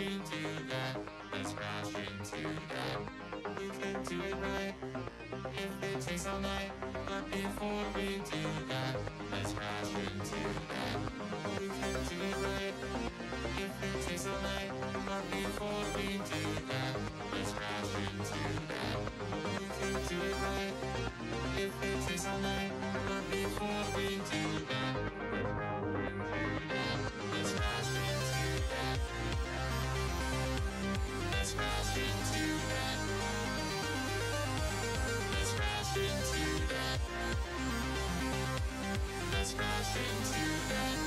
do that. Let's crash into that. We can do it right if it takes all night. But before we do that, let's crash into that. We can do it right if it takes all night. But before we do that, let's crash into that. We can do it right if it takes all night. But before we do that, let's crash into that. Let's crash into that. Let's crash into that. Let's crash into that.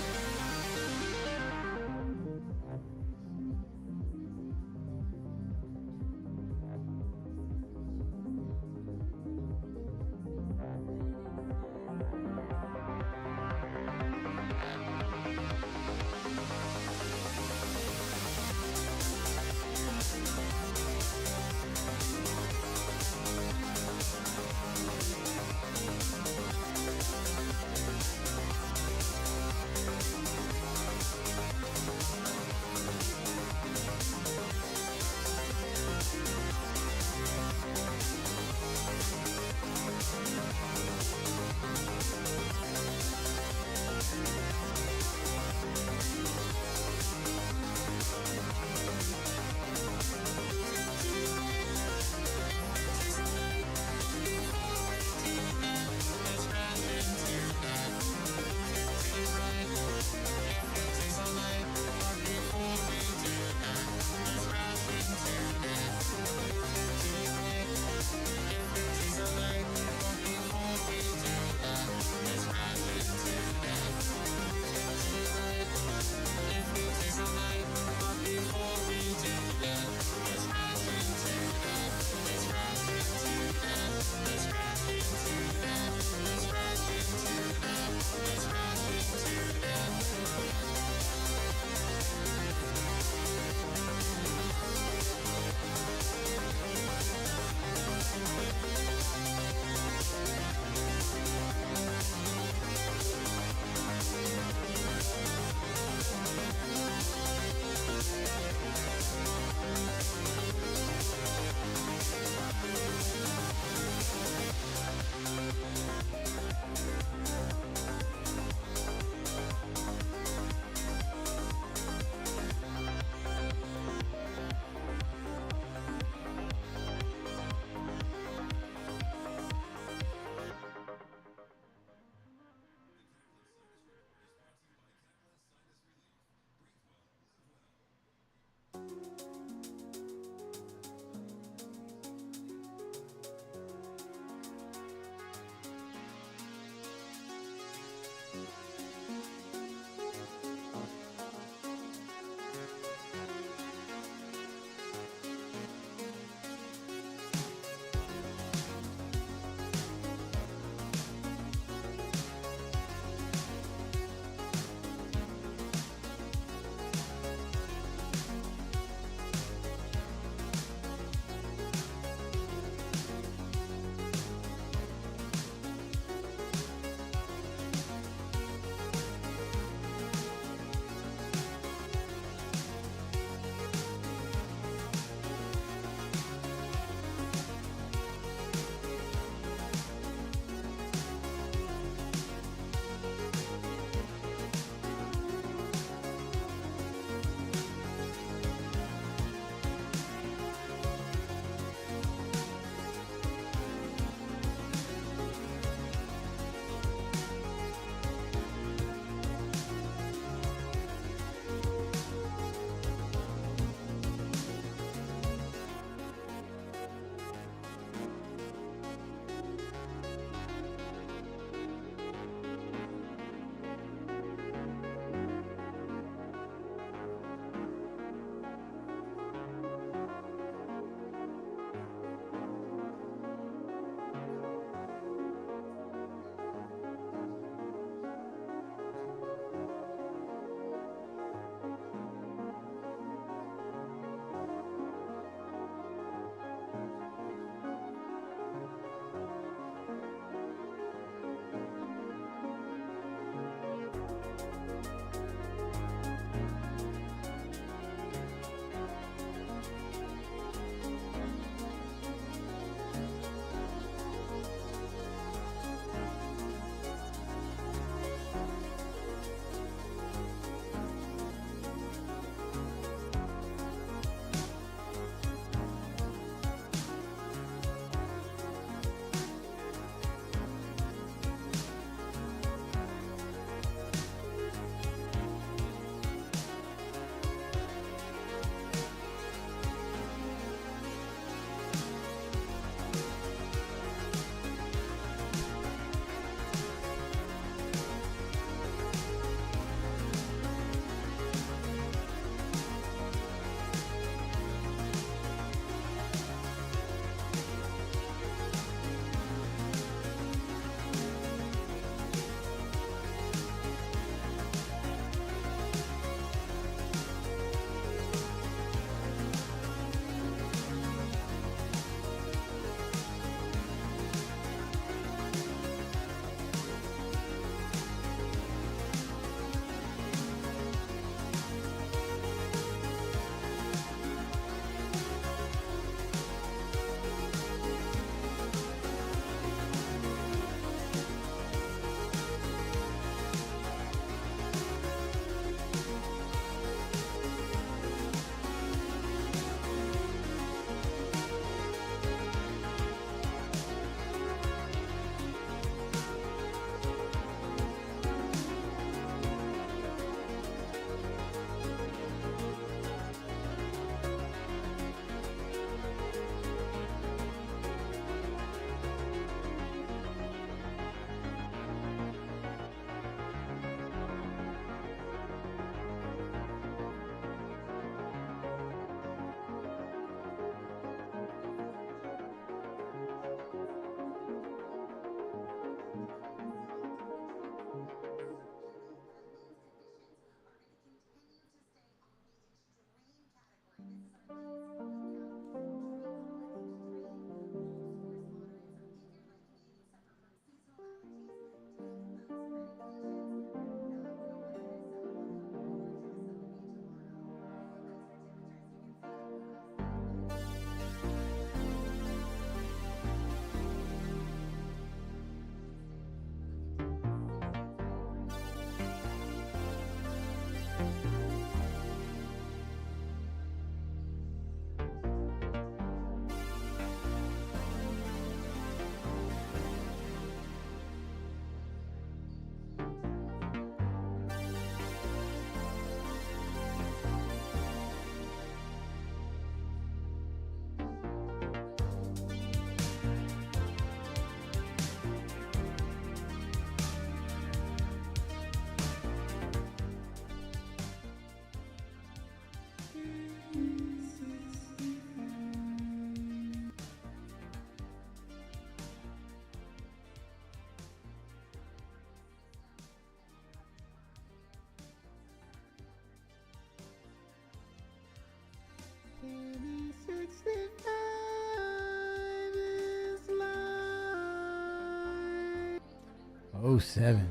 07.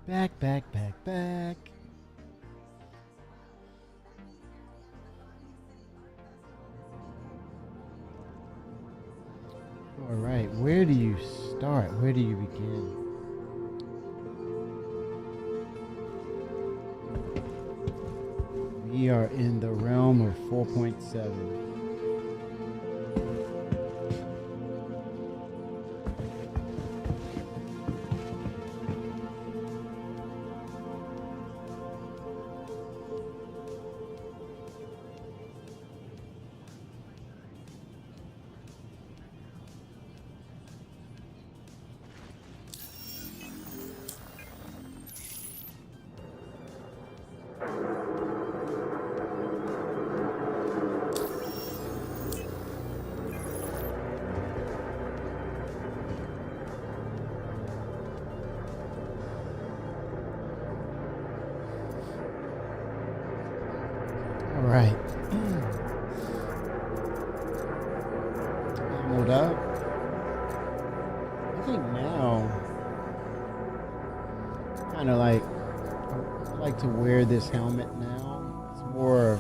Back, back, back, back. All right, where do you start? Where do you begin? We are in the realm of 4.7. All right. Hold up. I think now, kind of like, I like to wear this helmet now. It's more,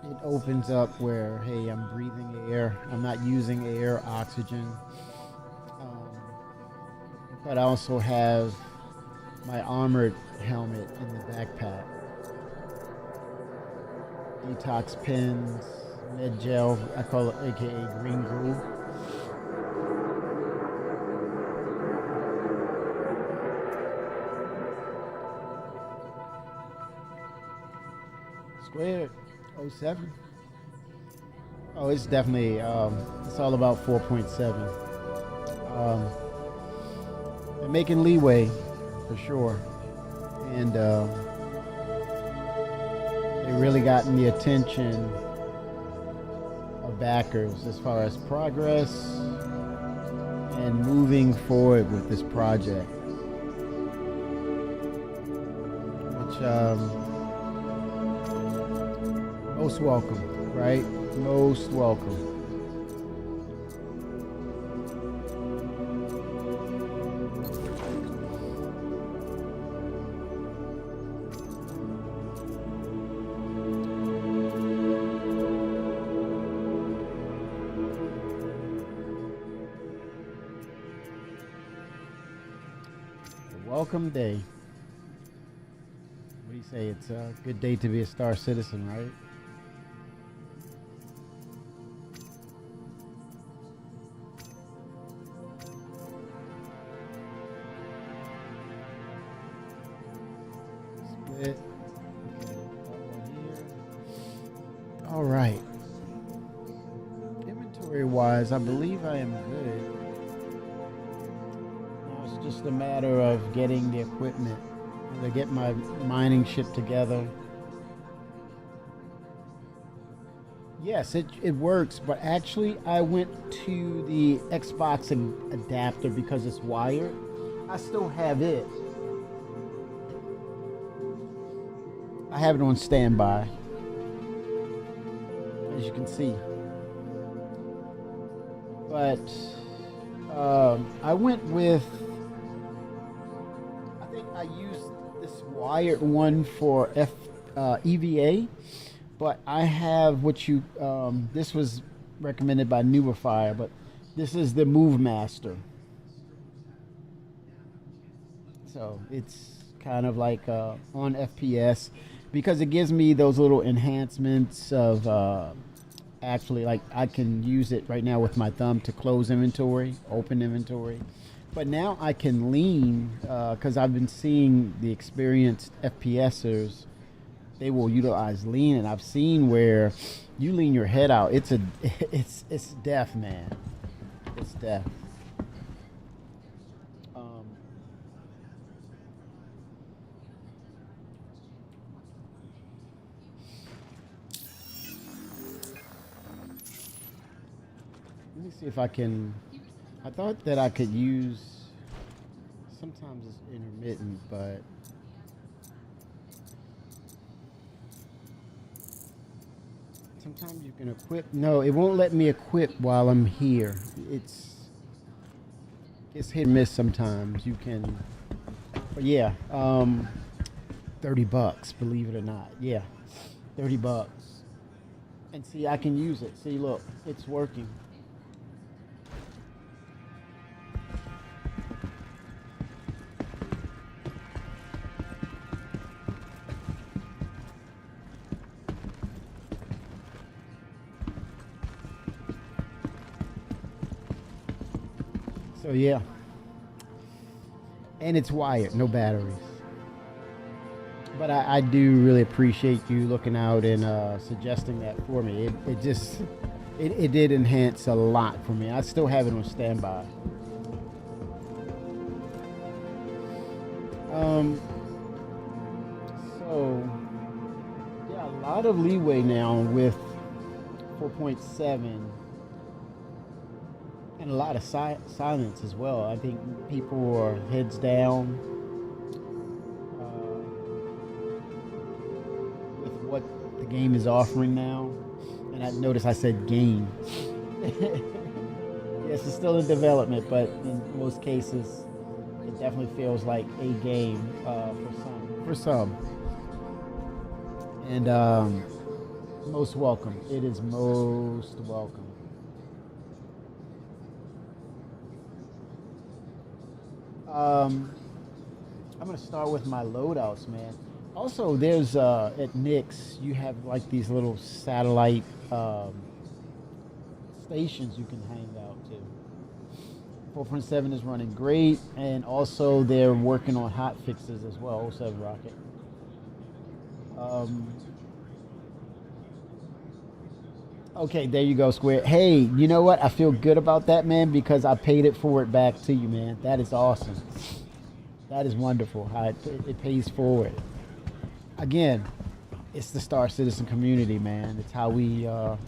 it opens up where, hey, I'm breathing air. I'm not using air, oxygen. Um, but I also have my armored helmet in the backpack. Detox pins, med gel, I call it aka green glue. Squared 07. Oh, it's definitely it's all about 4.7. They're making leeway for sure, and they really gotten the attention of backers as far as progress and moving forward with this project, which most welcome, right? Most welcome. Welcome day. What do you say? It's a good day to be a star citizen, right? Split. Okay, got one here. All right. Inventory wise, I believe I am good. It's just a matter of getting the equipment to get my mining ship together. Yes, it works, but actually I went to the Xbox adapter because it's wired. I still have it. I have it on standby, as you can see. But I went with, I used this wired one for EVA, but I have what you, this was recommended by Nubifier, but this is the Move Master. So it's kind of like on FPS because it gives me those little enhancements of actually, like, I can use it right now with my thumb to close inventory, open inventory. But now I can lean because I've been seeing the experienced FPSers. They will utilize lean, and I've seen where you lean your head out. It's death, man. It's death. Let me see if I can. I thought that I could use. Sometimes it's intermittent, but Sometimes you can equip. No, it won't let me equip while I'm here. It's hit or miss sometimes. You can, but yeah, $30. Believe it or not, yeah, $30. And see, I can use it. See, look, it's working. So yeah, and it's wired, no batteries. But I do really appreciate you looking out and suggesting that for me. It just it did enhance a lot for me. I still have it on standby. Um, so yeah, a lot of leeway now with 4.7 and a lot of silence as well. I think people are heads down with what the game is offering now. And I notice I said game. Yes, it's still in development, but in most cases, it definitely feels like a game for some. For some, and most welcome. It is most welcome. I'm gonna start with my loadouts, man. Also, there's at Nix, you have like these little satellite stations you can hang out to. 4.7 is running great, and also they're working on hot fixes as well. Oh 07 Rocket. Um, okay, there you go, Square. Hey, you know what? I feel good about that, man, because I paid it forward back to you, man. That is awesome. That is wonderful. How it pays forward. Again, it's the Star Citizen community, man. It's how we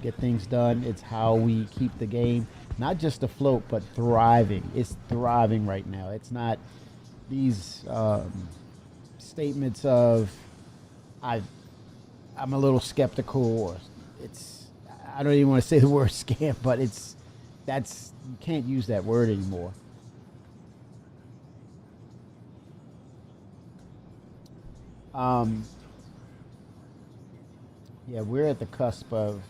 get things done. It's how we keep the game not just afloat, but thriving. It's thriving right now. It's not these statements of I, I'm a little skeptical, or it's I don't even want to say the word scam, but that's you can't use that word anymore. Um, yeah, we're at the cusp of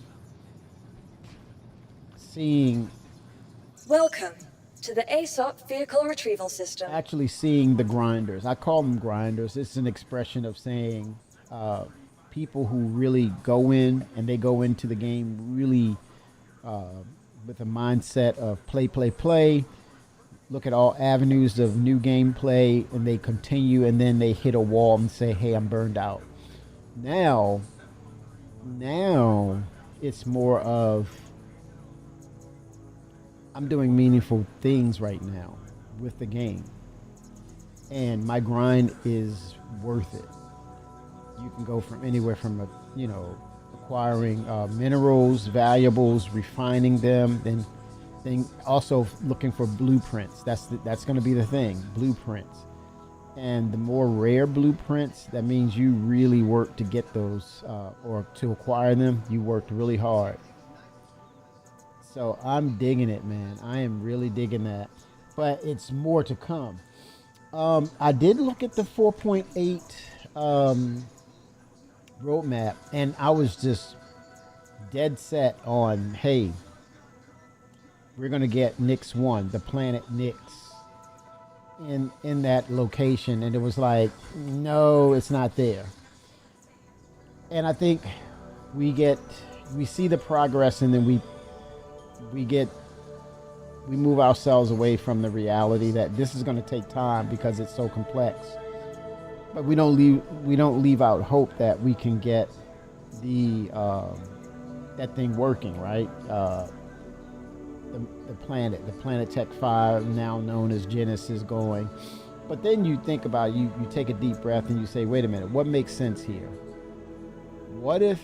seeing Welcome to the ASOP Vehicle Retrieval System. actually seeing the grinders. I call them grinders. It's an expression of saying uh, people who really go in and they go into the game really uh, with a mindset of play, play, play. Look at all avenues of new gameplay, and they continue, and then they hit a wall and say, "Hey, I'm burned out." Now, now it's more of I'm doing meaningful things right now with the game, and my grind is worth it. You can go from anywhere from acquiring minerals, valuables, refining them, then also looking for blueprints. That's going to be the thing, blueprints. And the more rare blueprints, that means you really work to get those or to acquire them. You worked really hard. So I'm digging it, man. I am really digging that. But it's more to come. I did look at the 4.8 roadmap, and I was just dead set on, hey, we're going to get Nyx 1, the planet Nyx, in that location. And it was like, no, it's not there. And I think we see the progress, and then we move ourselves away from the reality that this is going to take time because it's so complex. But we don't leave out hope that we can get the that thing working, right? The Planet Tech 5, now known as Genesis, going. But then you think about it, you take a deep breath and you say, wait a minute, what makes sense here? What if,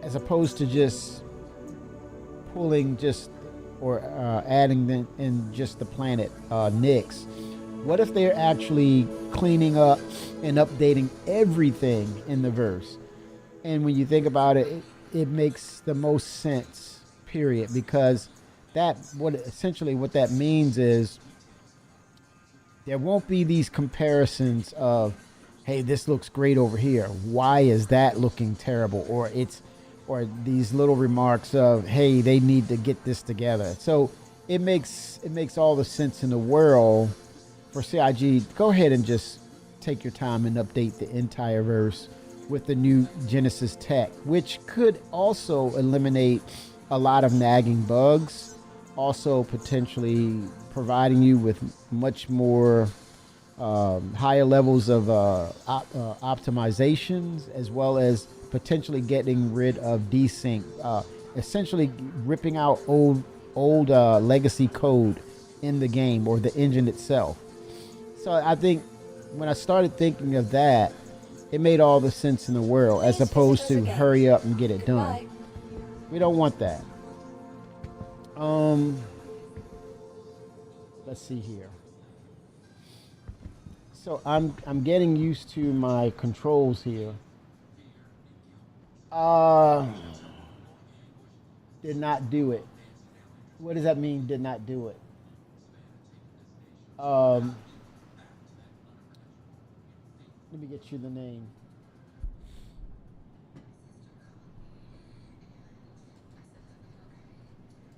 as opposed to just pulling or adding in just the planet Nyx, what if they're actually cleaning up and updating everything in the verse? And when you think about it, it makes the most sense, period, because that what essentially what that means is there won't be these comparisons of, hey, this looks great over here, why is that looking terrible, or these little remarks of, hey, they need to get this together. So it makes all the sense in the world for CIG. Go ahead and just take your time and update the entire verse with the new Genesis tech, which could also eliminate a lot of nagging bugs, also potentially providing you with much more higher levels of optimizations, as well as potentially getting rid of desync, essentially ripping out old legacy code in the game or the engine itself. So I think when I started thinking of that, it made all the sense in the world, as Please opposed visit us to again. hurry up and get it done. Goodbye. We don't want that. Um, let's see here. So I'm getting used to my controls here. Uh, did not do it. What does that mean? Did not do it. Um, let me get you the name.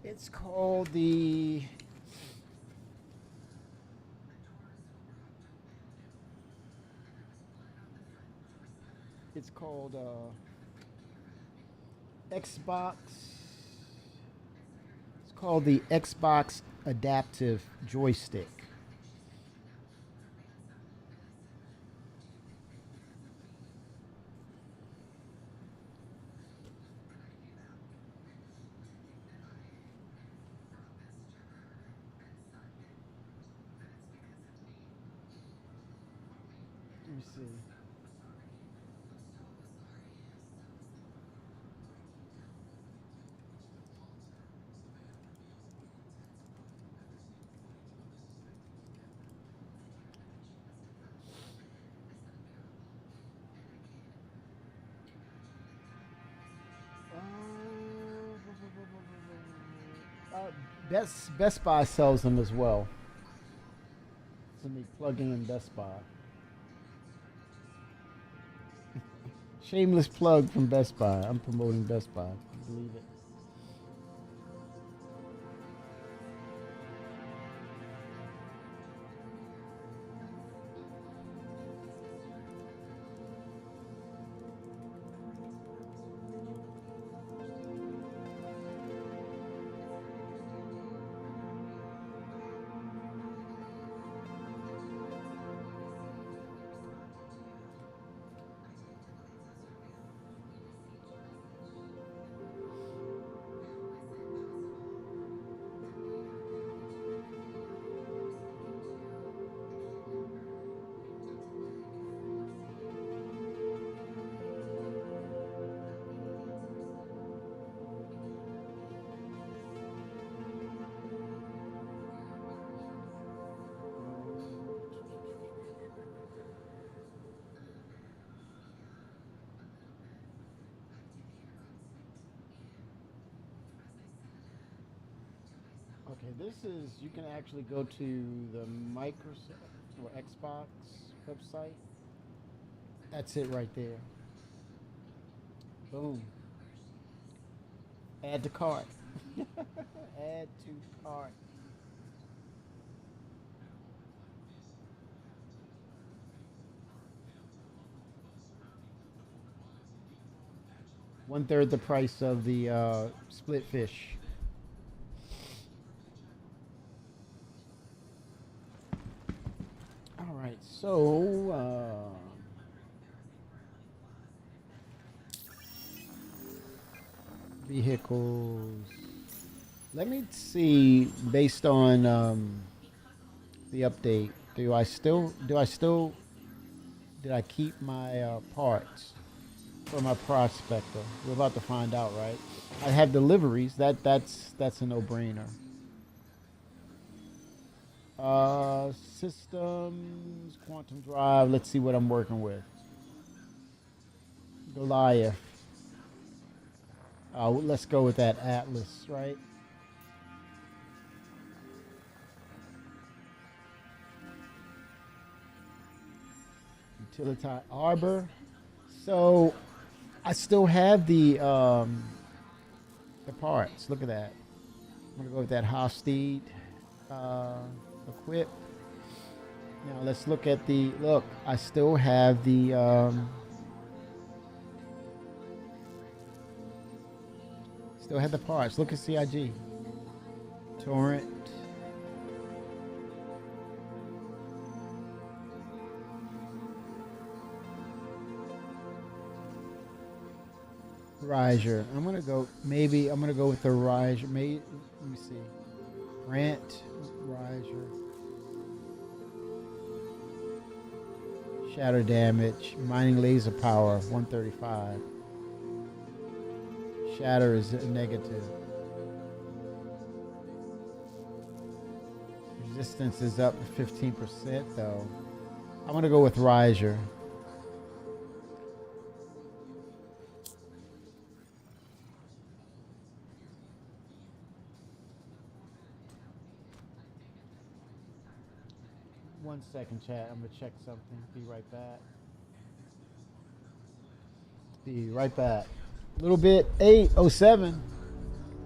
It's called the. It's called Xbox. It's called the Xbox Adaptive Joystick. Let me see. Uh, Best Buy sells them as well. Let me plug in Best Buy. Shameless plug from Best Buy. I'm promoting Best Buy. Believe it. Okay, this is, you can actually go to the Microsoft or Xbox website. That's it right there. Boom. Add to cart. Add to cart. 1/3 the price of the split fish. All right, so vehicles. Let me see, based on the update. Did I keep my parts for my prospector? We're about to find out, right? I have deliveries. That's a no-brainer. Systems, quantum drive. Let's see what I'm working with. Goliath. Let's go with that Atlas, right? Utility Arbor. So I still have the parts. Look at that. I'm gonna go with that Hofstede uh, equip. Now let's look at the look. I still have the parts. Look at CIG. Torrent. Riser. I'm gonna go with the Riser. Maybe let me see. Grant Riser. Shatter damage. Mining laser power 135. Shatter is a negative. Resistance is up to 15% though. I'm gonna go with Riser. One second, chat. I'm gonna check something. Be right back. Be right back. Little bit 807.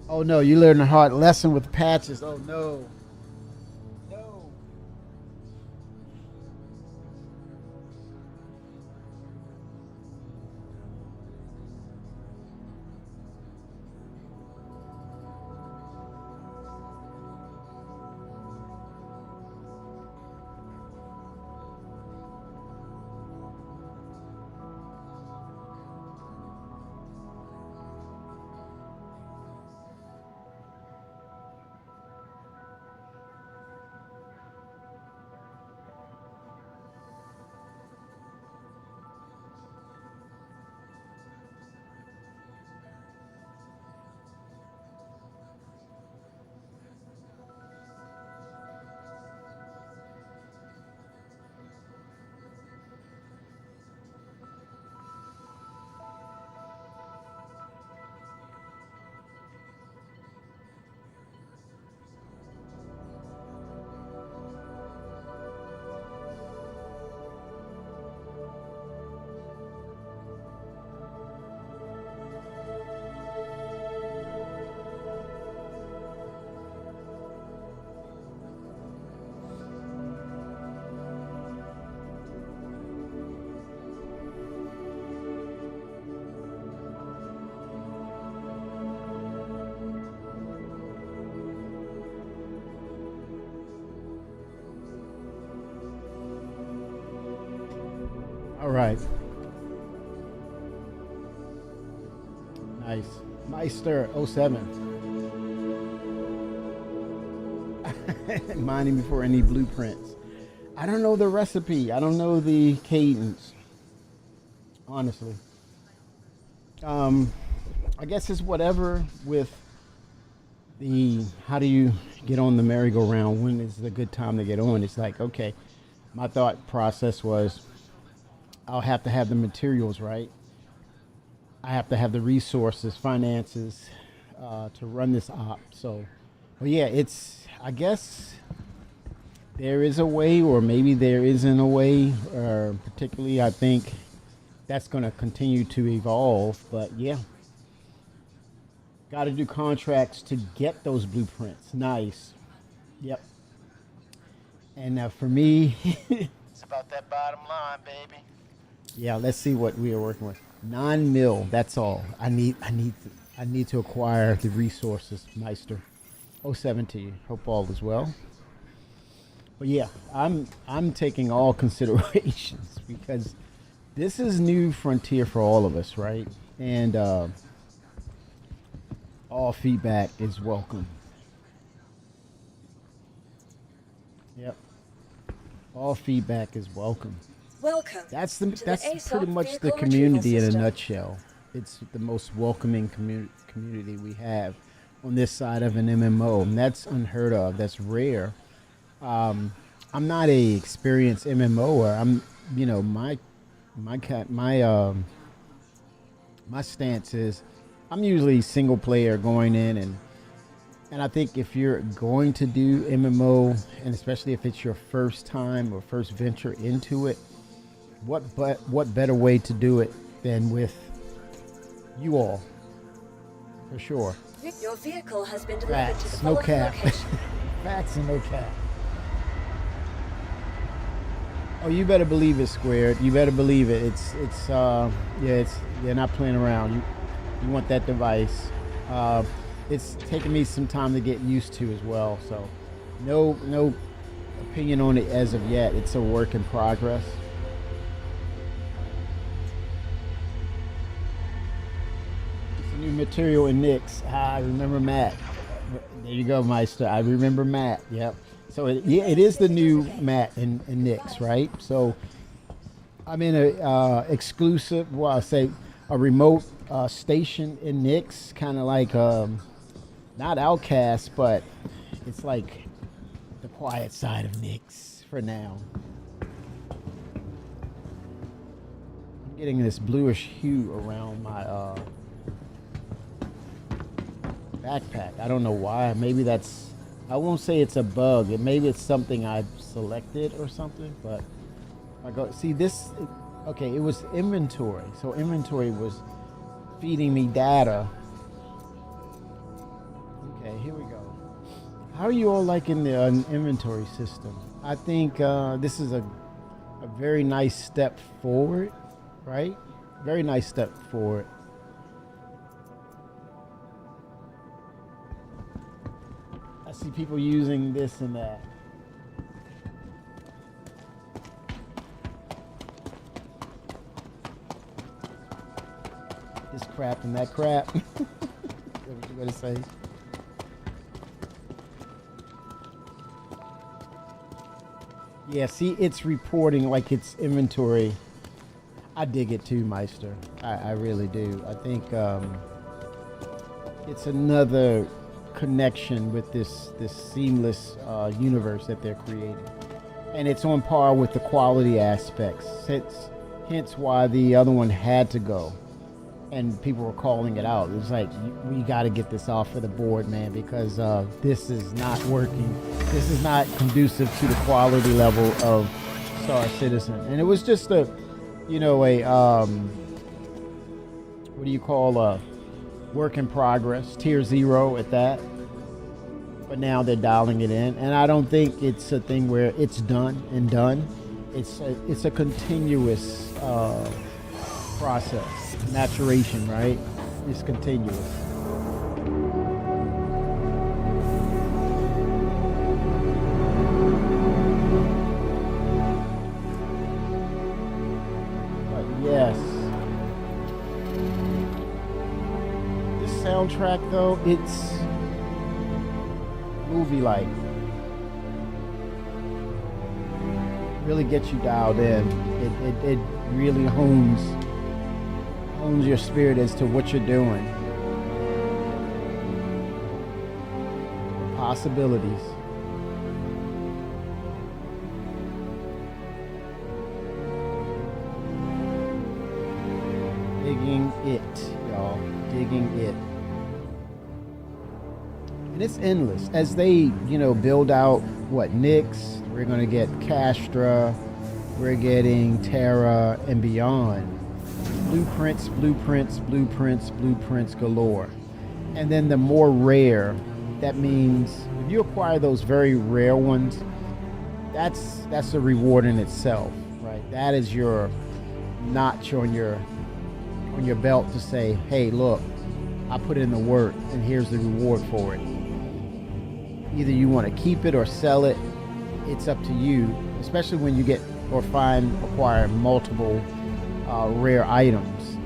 Oh no, you learned a hard lesson with patches. Oh no. No. All right. Nice. Meister 07. Mining me for any blueprints. I don't know the recipe. I don't know the cadence. Honestly. I guess it's whatever with the how do you get on the merry-go-round, when is a good time to get on. It's like, okay, my thought process was I'll have to have the materials right. I have to have the resources, finances to run this op. So, but yeah, I guess there is a way, or maybe there isn't a way, or particularly I think that's going to continue to evolve. But yeah, got to do contracts to get those blueprints. Nice. Yep. And for me, it's about that bottom line, baby. Yeah, let's see what we are working with. 9 mil. That's all. I need to acquire the resources, Meister. 07 to you. Hope all is well. But yeah, I'm taking all considerations because this is new frontier for all of us, right? And all feedback is welcome. Yep. All feedback is welcome. Welcome. That's to that's the ASOP pretty much the Vehicle community in Retrieval a System. nutshell. It's the most welcoming community we have on this side of an MMO, and that's unheard of. That's rare. I'm not a experienced MMOer. My stance is I'm usually single player going in, and I think if you're going to do MMO, and especially if it's your first time or first venture into it, what better way to do it than with you all, for sure. Your vehicle has been delivered to the Facts, no following cap. location. Facts and no cap. Oh, you better believe it, Squared. You better believe it. They're not playing around. You want that device. It's taken me some time to get used to as well. So, no opinion on it as of yet. It's a work in progress. It's a new material in Nyx. I remember Matt. There you go, Meister. I remember Matt. Yep. So it is the new Matt in Nyx, right? So I'm in a exclusive, well, I say a remote station in Nyx, kind of like not Outcast, but it's like the quiet side of Nyx for now. I'm getting this bluish hue around my backpack. I don't know why. Maybe that's, I won't say it's a bug. Maybe it's something I've selected or something, but I go see this. Okay, it was inventory. So inventory was feeding me data. Okay, here we go. How are you all liking the inventory system? I think this is a very nice step forward, right? Very nice step forward. I see people using this and that. This crap and that crap. That's what you gotta say. Yeah, see, it's reporting like it's inventory. I dig it too, Meister. I really do. I think it's another connection with this seamless universe that they're creating, and it's on par with the quality aspects. Hence why the other one had to go, and people were calling it out. It was like, we got to get this off of the board, man, because this is not working. This is not conducive to the quality level of Star Citizen. And it was just a what do you call a work in progress, tier 0 at that. But now they're dialing it in, and I don't think it's a thing where it's done and done. It's a continuous process, maturation, right? It's continuous. But yes, this soundtrack though, it's movie-like. Really gets you dialed in. It really hones your spirit as to what you're doing. Possibilities. Digging it, y'all. Digging it. And it's endless. As they, build out Nyx, we're going to get Castra, we're getting Terra, and beyond. Blueprints galore. And then the more rare, that means if you acquire those very rare ones, that's a reward in itself, right? That is your notch on your belt to say, hey, look, I put in the work and here's the reward for it. Either you want to keep it or sell it. It's up to you, especially when you get or acquire multiple rare items.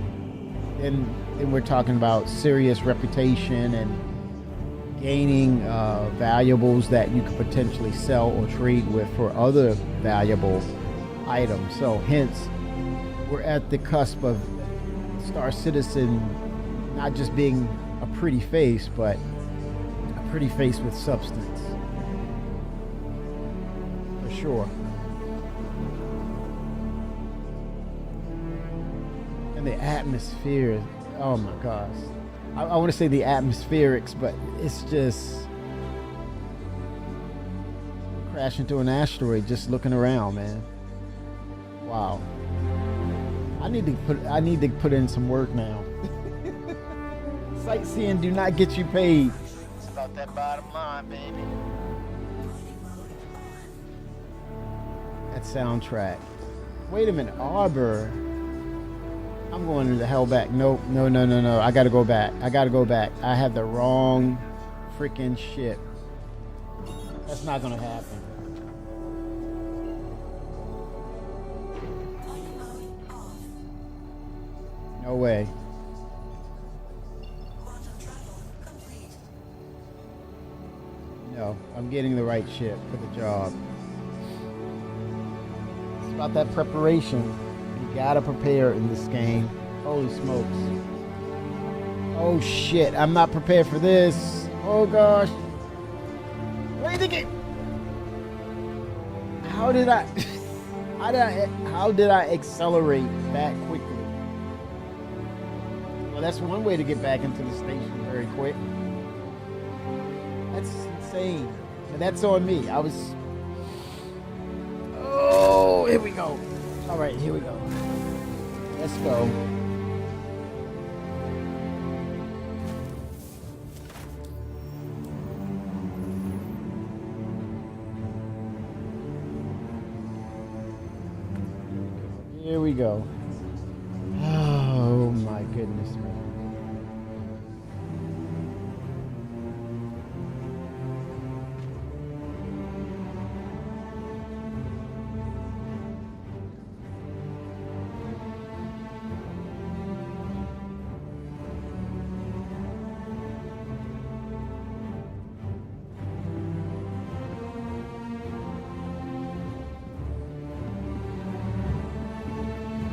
Then we're talking about serious reputation and gaining valuables that you could potentially sell or trade with for other valuable items. So hence, we're at the cusp of Star Citizen not just being a pretty face, but a pretty face with substance. For sure. And the atmosphere, oh my gosh. I want to say the atmospherics, but it's just crash into an asteroid just looking around, man. Wow. I need to put in some work now. Sightseeing do not get you paid. It's about that bottom line, baby. That soundtrack. Wait a minute, Arbor. I'm going to the hell back. No. I gotta go back. I have the wrong freaking shit. That's not gonna happen. No way. No, I'm getting the right shit for the job. It's about that preparation. You gotta prepare in this game. Holy smokes. Oh shit, I'm not prepared for this. Oh gosh. What are you thinking? How did I accelerate that quickly? Well, that's one way to get back into the station very quick. That's insane. And that's on me. Oh, here we go. All right, here we go. Let's go. Here we go. Oh my goodness, man.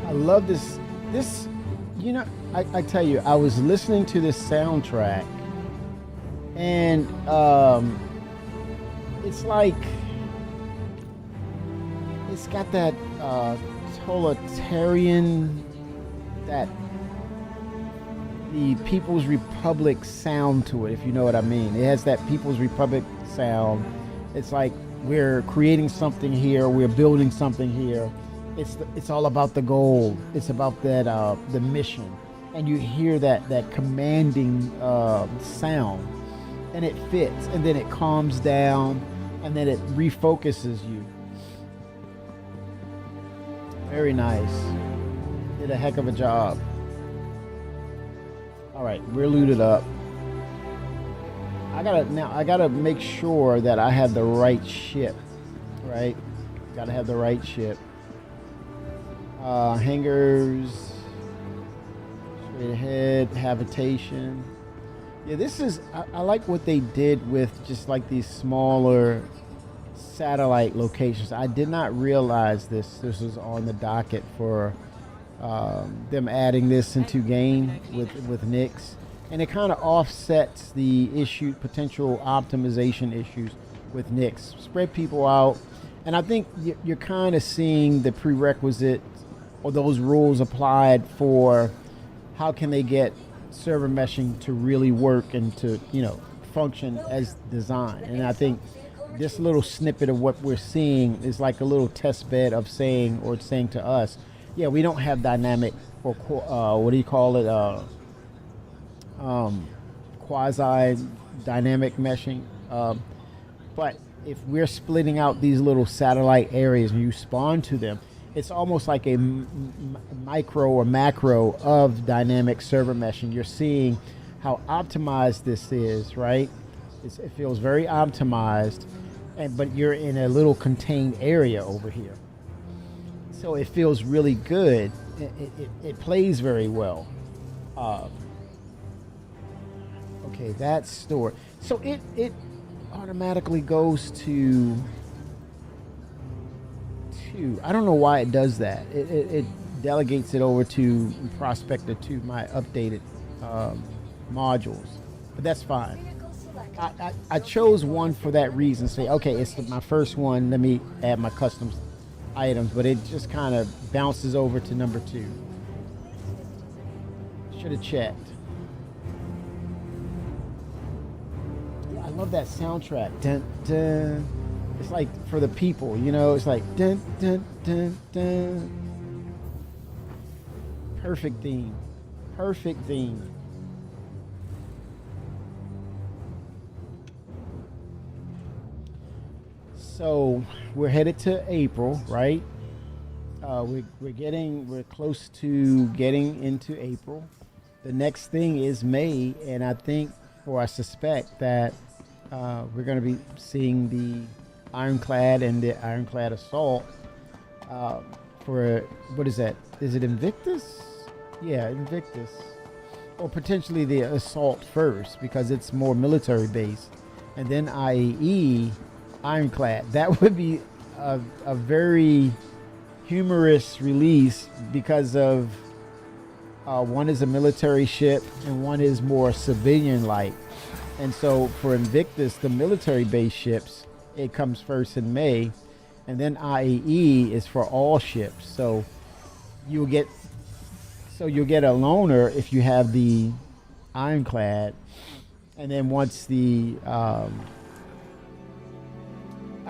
I love this. You know, I tell you, I was listening to this soundtrack, and it's like it's got that totalitarian, that the People's Republic sound to it, if you know what I mean. It has that People's Republic sound. It's like we're creating something here, we're building something here. It's all about the goal. It's about that the mission, and you hear that commanding sound, and it fits, and then it calms down, and then it refocuses you. Very nice. Did a heck of a job. All right, we're looted up. I gotta make sure that I have the right ship. Right, gotta have the right ship. Hangars, straight ahead, habitation. Yeah, this is, I like what they did with just like these smaller satellite locations. I did not realize this was on the docket for them adding this into game with Nyx. And it kind of offsets the potential optimization issues with Nyx. Spread people out. And I think you're kind of seeing the prerequisite or those rules applied for how can they get server meshing to really work and to, function as designed. And I think this little snippet of what we're seeing is like a little test bed of saying to us, yeah, we don't have dynamic or what do you call it? Quasi dynamic meshing. But if we're splitting out these little satellite areas and you spawn to them, it's almost like a micro or macro of dynamic server meshing. You're seeing how optimized this is, right? It feels very optimized, but you're in a little contained area over here. So it feels really good. It plays very well. Okay, that's stored. So it automatically goes to... I don't know why it does that. It delegates it over to Prospector 2, my updated modules, but that's fine. I chose one for that reason. Say, okay, it's my first one. Let me add my custom items, but it just kind of bounces over to number 2. Should have checked. love that soundtrack. Dun, dun. It's like for the people, you know. It's like dun dun dun dun. Perfect theme. Perfect theme. So we're headed to April, right? We're close to getting into April. The next thing is May, and I think, or I suspect that we're going to be seeing the Ironclad and the Ironclad Assault for, what is that? Is it Invictus? Yeah, Invictus. Or potentially the Assault first, because it's more military based, and then IAE Ironclad. That would be a very humorous release because of one is a military ship and one is more civilian like. And so for Invictus, the military based ships, it comes first in May, and then IAE is for all ships. So you'll get a loaner if you have the Ironclad, and then once the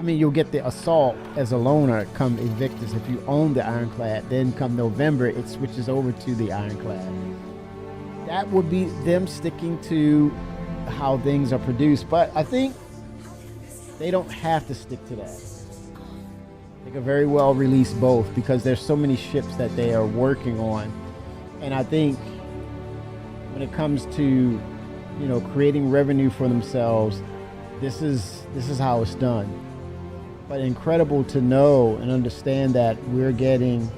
you'll get the Assault as a loaner come Invictus if you own the Ironclad. Then come November, it switches over to the Ironclad. That would be them sticking to how things are produced. But I think they don't have to stick to that. They could very well release both because there's so many ships that they are working on. And I think when it comes to, creating revenue for themselves, this is how it's done. But incredible to know and understand that we're getting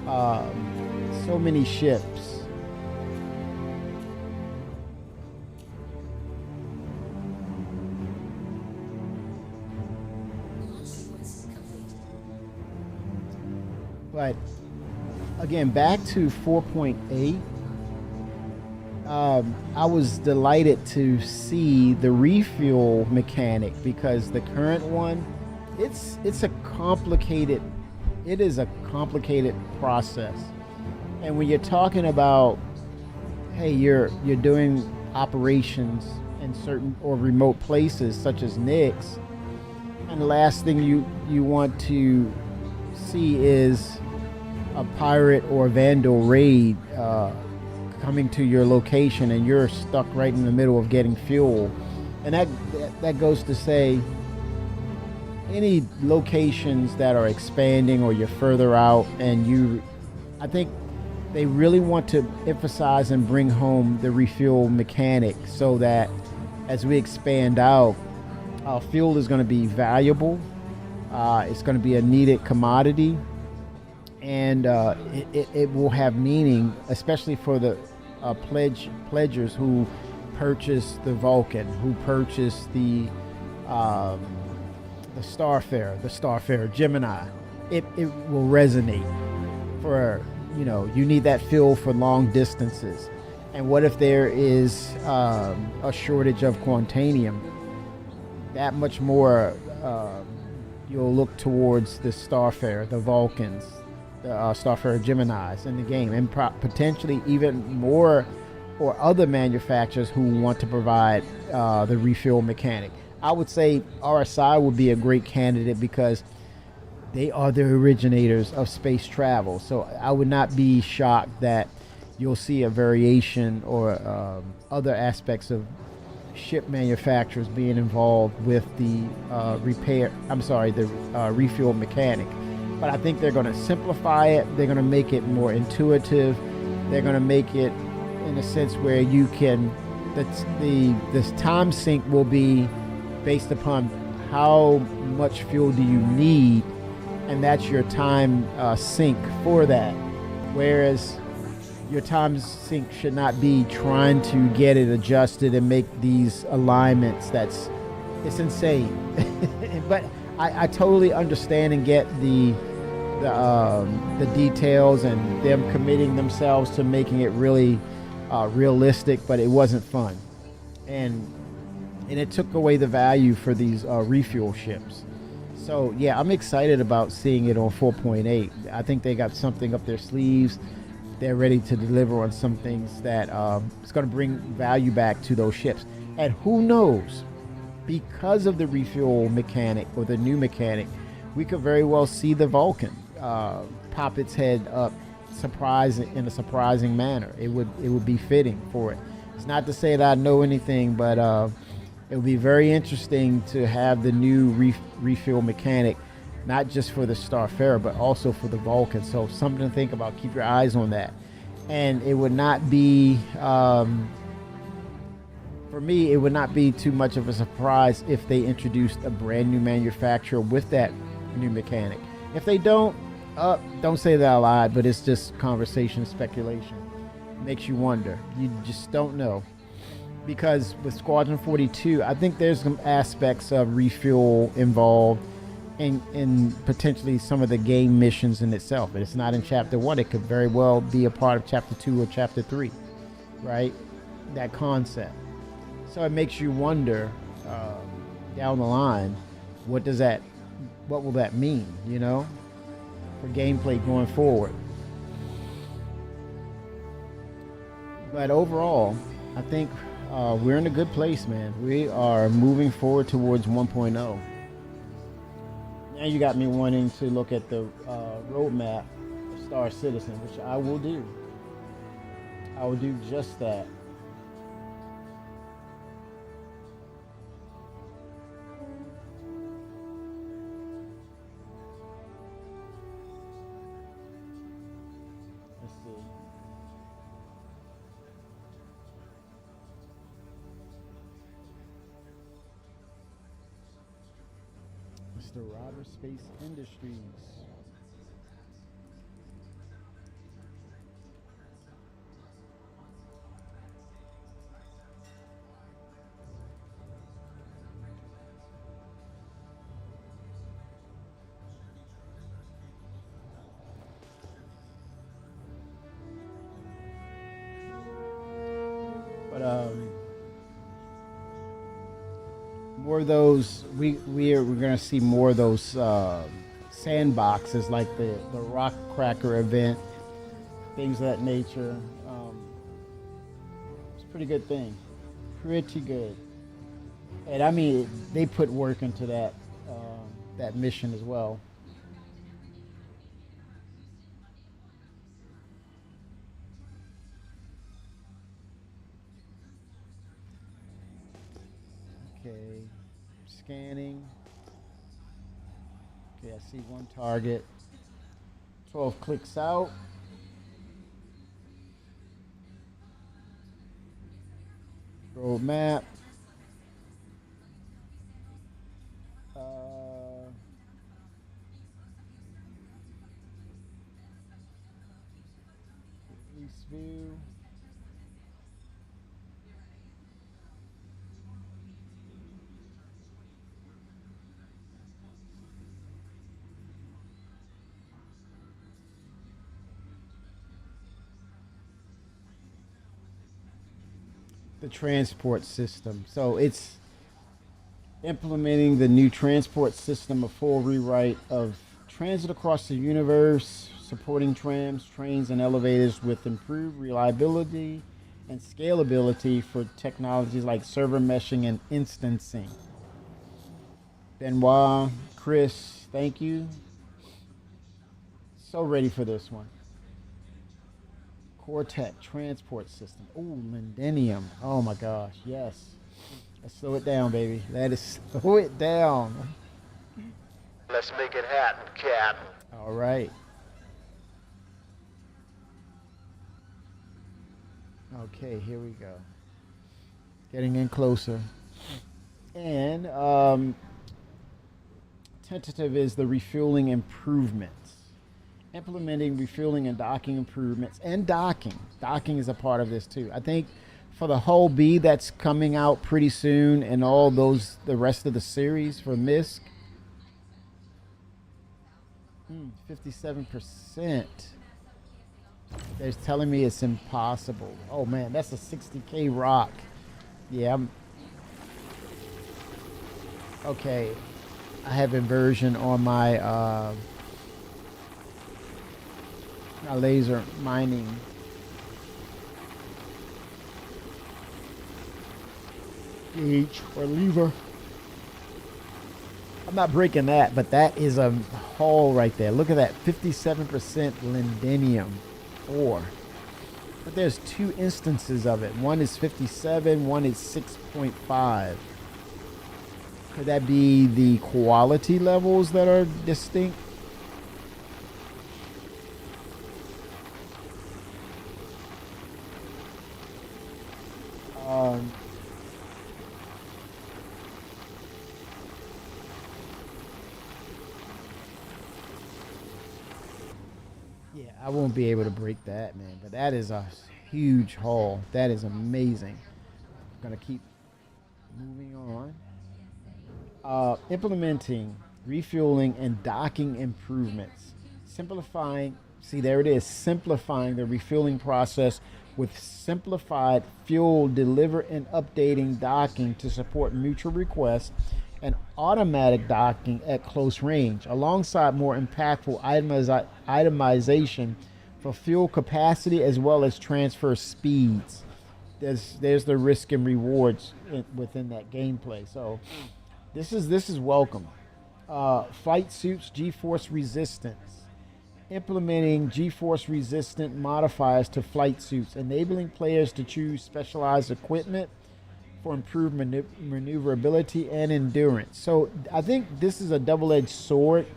so many ships. But again, back to 4.8. I was delighted to see the refuel mechanic because the current one, it is a complicated process. And when you're talking about, hey, you're doing operations in certain or remote places such as Nyx, and the last thing you want to see is a pirate or vandal raid coming to your location, and you're stuck right in the middle of getting fuel. And that goes to say, any locations that are expanding or you're further out, and I think they really want to emphasize and bring home the refuel mechanic so that as we expand out, fuel is going to be valuable. It's going to be a needed commodity, and it will have meaning, especially for the pledgers who purchase the Vulcan, who purchase the Starfarer Gemini. It will resonate for, you need that fuel for long distances. And what if there is a shortage of Quantanium? That much more you'll look towards the Starfarer, the Vulcans, the Starfarer Geminis in the game, and potentially even more, or other manufacturers who want to provide the refuel mechanic. I would say RSI would be a great candidate because they are the originators of space travel. So I would not be shocked that you'll see a variation or other aspects of ship manufacturers being involved with the refuel mechanic. But I think they're going to simplify it. They're going to make it more intuitive. They're going to make it in a sense where you can, the time sink will be based upon how much fuel do you need, and that's your time sink for that. Whereas your time sink should not be trying to get it adjusted and make these alignments. It's insane. But I totally understand and get the details and them committing themselves to making it really realistic, but it wasn't fun. And it took away the value for these refuel ships. So yeah, I'm excited about seeing it on 4.8. I think they got something up their sleeves. They're ready to deliver on some things that it's going to bring value back to those ships. And who knows? because of the refuel mechanic or the new mechanic, we could very well see the Vulcan pop its head up in a surprising manner. It would be fitting for it. It's not to say that I know anything, but it would be very interesting to have the new refuel mechanic, not just for the Starfarer, but also for the Vulcan. So something to think about. Keep your eyes on that. And it would not be, for me, it would not be too much of a surprise if they introduced a brand new manufacturer with that new mechanic. If they don't say that I lied, but it's just conversation, speculation. Makes you wonder. You just don't know. Because with Squadron 42, I think there's some aspects of refuel involved in potentially some of the game missions in itself. But it's not in Chapter 1. It could very well be a part of Chapter 2 or Chapter 3, right? That concept. So it makes you wonder down the line, what will that mean, for gameplay going forward. But overall, I think we're in a good place, man. We are moving forward towards 1.0. Now you got me wanting to look at the roadmap of Star Citizen, which I will do. I will do just that. Let's see. Mr. Robert Space Industries. But more of those, we're gonna see more of those sandboxes like the Rock Cracker event, things of that nature. It's a pretty good thing, pretty good. And I mean, they put work into that mission as well. Okay, scanning. Okay, I see one target. 12 clicks out. Road map. East view. The transport system. So it's implementing the new transport system, a full rewrite of transit across the universe, supporting trams, trains, and elevators with improved reliability and scalability for technologies like server meshing and instancing. Benoit, Chris, thank you. So ready for this one. Cortec transport system. Oh, Millennium. Oh my gosh, yes. Let's slow it down, baby. That is slow it down. Let's make it happen, Cap. All right. Okay, here we go. Getting in closer. And tentative is the refueling improvements. Implementing refueling and docking improvements, and docking is a part of this too. I think for the whole B that's coming out pretty soon, and all those, the rest of the series for MISC, 57%. They're telling me it's impossible. Oh man, that's a 60K rock. Yeah, okay. I have inversion on my laser mining. Gauge or lever. I'm not breaking that, but that is a haul right there. Look at that, 57% lindenium ore. But there's two instances of it. One is 57, one is 6.5. Could that be the quality levels that are distinct? Um, yeah, I won't be able to break that, man. But that is a huge haul. That is amazing. I'm gonna keep moving on. Implementing refueling and docking improvements, simplifying. See, there it is, simplifying the refueling process with simplified fuel deliver and updating docking to support mutual requests and automatic docking at close range, alongside more impactful itemization for fuel capacity as well as transfer speeds. There's the risk and rewards within that gameplay. So this is welcome. Flight suits G-force resistance. Implementing G-force resistant modifiers to flight suits, enabling players to choose specialized equipment for improved maneuverability and endurance. So I think this is a double-edged sword,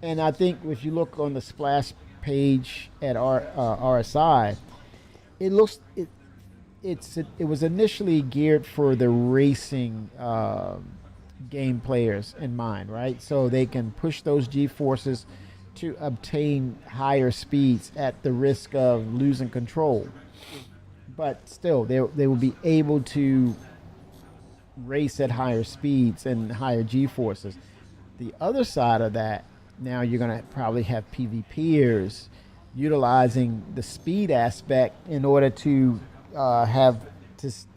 and I think if you look on the splash page at RSI, it looks it was initially geared for the racing game players in mind, right? So they can push those G-forces to obtain higher speeds at the risk of losing control. But still, they will be able to race at higher speeds and higher G-forces. The other side of that, now you're going to probably have PvPers utilizing the speed aspect in order to have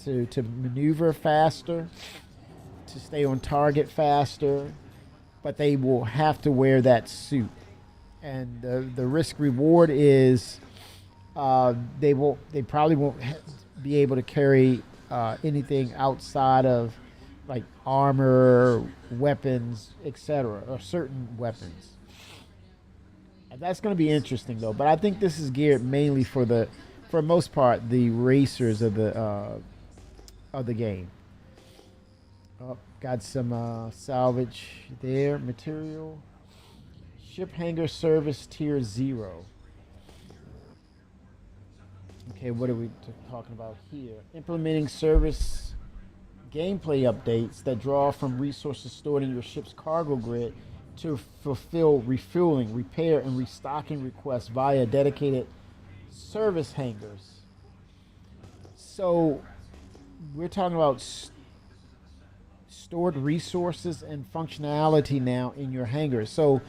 to maneuver faster, to stay on target faster, but they will have to wear that suit. And the risk reward is they probably won't be able to carry anything outside of like armor, weapons, etc., or certain weapons. And that's going to be interesting though. But I think this is geared mainly for the most part, the racers of the game. Oh, got some salvage there, material. Ship hangar service tier 0. Okay, what are we talking about here? Implementing service gameplay updates that draw from resources stored in your ship's cargo grid to fulfill refueling, repair, and restocking requests via dedicated service hangars. So we're talking about stored resources and functionality now in your hangars. So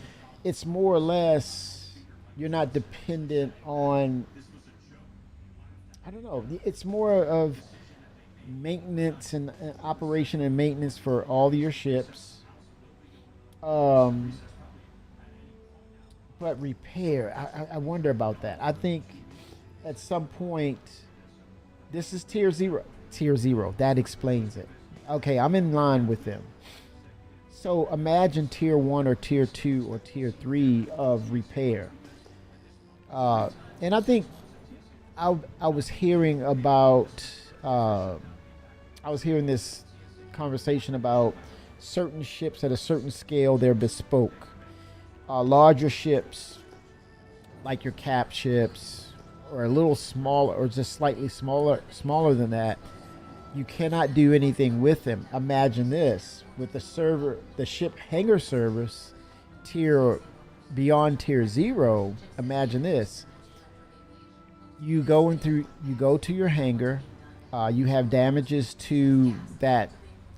it's more or less, you're not dependent on, I don't know, it's more of maintenance and operation and maintenance for all of your ships. But repair, I wonder about that. I think at some point, this is tier 0. Tier 0, that explains it. Okay, I'm in line with them. So imagine tier 1 or tier 2 or tier 3 of repair. And I think I was hearing about, I was hearing this conversation about certain ships at a certain scale, they're bespoke. Larger ships, like your cap ships, or a little smaller, or just slightly smaller than that, you cannot do anything with them. Imagine this, with the ship hangar service tier beyond tier 0. Imagine this. You go to your hangar, you have damages to that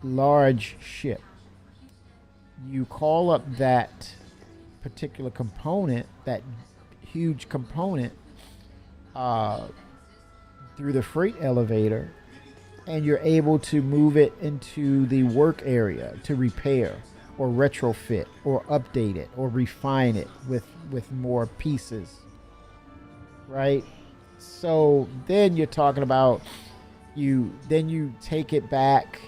large ship. You call up that particular component, that huge component, through the freight elevator, and you're able to move it into the work area to repair or retrofit or update it or refine it with more pieces, right? So then you're talking about you take it back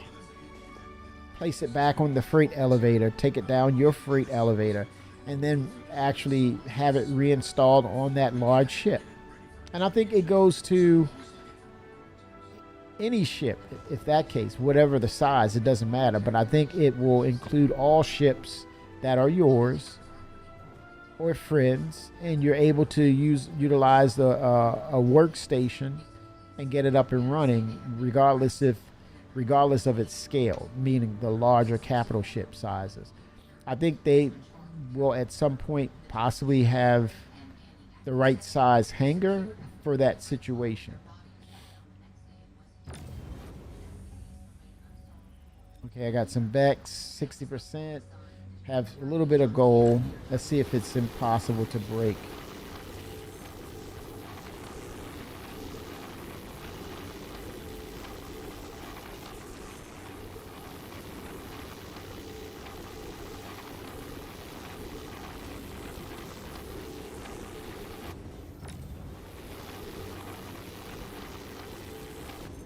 place it back on the freight elevator, take it down your freight elevator, and then actually have it reinstalled on that large ship. And I think it goes to any ship, if that case, whatever the size, it doesn't matter. But I think it will include all ships that are yours or friends, and you're able to utilize the a workstation and get it up and running, regardless of its scale, meaning the larger capital ship sizes. I think they will at some point possibly have the right size hangar for that situation. Okay, I got some Bex, 60%. Have a little bit of gold. Let's see if it's impossible to break.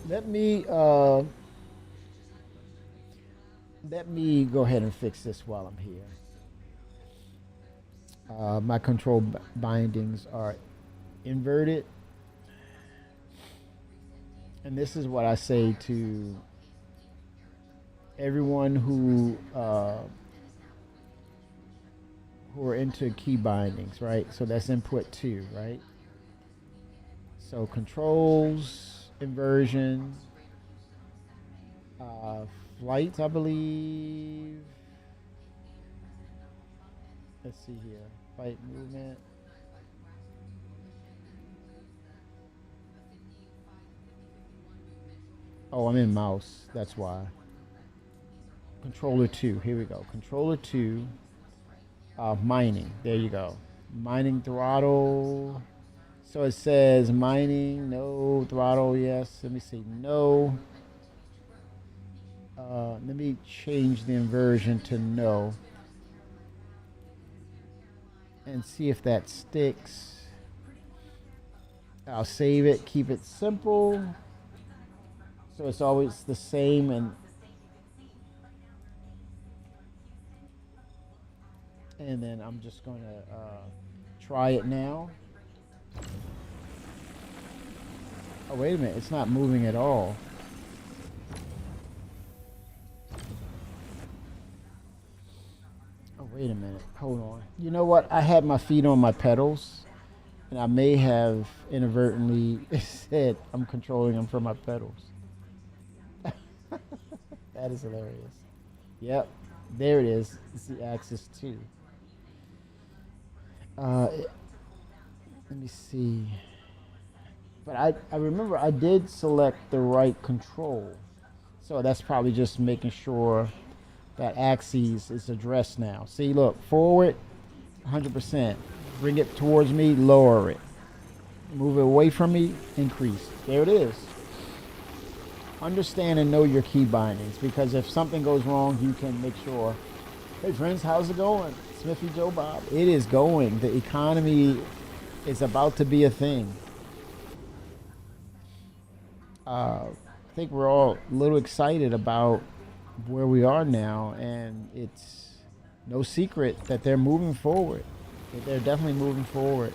Let me go ahead and fix this while I'm here. My control bindings are inverted. And this is what I say to everyone who are into key bindings, right? So that's input 2, right? So controls, inversion, flights, I believe. Let's see here. Flight movement. Oh, I'm in mouse. That's why. Controller 2. Here we go. Controller 2. Mining. There you go. Mining throttle. So it says mining, no. Throttle, yes. Let me see. No. Let me change the inversion to no. And see if that sticks. I'll save it. Keep it simple. So it's always the same. And then I'm just going to try it now. Oh, wait a minute. It's not moving at all. Oh, wait a minute. Hold on. You know what? I had my feet on my pedals, and I may have inadvertently said I'm controlling them from my pedals. That is hilarious. Yep. There it is. It's the Axis 2. Let me see. But I remember I did select the right control. So that's probably just making sure that axis is addressed now. See, look, forward, 100%. Bring it towards me, lower it. Move it away from me, increase. There it is. Understand and know your key bindings, because if something goes wrong, you can make sure. Hey friends, how's it going? Smithy Joe Bob. It is going. The economy is about to be a thing. I think we're all a little excited about where we are now, and it's no secret that they're moving forward. They're definitely moving forward.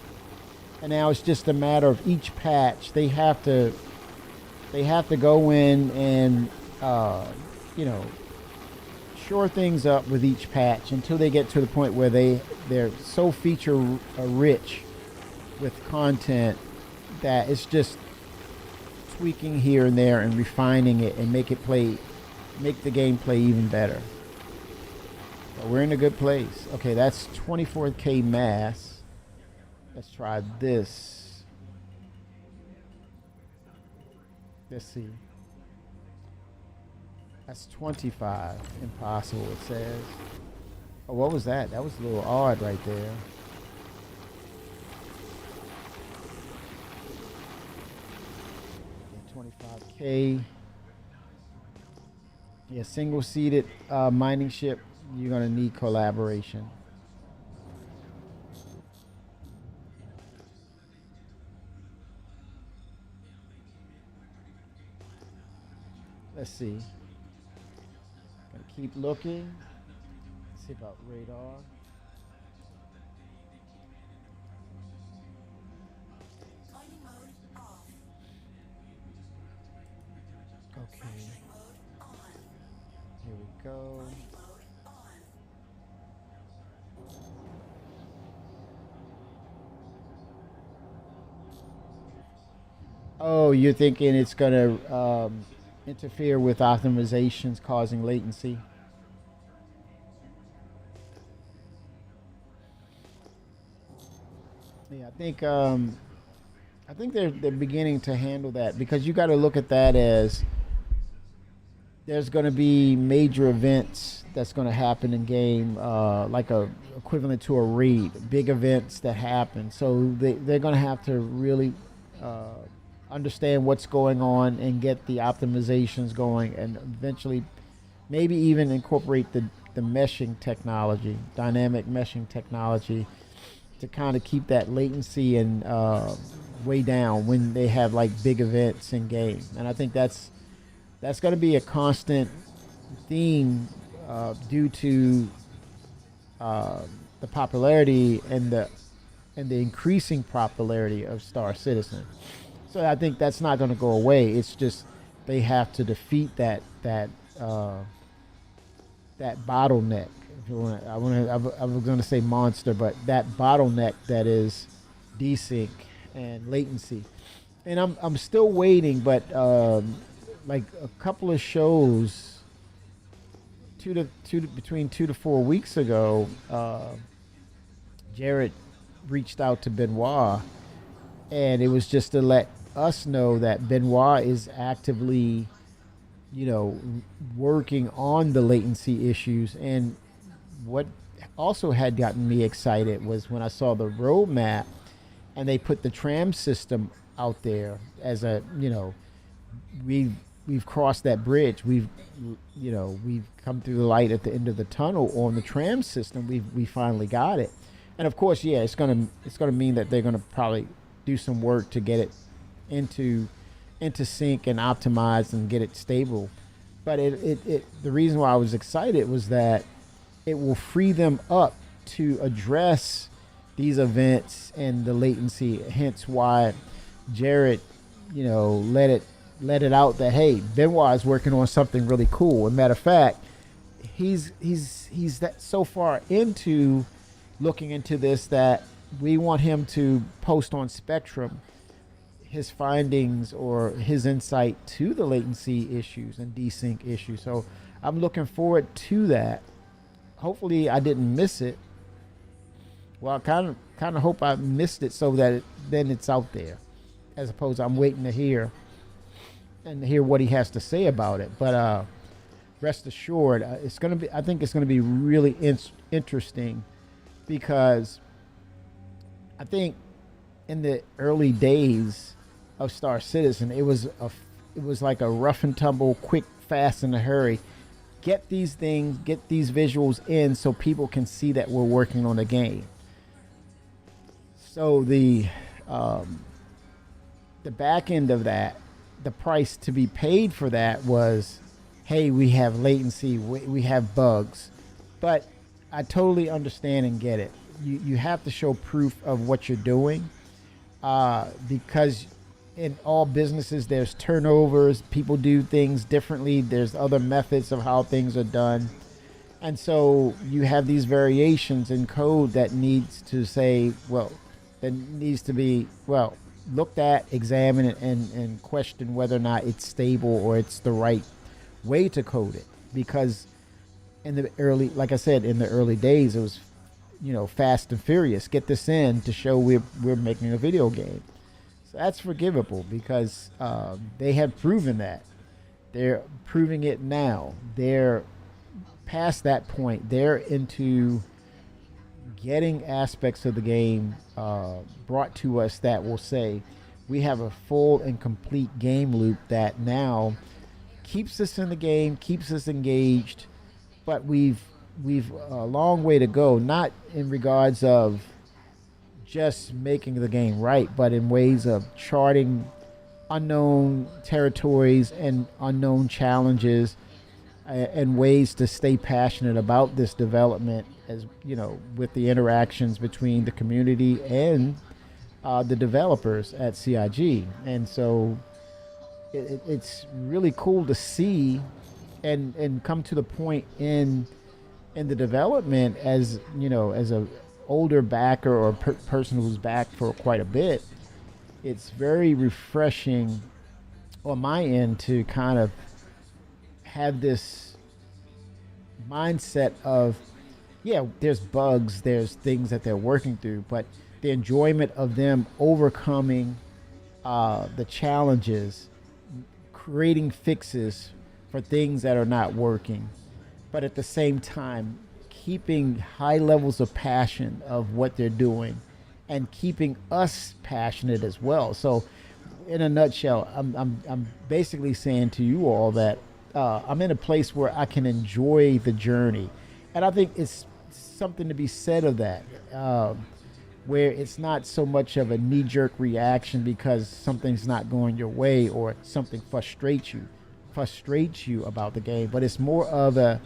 And now it's just a matter of each patch. They have to go in and shore things up with each patch until they get to the point where they're so feature rich with content that it's just tweaking here and there and refining it and make the game play even better. But we're in a good place. Okay, that's 24K mass. Let's try this. Let's see. That's 25. Impossible, it says. Oh, what was that? That was a little odd right there. Okay, 25K. Yeah, single-seated mining ship. You're going to need collaboration. Let's see. Gotta keep looking. Let's see about radar. Okay. Here we go. Oh, you're thinking it's going to interfere with optimizations causing latency? Yeah, I think they're beginning to handle that because you got to look at that as there's going to be major events that's going to happen in game, like a equivalent to a raid, big events that happen. So they're going to have to really uh, understand what's going on and get the optimizations going, and eventually maybe even incorporate the meshing technology, dynamic meshing technology, to kind of keep that latency and way down when they have like big events in game. And I think that's going to be a constant theme due to the popularity and the increasing popularity of Star Citizen. So I think that's not going to go away. It's just they have to defeat that bottleneck. If you wanna, I was going to say monster, but that bottleneck that is desync and latency. And I'm still waiting, but like a couple of shows, between 2 to 4 weeks ago, Jared reached out to Benoit, and it was just to let us know that Benoit is actively, working on the latency issues. And what also had gotten me excited was when I saw the roadmap and they put the tram system out there as a, we've crossed that bridge. We've come through the light at the end of the tunnel on the tram system. We finally got it. And of course, yeah, it's gonna mean that they're gonna probably do some work to get it into sync and optimized and get it stable. But the reason why I was excited was that it will free them up to address these events and the latency. Hence why Jared, let it out that, hey, Benoit is working on something really cool. As a matter of fact, he's that so far into looking into this that we want him to post on Spectrum his findings or his insight to the latency issues and desync issues. So I'm looking forward to that. Hopefully I didn't miss it. Well, I kind of hope I missed it so that then it's out there, as opposed to I'm waiting to hear what he has to say about it. But rest assured, it's going to be. I think it's going to be really interesting, because I think in the early days of Star Citizen, it was like a rough and tumble, quick, fast, in a hurry. Get these things, get these visuals in, so people can see that we're working on the game. So the back end of that, the price to be paid for that was, hey, we have latency, we have bugs. But I totally understand and get it. You have to show proof of what you're doing, because in all businesses there's turnovers, people do things differently, there's other methods of how things are done. And so you have these variations in code that needs to be looked at, examined, and questioned whether or not it's stable or it's the right way to code it. Because in the early days, it was, fast and furious. Get this in to show we're making a video game. So that's forgivable, because they have proven that. They're proving it now. They're past that point. They're into getting aspects of the game brought to us that will say we have a full and complete game loop that now keeps us in the game, keeps us engaged. But we've a long way to go, not in regards of just making the game right, but in ways of charting unknown territories and unknown challenges, and ways to stay passionate about this development, as you know, with the interactions between the community and the developers at CIG. And so it's really cool to see and come to the point in the development, as you know, as a older backer or person who's backed for quite a bit. It's very refreshing on my end to kind of have this mindset of, yeah, there's bugs, there's things that they're working through, but the enjoyment of them overcoming the challenges, creating fixes for things that are not working, but at the same time keeping high levels of passion of what they're doing and keeping us passionate as well. So in a nutshell, I'm basically saying to you all that I'm in a place where I can enjoy the journey. And I think it's something to be said of that, where it's not so much of a knee-jerk reaction because something's not going your way or something frustrates you about the game, but it's more of a,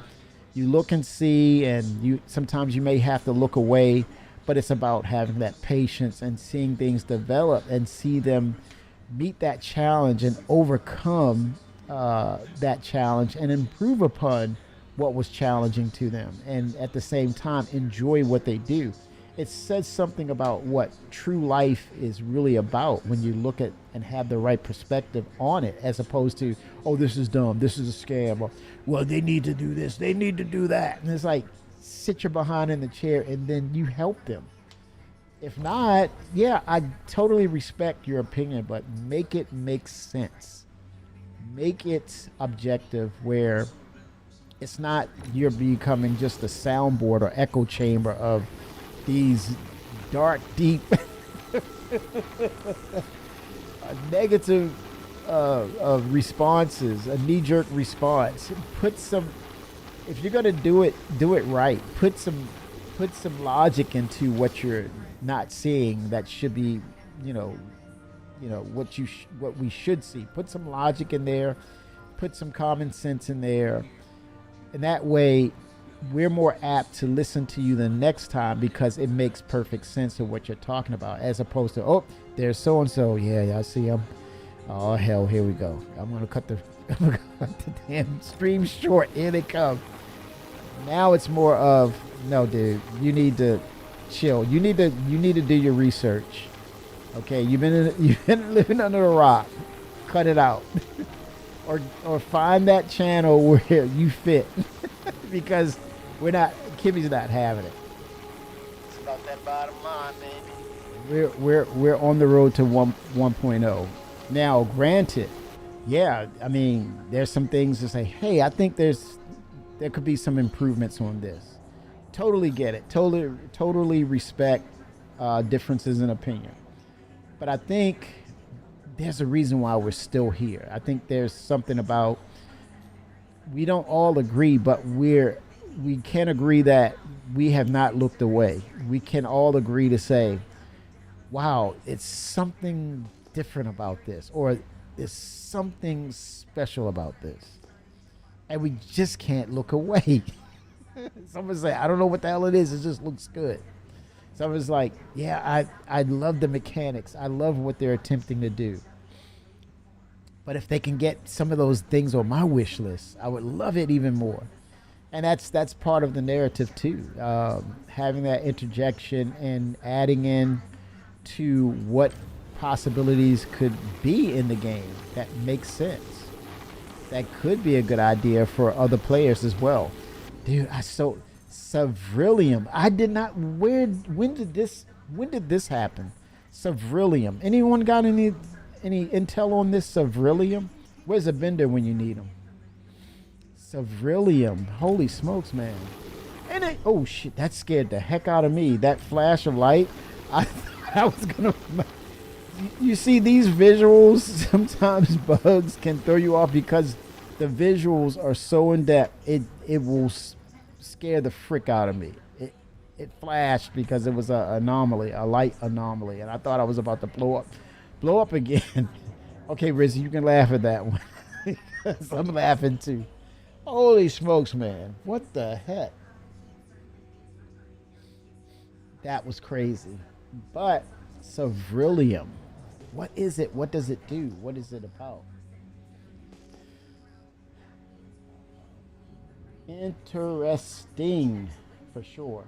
you look and see, and you sometimes you may have to look away, but it's about having that patience and seeing things develop and see them meet that challenge and overcome that challenge and improve upon what was challenging to them, and at the same time enjoy what they do. It says something about what true life is really about when you look at and have the right perspective on it, as opposed to, oh, this is dumb, this is a scam, or, well, they need to do this, they need to do that. And it's like, sit your behind in the chair and then you help them. If not, yeah, I totally respect your opinion, but make it make sense. Make it objective, where it's not you're becoming just a soundboard or echo chamber of these dark, deep, negative responses, a knee-jerk response. Put some, if you're gonna do it right. Put some logic into what you're not seeing that should be, what we should see. Put some logic in there. Put some common sense in there, and that way we're more apt to listen to you the next time, because it makes perfect sense of what you're talking about, as opposed to, oh, there's so and so, yeah, I see him. Oh hell, here we go. I'm gonna cut the damn stream short. Here they come. Now it's more of, no, dude, you need to chill. You need to do your research. Okay, you've been living under a rock. Cut it out, or find that channel where you fit, because Kimmy's not having it. It's about that bottom line, baby. We're on the road to 1.0. Now, granted, yeah, I mean, there's some things to say, hey, I think there could be some improvements on this. Totally get it. Totally respect differences in opinion. But I think there's a reason why we're still here. I think there's something about, we don't all agree, but we can agree that we have not looked away. We can all agree to say, wow, it's something different about this, or there's something special about this. And we just can't look away. Someone say, I don't know what the hell it is, it just looks good. Someone's like, yeah, I love the mechanics. I love what they're attempting to do. But if they can get some of those things on my wish list, I would love it even more. And that's part of the narrative too. Having that interjection and adding in to what possibilities could be in the game that makes sense. That could be a good idea for other players as well. Dude, Sevrillium. I did not, when did this happen? Sevrillium. Anyone got any intel on this Sevrillium? Where's the vendor when you need them? Sevrillium. Holy smokes, man. And oh shit, that scared the heck out of me. That flash of light. I thought I was gonna. You see these visuals, sometimes bugs can throw you off because the visuals are so in depth. It will scare the frick out of me. It flashed because it was a light anomaly, and I thought I was about to blow up again. Okay, Rizzy, you can laugh at that one. I'm laughing too. Holy smokes, man. What the heck? That was crazy. But Ceruleum, what is it? What does it do? What is it about? Interesting, for sure.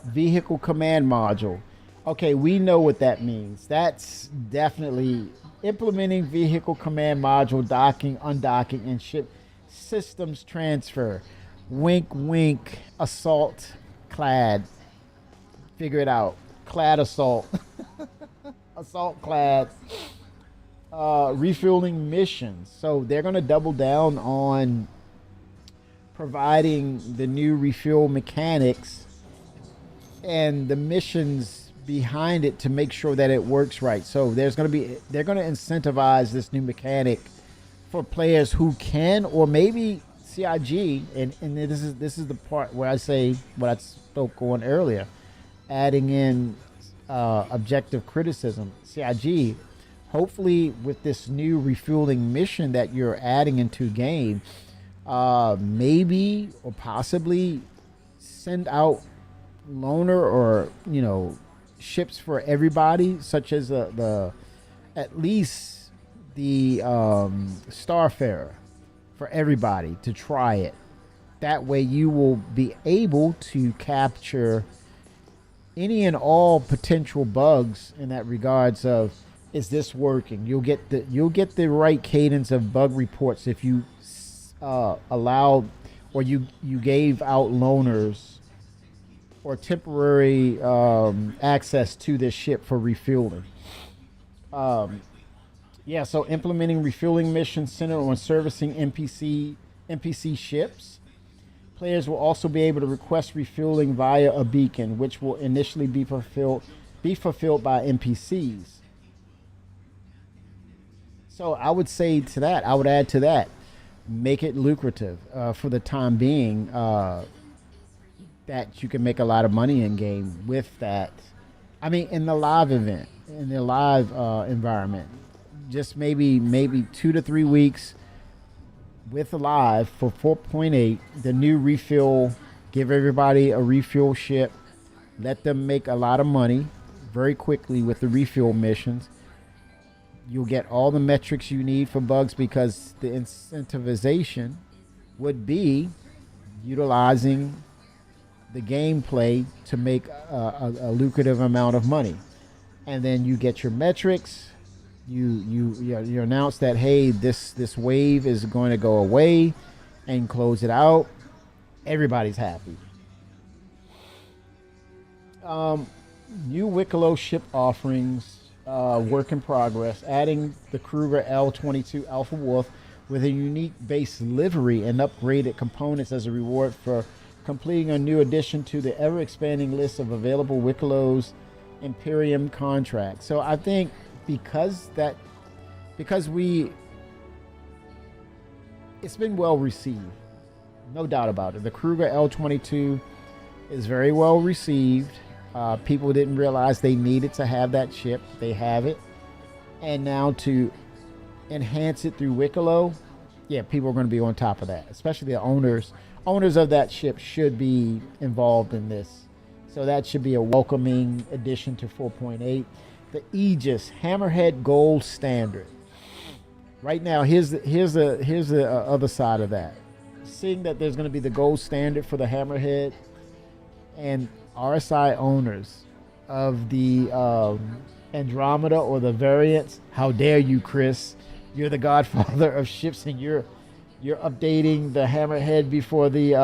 Vehicle command module. Okay, we know what that means. That's definitely implementing vehicle command module docking, undocking, and ship systems transfer. Wink, wink. Assault clad. Figure it out. Clad assault. Assault clad. Refueling missions. So they're going to double down on providing the new refuel mechanics and the missions behind it to make sure that it works right. So they're going to incentivize this new mechanic for players who can, or maybe CIG, and this is the part where I say what I spoke on earlier, adding in objective criticism. CIG, hopefully with this new refueling mission that you're adding into game, maybe or possibly send out loaner or ships for everybody, such as the at least the Starfarer for everybody to try it. That way you will be able to capture any and all potential bugs in that regards of, is this working? You'll get the right cadence of bug reports if you allowed, or you gave out loaners or temporary access to this ship for refueling. So implementing refueling missions centered on servicing NPC ships. Players will also be able to request refueling via a beacon, which will initially be fulfilled by NPCs. So I would say to that, I would add to that, make it lucrative for the time being, that you can make a lot of money in game with that. I mean, in the live event, in the live environment, just maybe 2 to 3 weeks with the live for 4.8, the new refuel, give everybody a refuel ship, let them make a lot of money very quickly with the refuel missions. You'll get all the metrics you need for bugs, because the incentivization would be utilizing the gameplay to make a lucrative amount of money. And then you get your metrics. You announce that, hey, this wave is going to go away, and close it out. Everybody's happy. New Wicklow ship offerings, work in progress. Adding the Kruger L-22 Alpha Wolf with a unique base livery and upgraded components as a reward for completing a new addition to the ever-expanding list of available Wicklow's Imperium contracts. So I think because it's been well received, no doubt about it. The Kruger L-22 is very well received. People didn't realize they needed to have that ship. They have it. And now to enhance it through Wicklow, yeah, people are going to be on top of that. Especially the owners of that ship should be involved in this. So that should be a welcoming addition to 4.8. The Aegis Hammerhead Gold Standard. Right now, here's the other side of that. Seeing that there's going to be the gold standard for the Hammerhead, and RSI owners of the Andromeda or the variants, how dare you, Chris? You're the godfather of ships, and you're updating the Hammerhead before the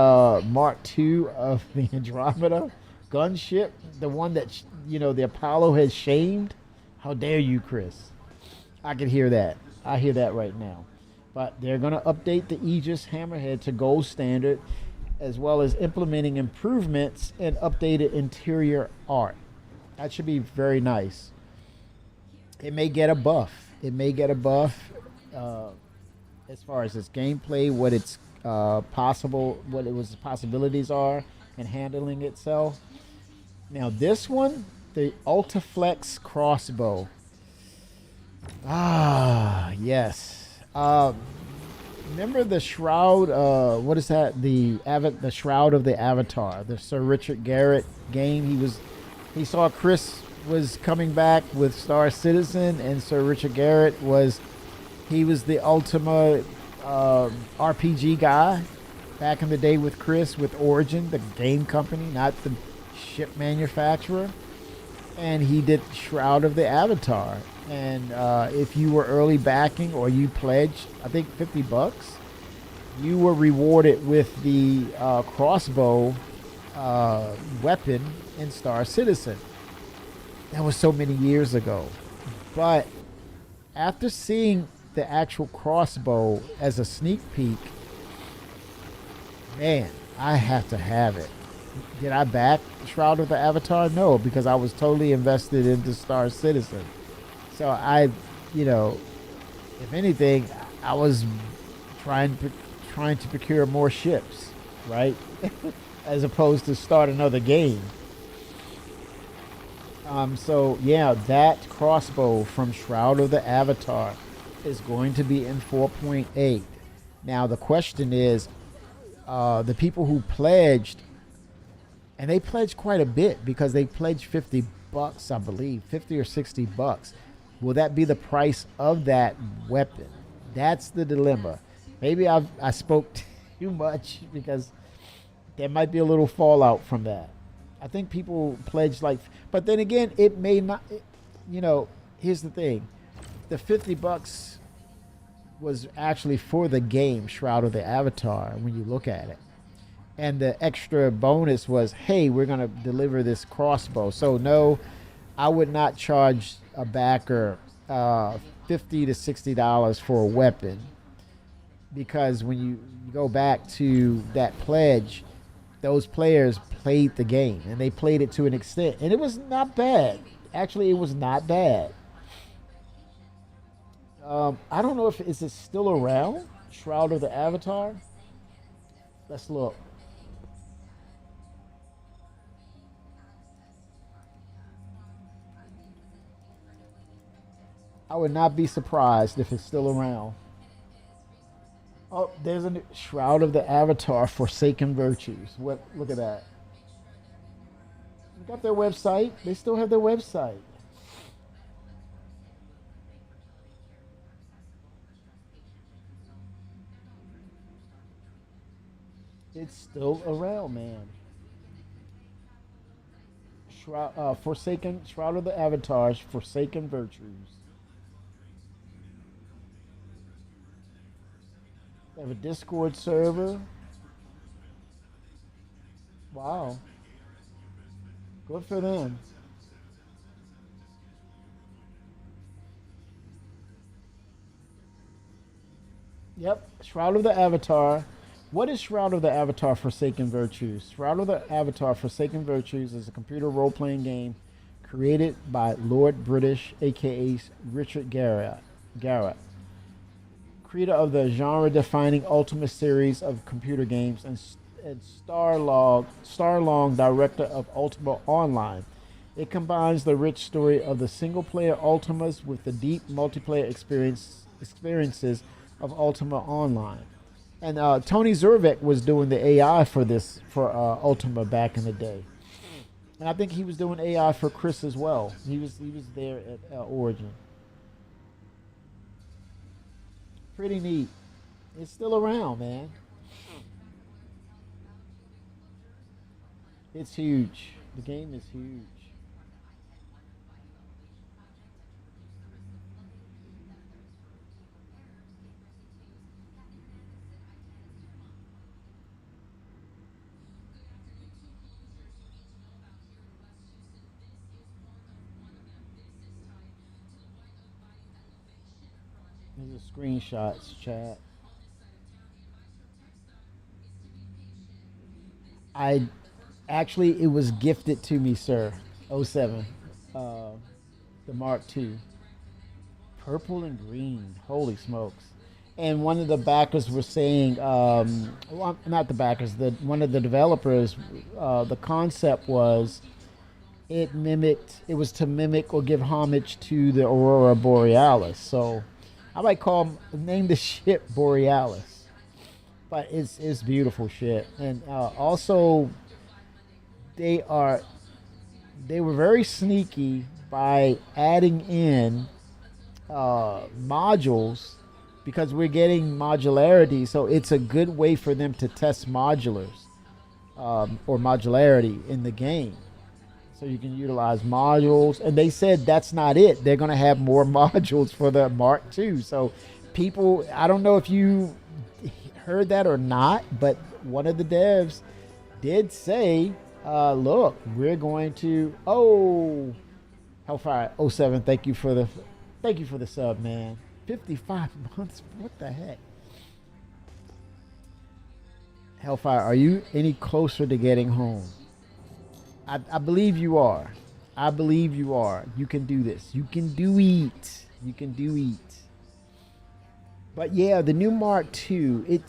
Mark II of the Andromeda gunship, the one that the Apollo has shamed. How dare you, Chris? I can hear that. I hear that right now. But they're going to update the Aegis Hammerhead to gold standard, as well as implementing improvements and updated interior art. That should be very nice. It may get a buff. As far as its gameplay, what its possibilities are, and handling itself. Now this one, the Ultiflex crossbow. Yes. Remember the Shroud? What is that? The Shroud of the Avatar, the Sir Richard Garrett game. He saw Chris was coming back with Star Citizen, and Sir Richard Garrett was the Ultima RPG guy back in the day with Chris with Origin, the game company, not the ship manufacturer. And he did Shroud of the Avatar. And if you were early backing or you pledged, I think $50, you were rewarded with the crossbow weapon in Star Citizen. That was so many years ago. But after seeing the actual crossbow as a sneak peek, man, I have to have it. Did I back Shroud of the Avatar? No, because I was totally invested into Star Citizen. So if anything, I was trying to procure more ships, right? As opposed to start another game. So yeah, that crossbow from Shroud of the Avatar is going to be in 4.8. Now the question is, the people who pledged, and they pledged quite a bit because they pledged $50, I believe, $50 or $60. Will that be the price of that weapon? That's the dilemma. Maybe I spoke too much because there might be a little fallout from that. I think people pledge but then again, it may not. Here's the thing: the $50 was actually for the game Shroud of the Avatar. When you look at it, and the extra bonus was, hey, we're gonna deliver this crossbow. So no, I would not charge a backer $50 to $60 for a weapon, because when you go back to that pledge, those players played the game and they played it to an extent, and it was not bad. Actually, it was not bad. I don't know if is it still around, Shroud of the Avatar. Let's look. I would not be surprised if it's still around. Oh, there's a Shroud of the Avatar, Forsaken Virtues. Look at that. They got their website. They still have their website. It's still around, man. Shroud of the Avatars, Forsaken Virtues. They have a Discord server. Wow. Good for them. Yep, Shroud of the Avatar. What is Shroud of the Avatar Forsaken Virtues? Shroud of the Avatar Forsaken Virtues is a computer role-playing game created by Lord British, aka Richard Garrett, creator of the genre-defining Ultima series of computer games and Starlong, director of Ultima Online. It combines the rich story of the single-player Ultimas with the deep multiplayer experiences of Ultima Online. And Tony Zurvek was doing the AI for Ultima back in the day, and I think he was doing AI for Chris as well. He was there at Origin. Pretty neat. It's still around, man. It's huge. The game is huge. These are screenshots, chat. It was gifted to me, sir. '07, the Mark II, purple and green. Holy smokes! And one of the backers was saying, well, not the backers, one of the developers. The concept was, it was to mimic or give homage to the Aurora Borealis. So I might name the ship Borealis, but it's beautiful shit. And also, they are they were very sneaky by adding in modules because we're getting modularity. So it's a good way for them to test modulars or modularity in the game. So you can utilize modules. And they said that's not it. They're going to have more modules for the Mark II. So people, I don't know if you heard that or not, but one of the devs did say, look, we're going to, Hellfire '07, thank you for the sub, man. 55 months, what the heck? Hellfire, are you any closer to getting home? I believe you are. I believe you are. You can do this. You can do it. You can do it. But yeah, the new Mark II,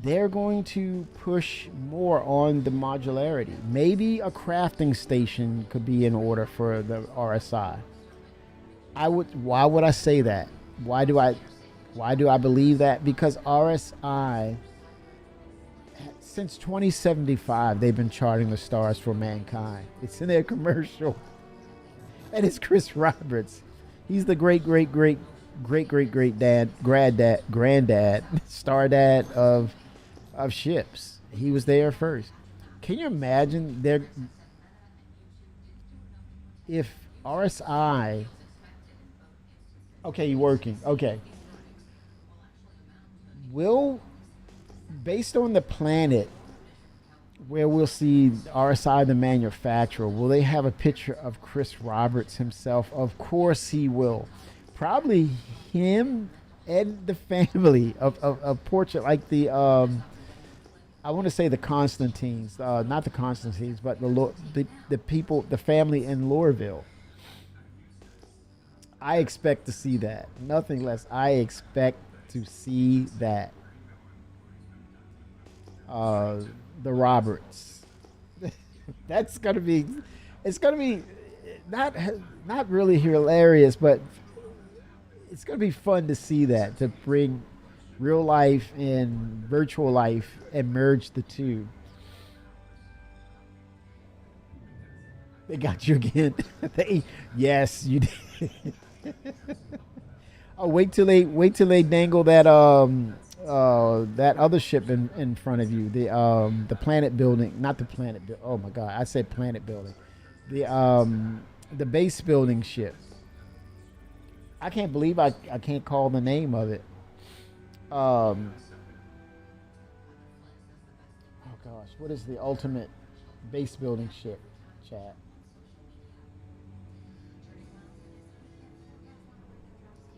they're going to push more on the modularity. Maybe a crafting station could be in order for the RSI. Why would I say that? Why do I believe that? Because RSI, since 2075, they've been charting the stars for mankind. It's in their commercial. And it's Chris Roberts. He's the great granddad, star dad of ships. He was there first. Can you imagine if RSI? Okay, you're working. Okay. Based on the planet where we'll see RSI the manufacturer, will they have a picture of Chris Roberts himself? Of course he will. Probably him and the family of portrait, like the I want to say the Constantines, not the Constantines, but the people, the family in Lorville. I expect to see that. Nothing less. I expect to see that. The Roberts. That's gonna be. It's gonna be not really hilarious, but it's gonna be fun to see that, to bring real life and virtual life and merge the two. They got you again. Yes, you did. Oh, wait till they dangle that that other ship in front of you. The planet building, not the planet. Oh my God, I said planet building. The base building ship. I can't believe I can't call the name of it. Oh gosh, what is the ultimate base building ship, chat?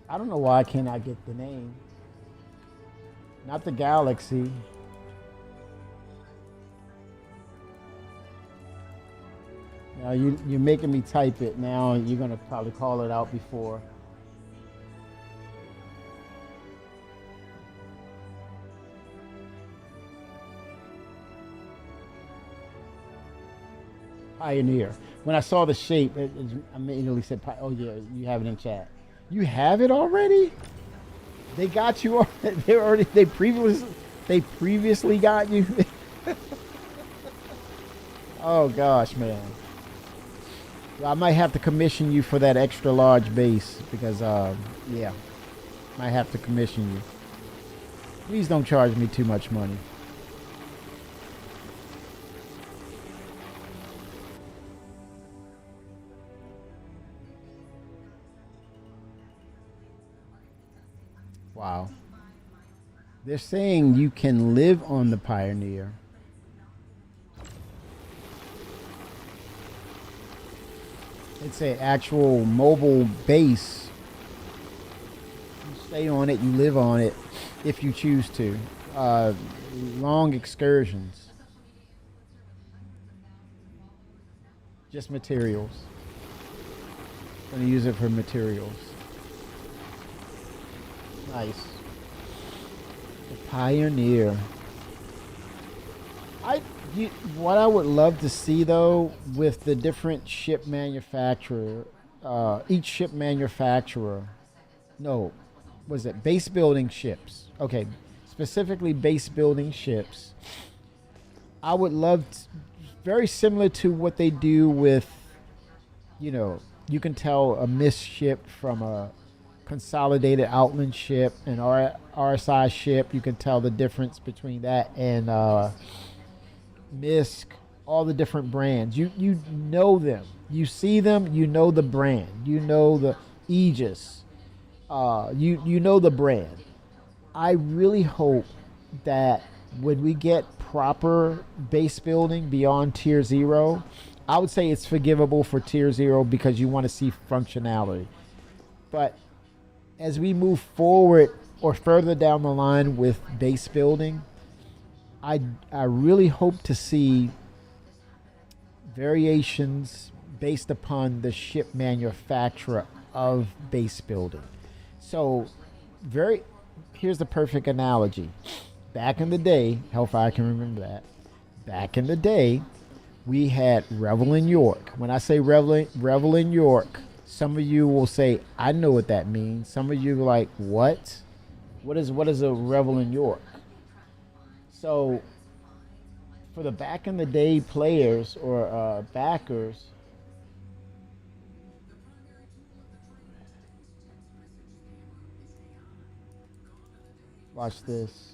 I don't know why I cannot get the name. Not the Galaxy. Now you're making me type it now. You're gonna probably call it out before. Pioneer. When I saw the shape, I immediately said, "Oh yeah, you have it in chat." You have it already? They got you. They previously got you. Oh gosh, man. Well, I might have to commission you for that extra large base because, yeah, might have to commission you. Please don't charge me too much money. Wow. They're saying you can live on the Pioneer. It's an actual mobile base. You stay on it, you live on it if you choose to. Long excursions. Just materials. Gonna use it for materials. Nice. The Pioneer. What I would love to see though, with the different ship manufacturer, each ship manufacturer, no, was it base building ships? Okay, specifically base building ships. I would love very similar to what they do with, you know, you can tell a mist ship from a consolidated outland ship, an RSI ship. You can tell the difference between that and Misk, all the different brands. You know them. You see them. You know the brand. You know the Aegis. You know the brand. I really hope that when we get proper base building beyond tier 0, I would say it's forgivable for tier 0 because you want to see functionality. But as we move forward or further down the line with base building, I really hope to see variations based upon the ship manufacturer of base building. So, here's the perfect analogy. Back in the day, Hellfire can remember that. Back in the day, we had Revel in York. When I say Revel in York, some of you will say, I know what that means. Some of you are like, what? What is a Revel in York? So, for the back in the day players or backers, watch this.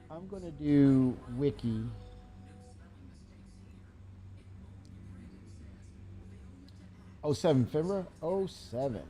I'm gonna do wiki. Oh, 07 February? Oh, 07.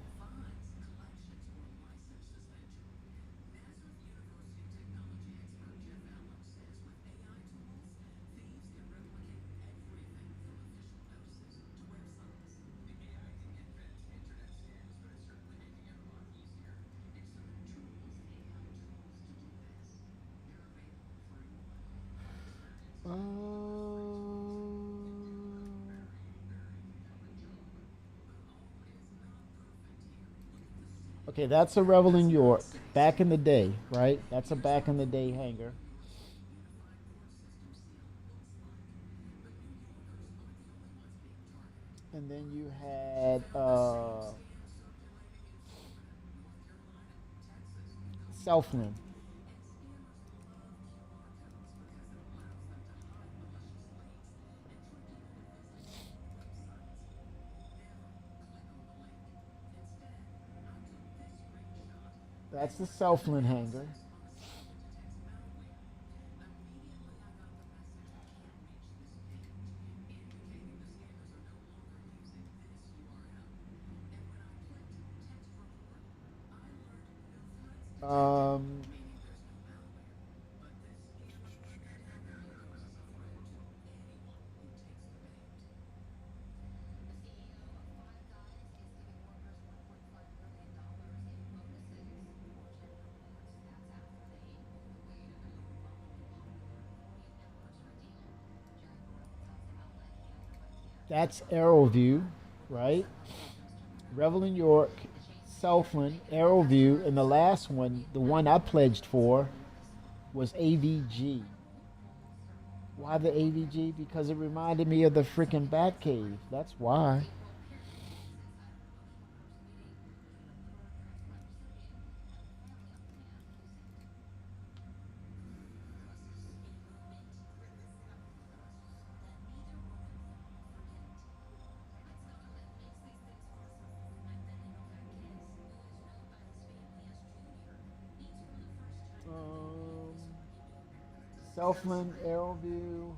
Okay, that's a Revel in York. Back in the day, right? That's a back in the day hanger. And then you had Southland. That's the Southland hanger. Um, that's Arrowview, right? Revel in York, Southland, Arrowview, and the last one, the one I pledged for, was AVG. Why the AVG? Because it reminded me of the freaking Batcave. That's why. Um, Southland, Arrowview.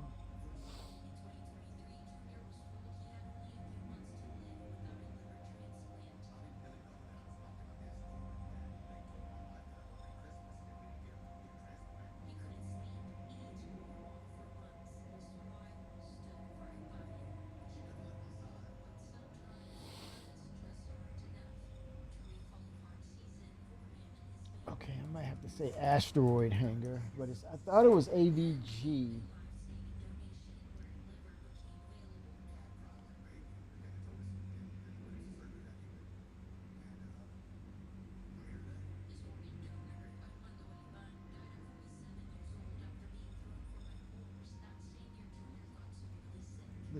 Okay, I might have to say asteroid hanger, but I thought it was AVG.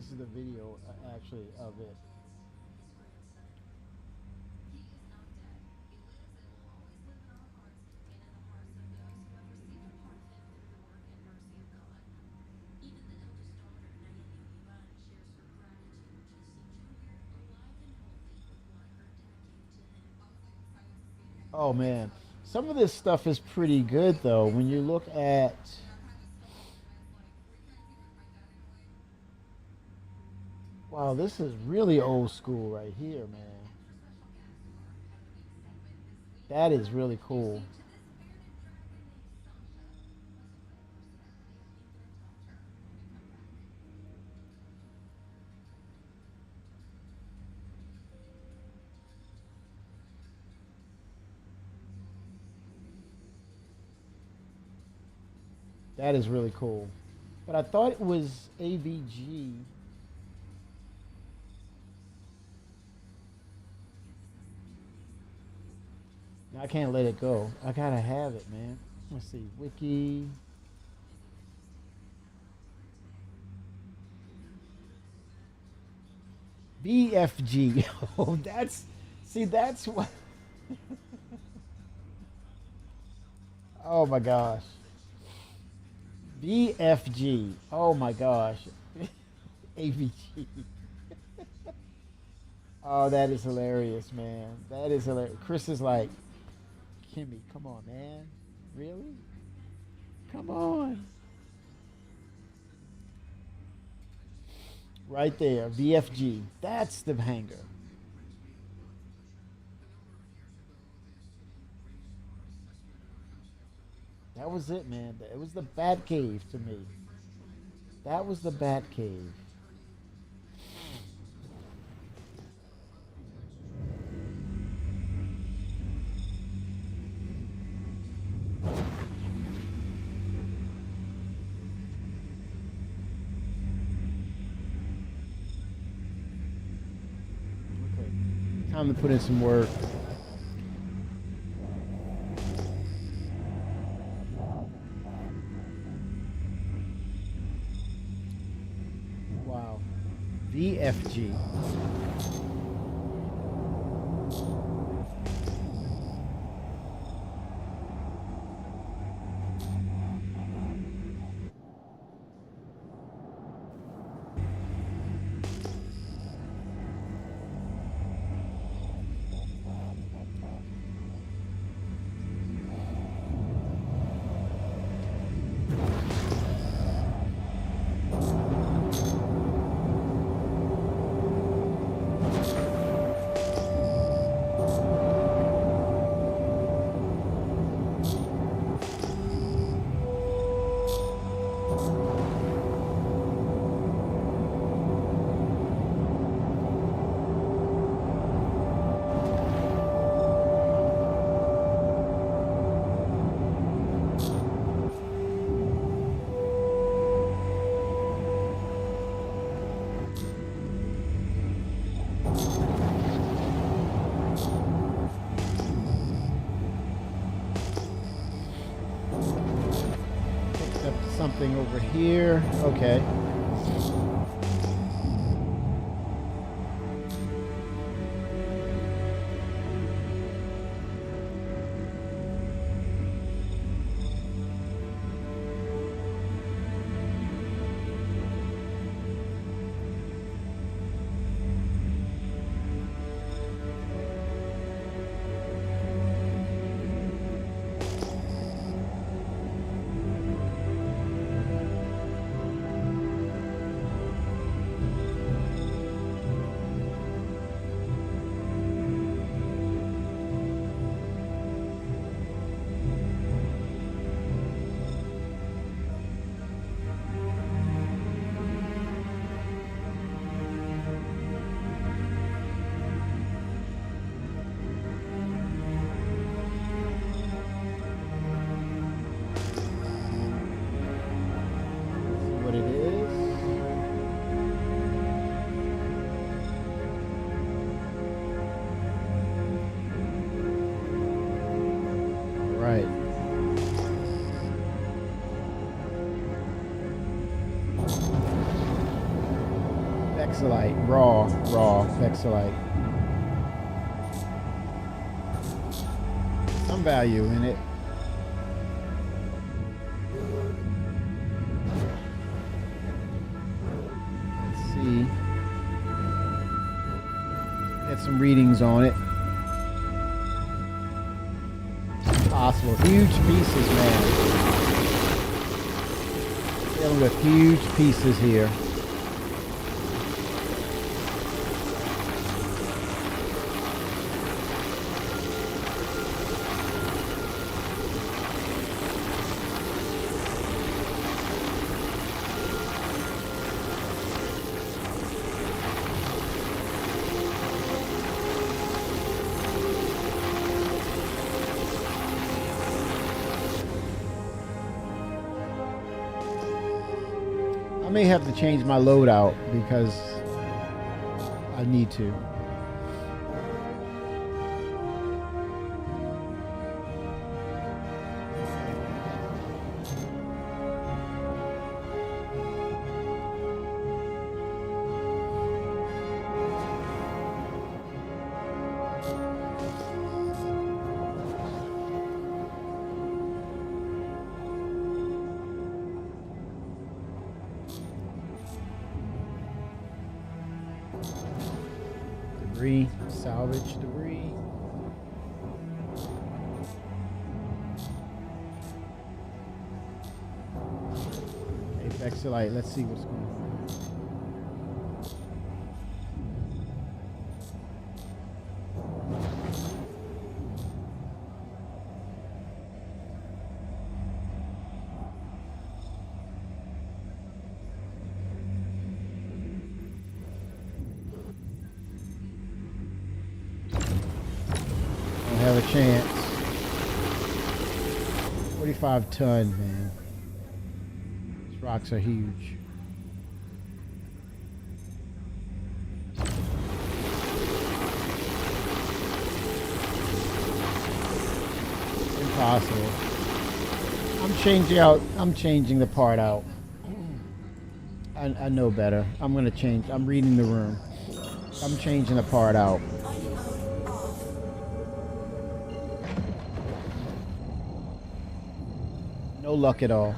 This is the video actually of it. Oh man, some of this stuff is pretty good though. When you look at, wow, this is really old school right here, man. That is really cool. That is really cool. But I thought it was AVG. I can't let it go. I gotta have it, man. Let's see, wiki. BFG. Oh, that's, see, that's what. Oh my gosh. BFG. Oh my gosh. AVG. Oh, that is hilarious, man. That is hilarious. Chris is like, Kimmy, come on, man. Really? Come on. Right there, VFG. That's the hanger. That was it, man. It was the Bat Cave to me. That was the Bat Cave. Okay. Time to put in some work. Wow. VFG. Something over here. Okay. Vexillite, raw Vexillite. Some value in it. Let's see. Get some readings on it. Possible. Huge pieces, man. Dealing with huge pieces here. I may have to change my loadout because I need to. Debris, salvage debris. Okay, Vexillite, let's see what's going on. Have a chance. 45 ton, man. These rocks are huge. Impossible. I'm changing the part out. I know better. I'm gonna change. I'm reading the room. I'm changing the part out. No luck at all.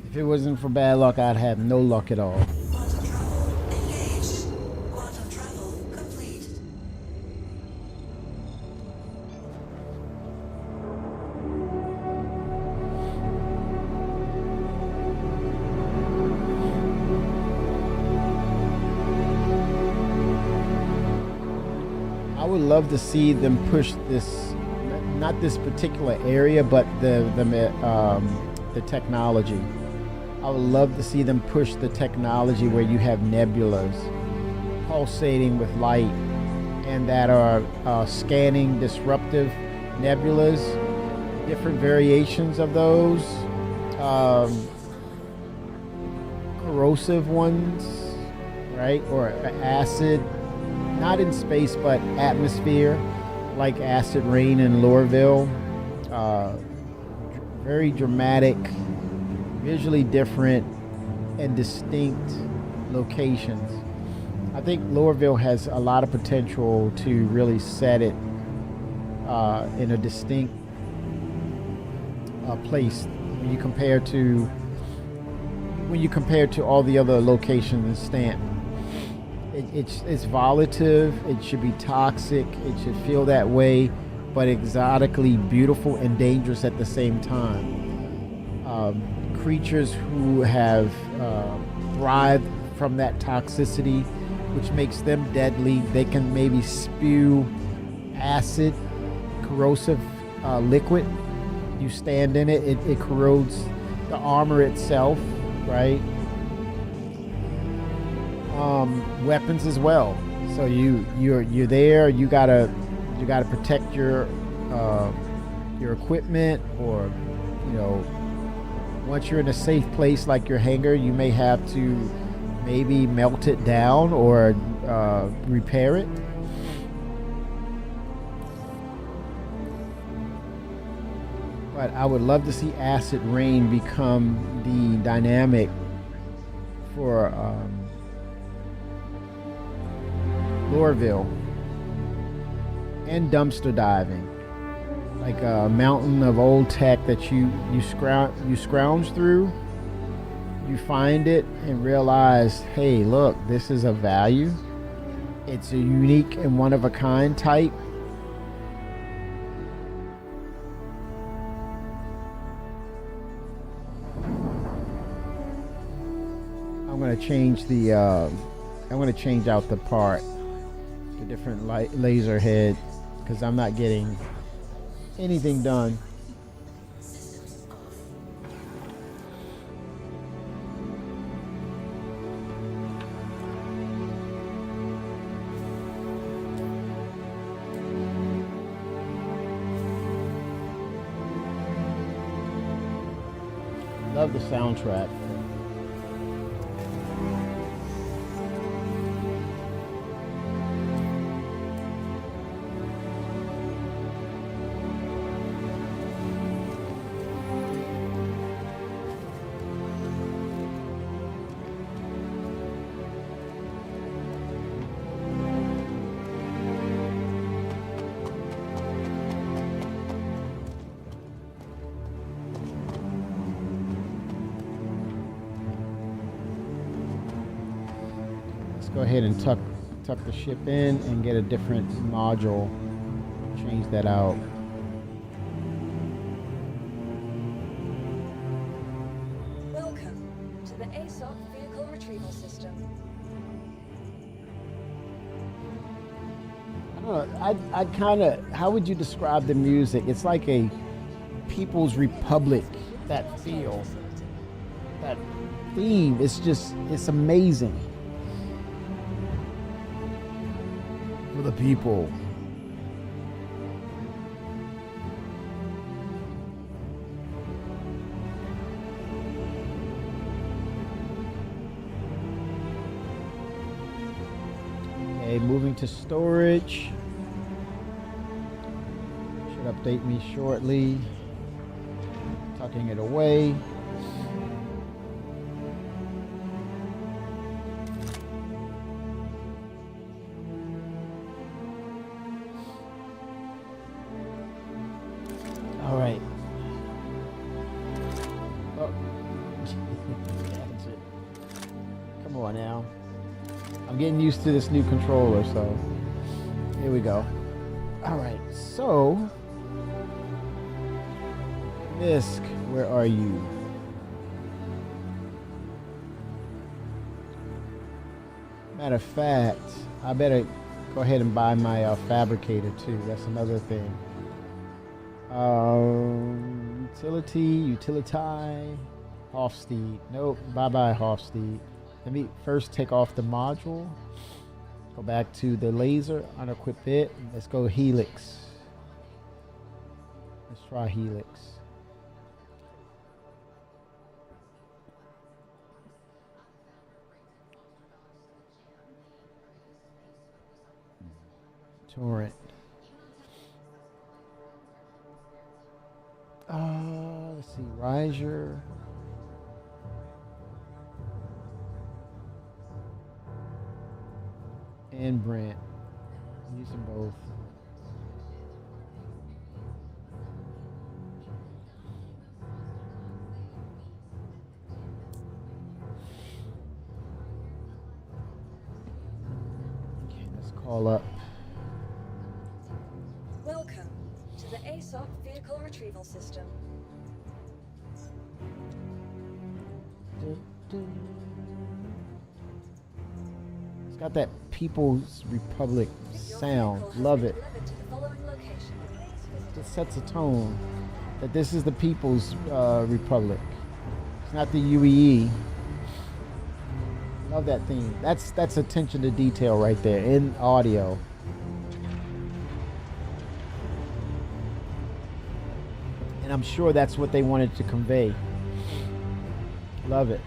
If it wasn't for bad luck, I'd have no luck at all. Quantum travel engaged. Quantum travel complete. I would love to see them push this, not this particular area, but the technology. I would love to see them push the technology where you have nebulas pulsating with light and that are scanning disruptive nebulas, different variations of those, corrosive ones, right? Or acid, not in space, but atmosphere, like acid rain in Lorville. Very dramatic, visually different, and distinct locations. I think Lorville has a lot of potential to really set it in a distinct place when you compare to all the other locations in Stanton. It's volative. It should be toxic. It should feel that way, but exotically beautiful and dangerous at the same time. Creatures who have thrived from that toxicity, which makes them deadly. They can maybe spew acid, corrosive liquid. You stand in it, it corrodes the armor itself, right? Weapons as well. So you're there. You gotta protect your equipment, or once you're in a safe place like your hangar, you may have to maybe melt it down or repair it. But I would love to see acid rain become the dynamic for Lorville and dumpster diving, like a mountain of old tech that you scrounge through. You find it and realize, hey, look, this is a value. It's a unique and one of a kind type. I'm gonna change the. I'm gonna change out the part, the different laser head, because I'm not getting anything done. Love the soundtrack. Go ahead and tuck the ship in and get a different module. Change that out. Welcome to the ASOP Vehicle Retrieval System. I don't know. I kind of. How would you describe the music? It's like a People's Republic. That feel. That theme. It's amazing. For the people. Okay, moving to storage. Should update me shortly. Tucking it away. All right. Oh. Come on now. I'm getting used to this new controller, so here we go. All right, so Misk, where are you? Matter of fact, I better go ahead and buy my fabricator too. That's another thing. Utility, Hofstede. Nope, bye-bye Hofstede. Let me first take off the module. Go back to the laser, unequip it. Let's go Helix. Let's try Helix. Torrent. Let's see, Riser. And Brent. Use them both. Okay, let's call up. Welcome to the ASOP Vehicle Retrieval System. It's got that People's Republic Your sound. vehicle has Love been it. delivered to the following location. It sets a tone that this is the People's Republic. It's not the UEE. Love that theme. That's attention to detail right there in audio. And I'm sure that's what they wanted to convey. Love it.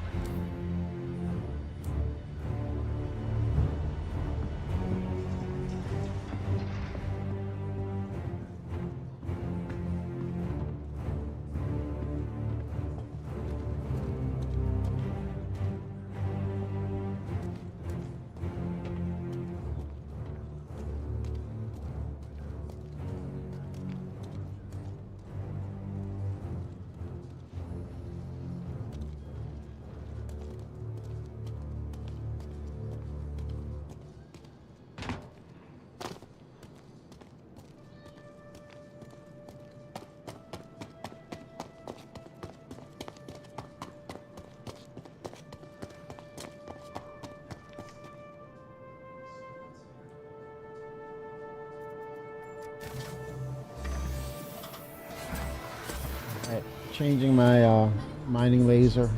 Alright, changing my mining laser.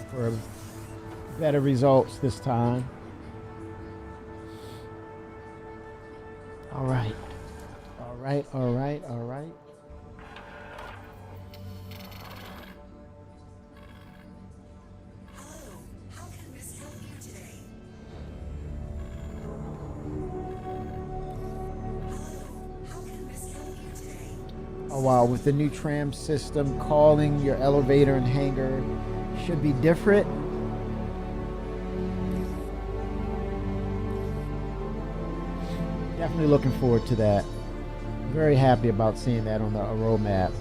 For better results this time. Alright. Alright, alright, alright. Hello, how can Miss help you today? Hello, how can Miss help you today? Oh wow, with the new tram system, calling your elevator and hangar should be different. Definitely looking forward to that. Very happy about seeing that on the roadmap.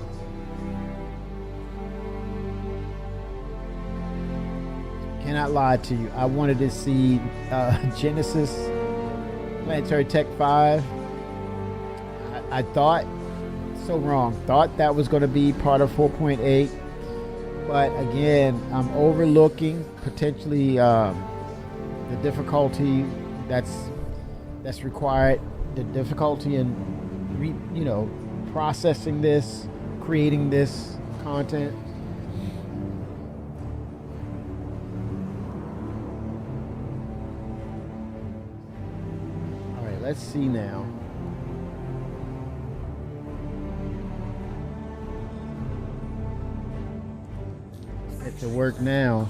Cannot lie to you. I wanted to see Genesis Planetary Tech 5. I thought, so wrong. Thought that was going to be part of 4.8. But again, I'm overlooking potentially the difficulty that's required, the difficulty in processing this, creating this content. All right, let's see now. Get to work now.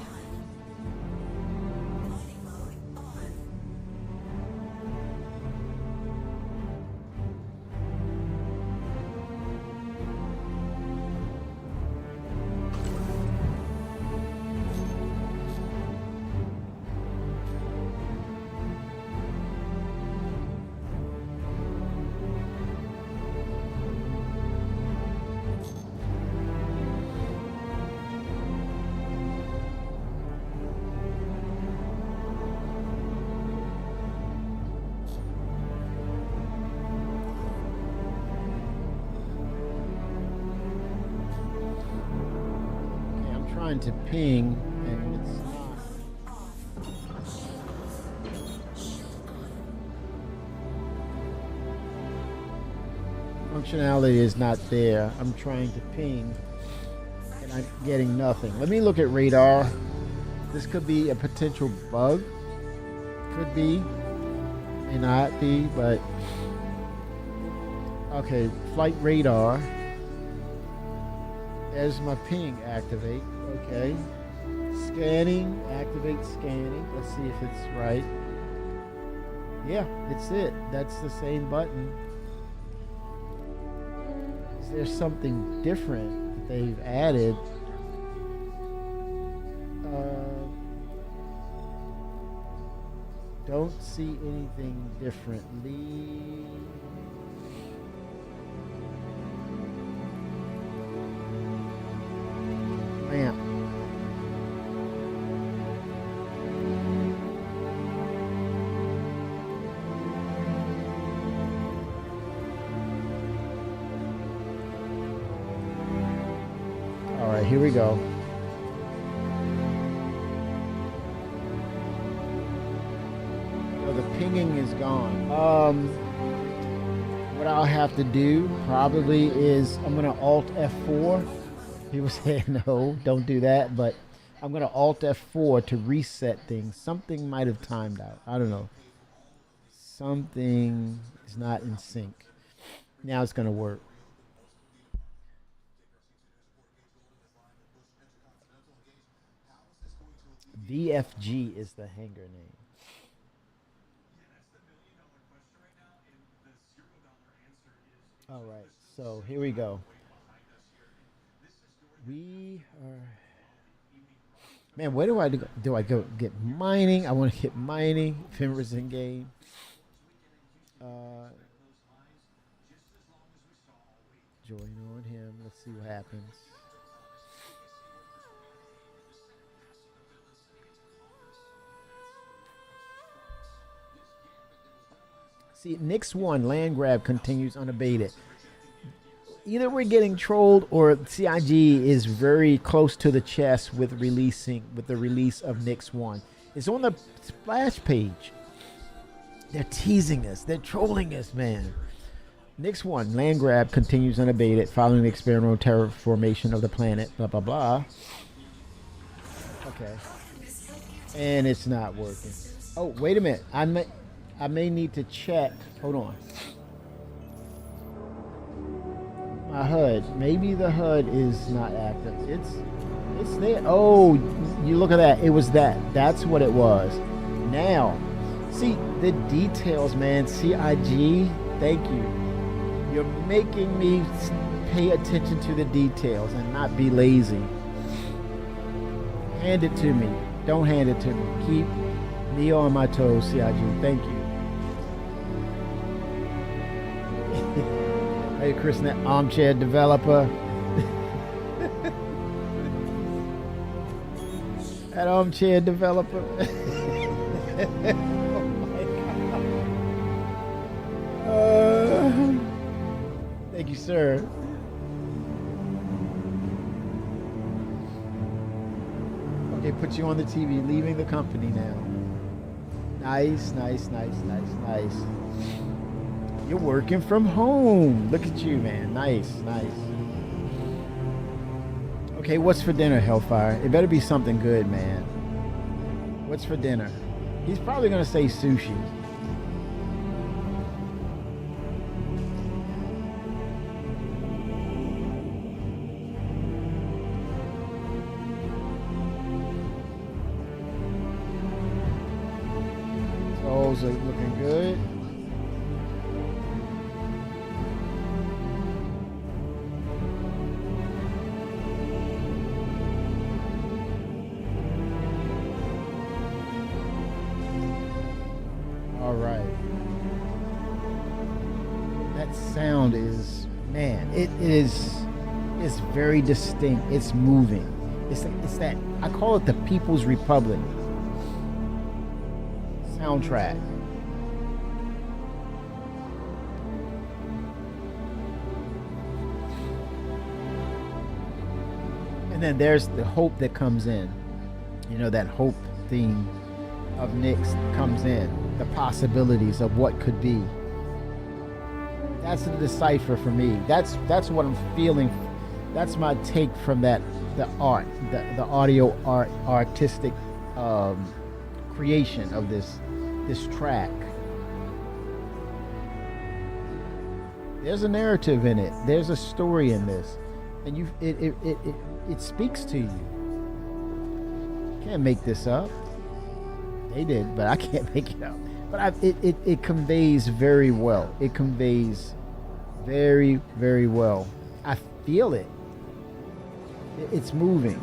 Trying to ping and it's not. Functionality is not there. I'm trying to ping and I'm getting nothing. Let me look at radar. This could be a potential bug. Could be, may not be, but okay, flight radar. There's my ping activate. Okay. Scanning, activate scanning. Let's see if it's right. Yeah, it's it. That's the same button. Is there something different that they've added? Don't see anything differently. Ramp. All right, here we go. So the pinging is gone. What I'll have to do probably is I'm gonna Alt F4. People say no, don't do that, but I'm gonna Alt F4 to reset things. Something might have timed out. I don't know. Something is not in sync. Now it's gonna work. VFG is the hangar name. All right, so here we go. We are. Man, where do I go? Do I go get mining? I want to get mining. Fimmer's in game. Join on him. Let's see what happens. See, Nix 1 land grab continues unabated. Either we're getting trolled or CIG is very close to the chest with the release of Nix 1. It's on the splash page. They're teasing us. They're trolling us, man. Next one, land grab continues unabated following the experimental terraformation of the planet. Blah blah blah. Okay. And it's not working. Oh, wait a minute. I may need to check. Hold on. My HUD. Maybe the HUD is not active. It's there. Oh, you look at that. It was that. That's what it was. Now, see the details, man. CIG. Thank you. You're making me pay attention to the details and not be lazy. Hand it to me. Don't hand it to me. Keep me on my toes, CIG. Thank you. Hey, Chris, that armchair developer. That armchair developer. Oh my God. Thank you, sir. Okay, put you on the TV, leaving the company now. Nice. You're working from home. Look at you, man. Nice. Okay, what's for dinner, Hellfire? It better be something good, man. What's for dinner? He's probably gonna say sushi. Toes are looking good. All right. That sound is, man, it's very distinct. It's moving. It's that, I call it the People's Republic soundtrack. And then there's the hope that comes in. You know, that hope theme of Nyx comes in. The possibilities of what could be. That's the decipher for me. That's what I'm feeling. That's my take from that. The art, the audio art, artistic creation of this track. There's a narrative in it. There's a story in this, and it speaks to you. Can't make this up. They did, but I can't make it up. But it conveys very well. It conveys very, very well. I feel it. It's moving.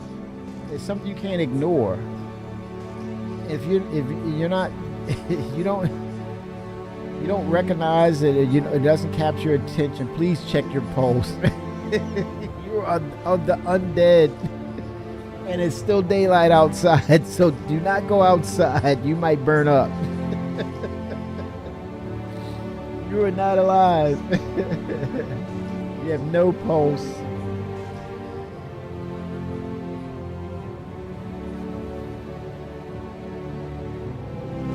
It's something you can't ignore. If you're not, you don't recognize it. It doesn't capture your attention. Please check your pulse. You're of the undead. And it's still daylight outside, so do not go outside. You might burn up. You are not alive. You have no pulse.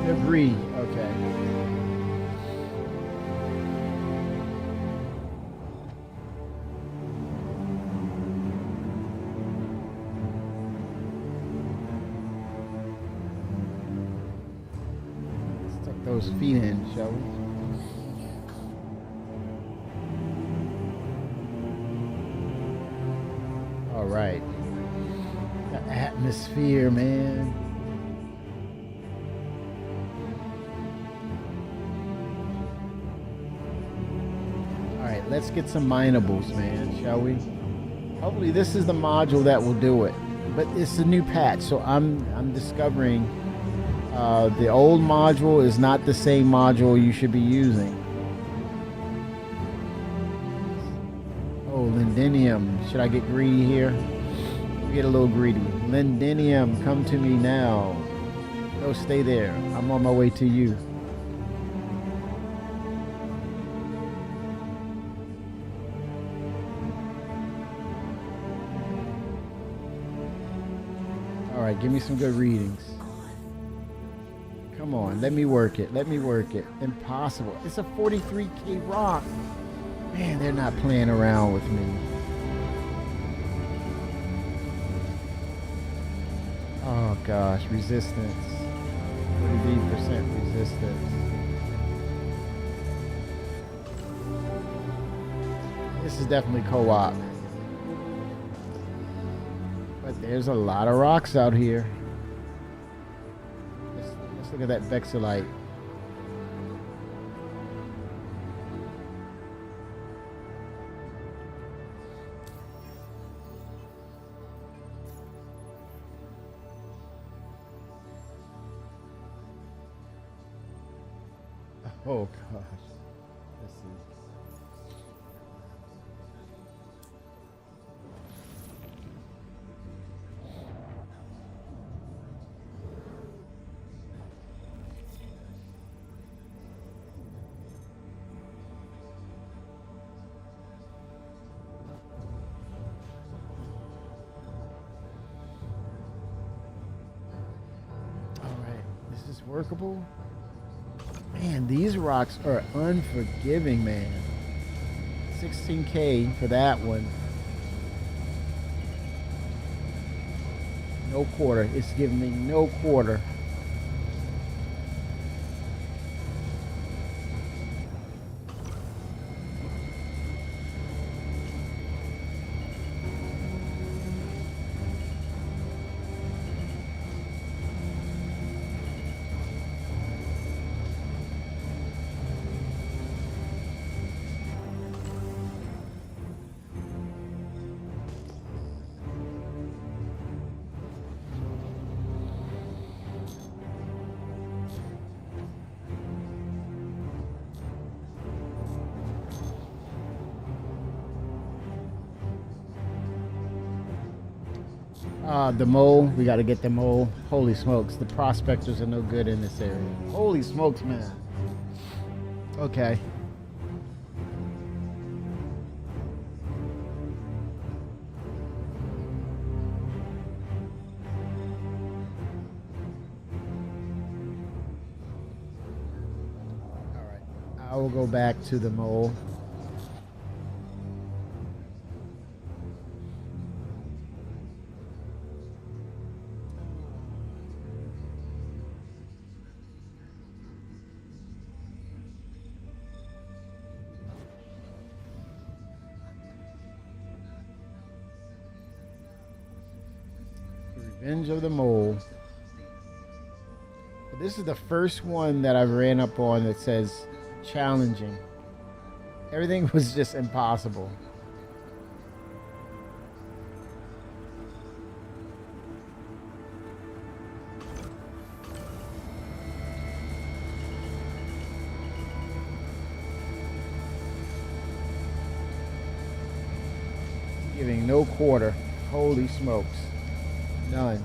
Debris. Okay. Those feet in, shall we? All right. The atmosphere, man. All right, let's get some minables, man, shall we? Hopefully this is the module that will do it. But it's a new patch, so I'm discovering the old module is not the same module you should be using. Oh, Lindenium. Should I get greedy here? Get a little greedy. Lindenium, come to me now. No, stay there. I'm on my way to you. All right, give me some good readings. Come Come on, let me work it. Let me work it. Impossible. It's a 43K rock. Man, they're not playing around with me. Oh gosh, resistance. 43% resistance. This is definitely co-op. But there's a lot of rocks out here. Let's look at that Vexillite. Oh gosh. Let's see. All right, this is workable. Man, these rocks are unforgiving, man. 16K for that one. No quarter. It's giving me no quarter. The mole, we got to get the mole. Holy smokes, the prospectors are no good in this area. Holy smokes, man. Okay. All right, I will go back to the mole. Revenge of the Mole. This is the first one that I've ran up on that says challenging. Everything was just impossible. Giving no quarter. Holy smokes. None.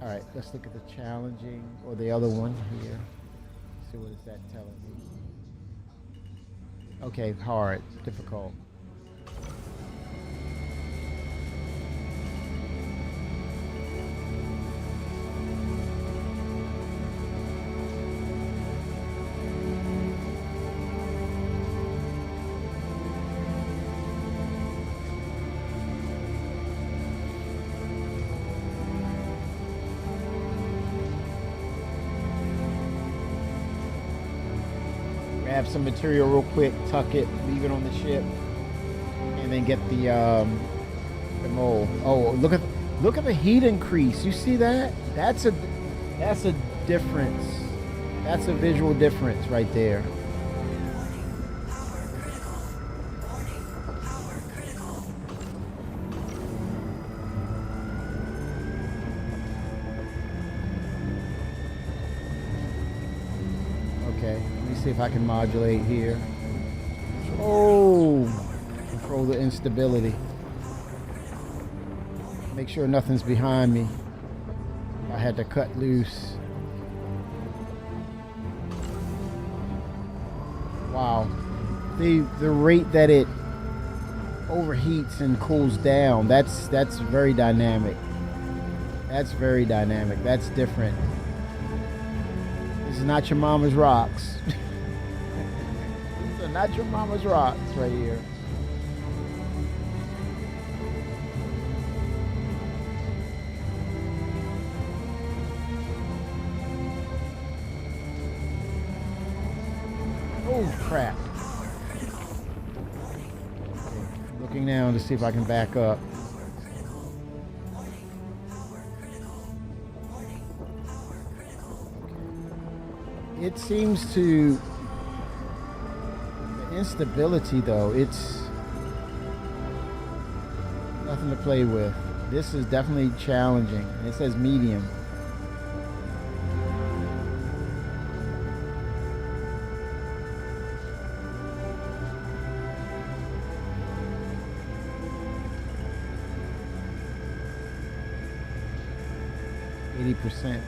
All right, let's look at the challenging or the other one here. See what is that telling me? Okay, hard, difficult. Grab some material real quick, tuck it, leave it on the ship, and then get the mole. Oh, look at the heat increase. You see that? That's a difference. That's a visual difference right there. Power critical. Warning. Power critical. Okay, let me see if I can modulate here. Oh, control the instability. Make sure nothing's behind me. I had to cut loose. Wow, the rate that it overheats and cools down, that's very dynamic. That's very dynamic. That's different. This is not your mama's rocks. These are not your mama's rocks right here. Oh crap. Looking now to see if I can back up. It seems to, the instability though, it's nothing to play with. This is definitely challenging. It says medium. %.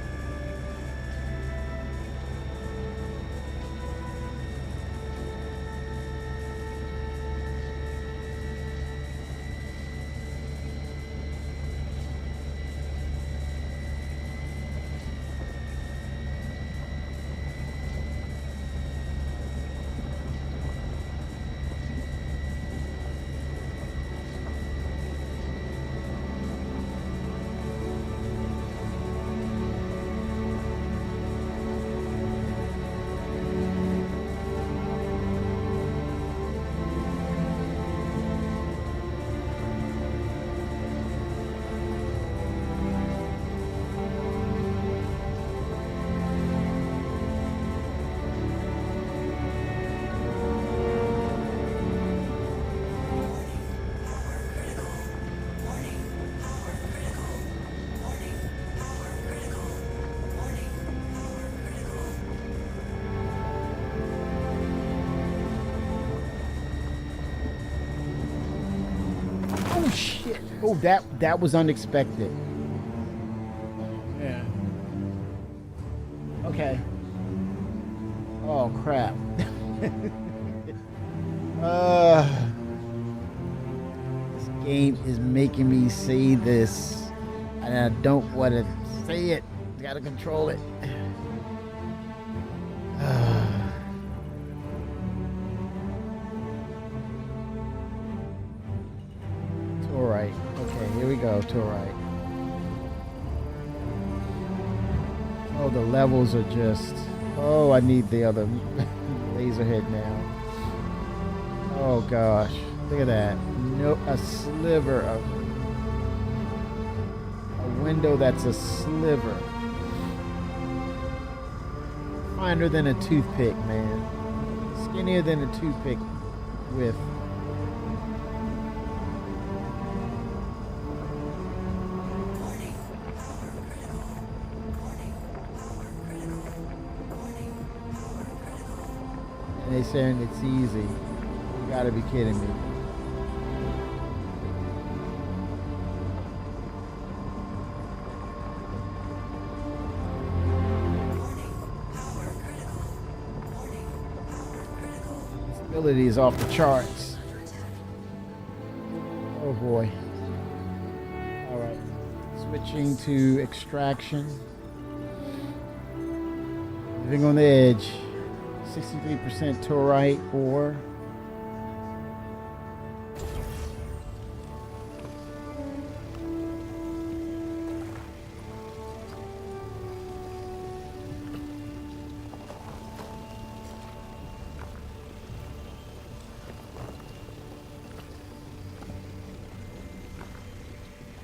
Oh shit! Oh, that was unexpected. Yeah. Okay. Oh crap. This game is making me say this, and I don't want to say it. Gotta control it. Taurite. Okay, here we go. Taurite. Oh, the levels are just. Oh, I need the other laser head now. Oh gosh, look at that. No, a sliver of a window that's a sliver. Finer than a toothpick, man. Skinnier than a toothpick with. And they saying it's easy. You gotta be kidding me. Stability is off the charts. Oh boy. Alright. Switching to extraction. Living on the edge. 63% taurite ore.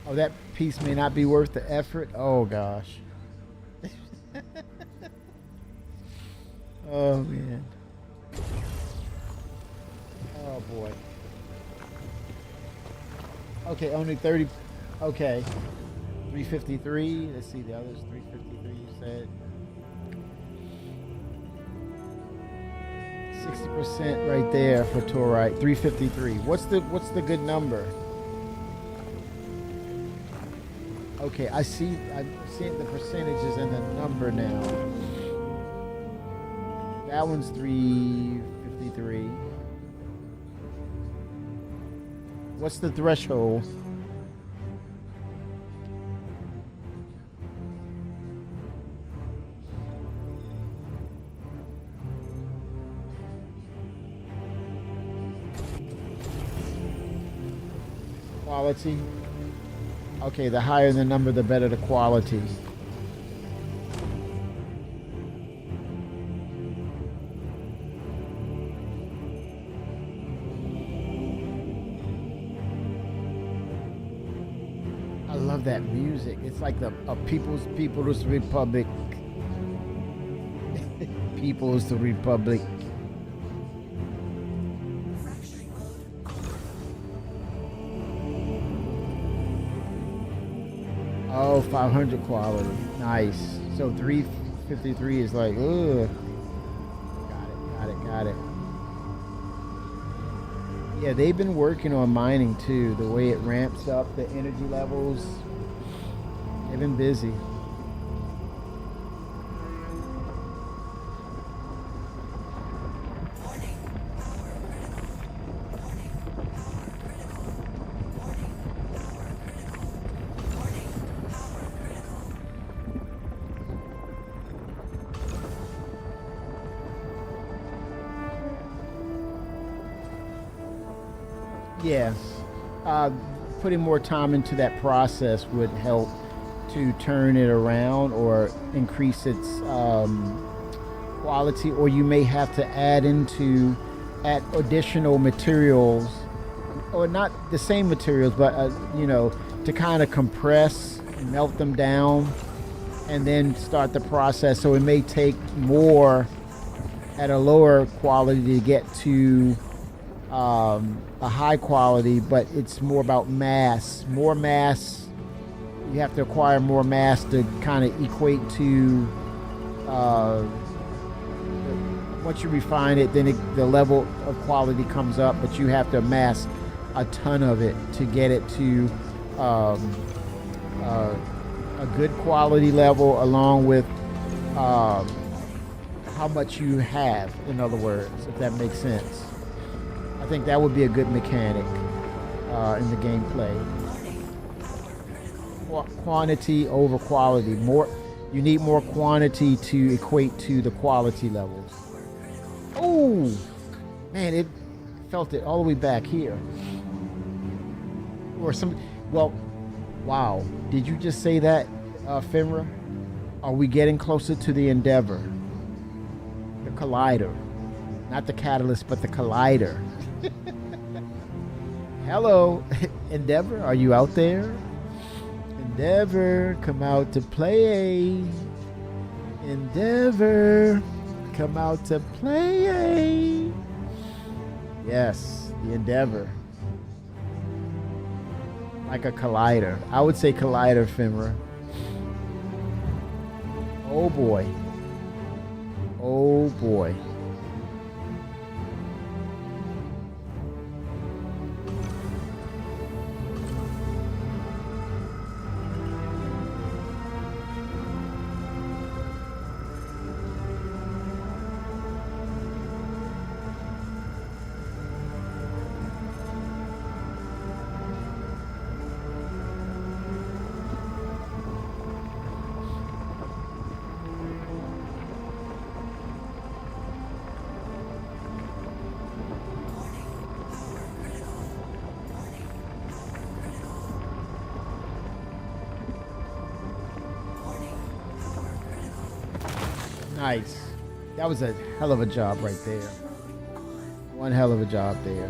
Oh, that piece may not be worth the effort. Oh gosh. Oh man. Oh boy. Okay, only 30. Okay. 353. Let's see the others. 353 you said. 60% right there for taurite. 353. What's the good number? Okay, I'm seeing the percentages and the number now. That one's 353. What's the threshold? Quality. Okay, the higher the number, the better the quality. I love that music. It's like the People's Republic. People's Republic. Fracturing mode. Oh, 500 quality. Nice. So 353 is like, ugh. Got it. Yeah, they've been working on mining too. The way it ramps up the energy levels. They've been busy. Warning. Power critical. Warning. Power critical. Warning. Power critical. Warning. Power critical. Yes. Putting more time into that process would help to turn it around or increase its quality, or you may have to add additional materials, or not the same materials, but to kind of compress, melt them down, and then start the process. So it may take more at a lower quality to get to a high quality, but it's more about mass. More mass. You have to acquire more mass to kind of equate to. Once you refine it, then the level of quality comes up, but you have to amass a ton of it to get it to a good quality level, along with how much you have. In other words, if that makes sense. I think that would be a good mechanic in the gameplay. Quantity over quality. You need more quantity to equate to the quality levels. Oh, man, it felt it all the way back here. Wow. Did you just say that, Finra? Are we getting closer to the Endeavor? The Collider. Not the Catalyst, but the Collider. Hello, Endeavor, are you out there? Endeavor, come out to play. Endeavor, come out to play. Yes, the Endeavor. Like a Collider. I would say Collider, Finra. Oh boy. Oh boy. Nice. That was a hell of a job right there. One hell of a job there.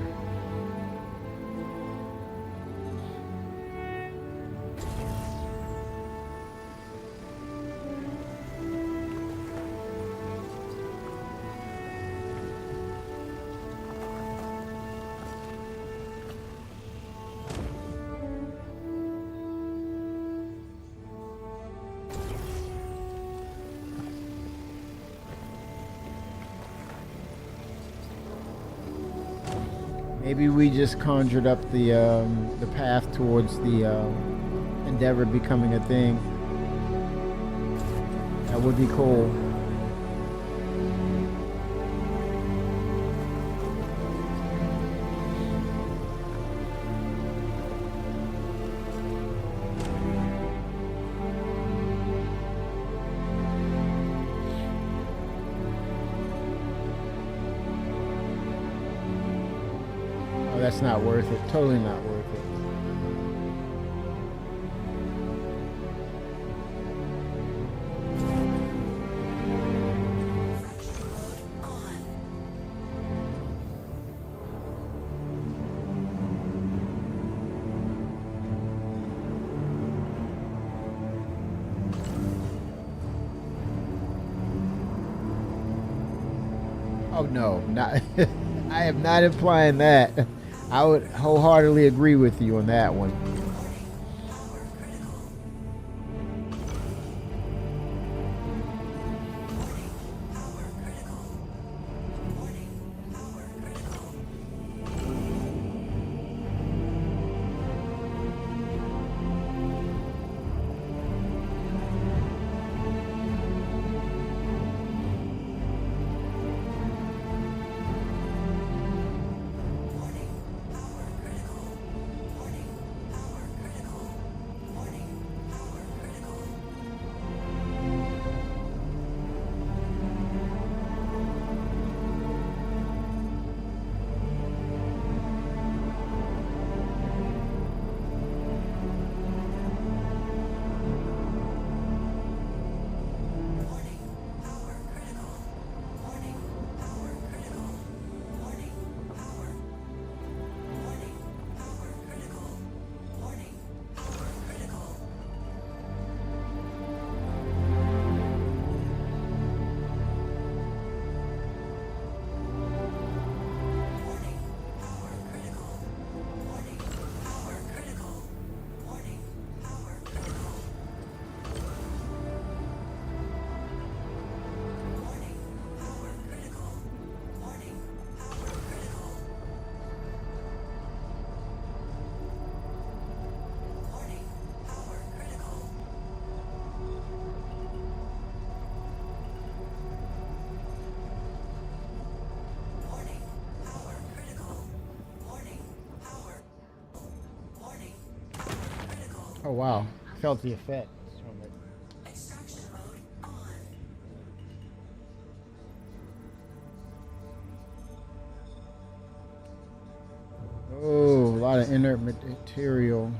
Maybe we just conjured up the path towards the Endeavor becoming a thing. That would be cool. That's not worth it. Totally not worth it. no, not. I am not implying that. I would wholeheartedly agree with you on that one. Oh wow, felt the effects from it. Extraction mode on. Oh, a lot of inert material.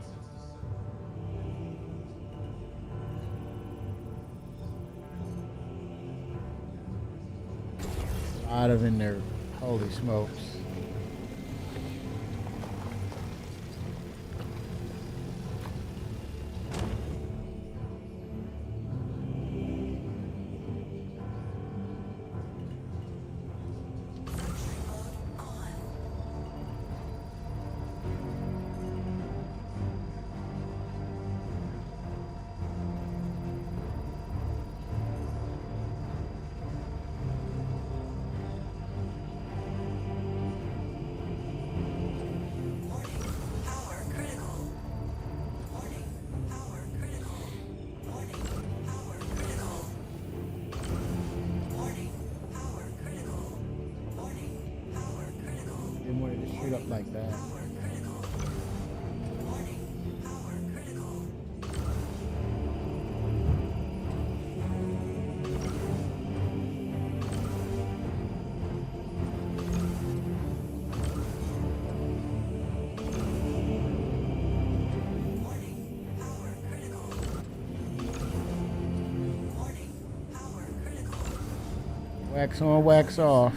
A lot of inert. Holy smokes. Didn't want it to shoot up like that. Wax on, wax off.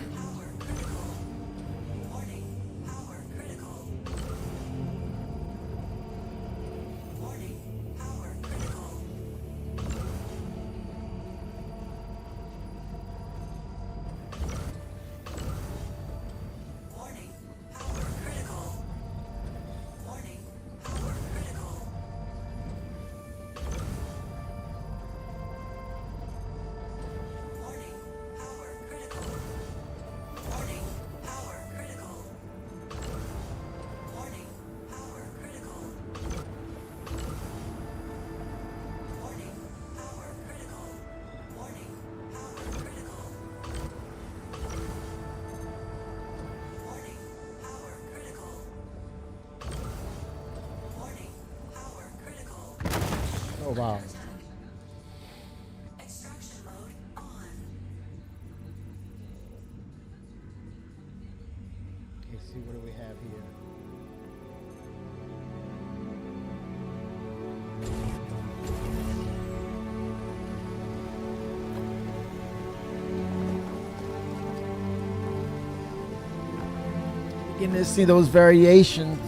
Oh wow. Extraction mode on. Let's see, what do we have here? Beginning to see those variations.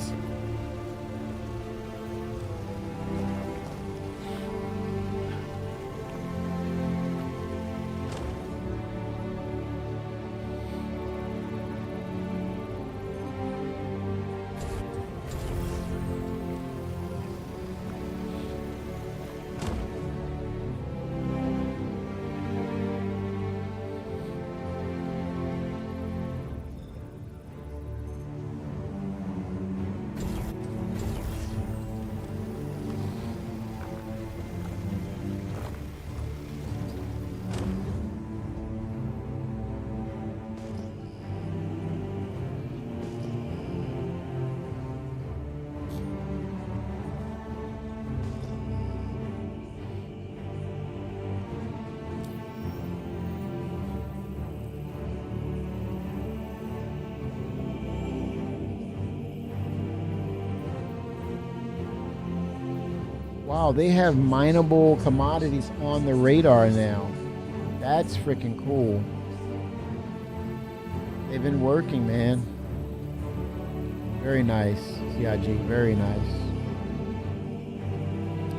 Wow, they have mineable commodities on the radar now. That's freaking cool. They've been working, man. Very nice, CIG, very nice.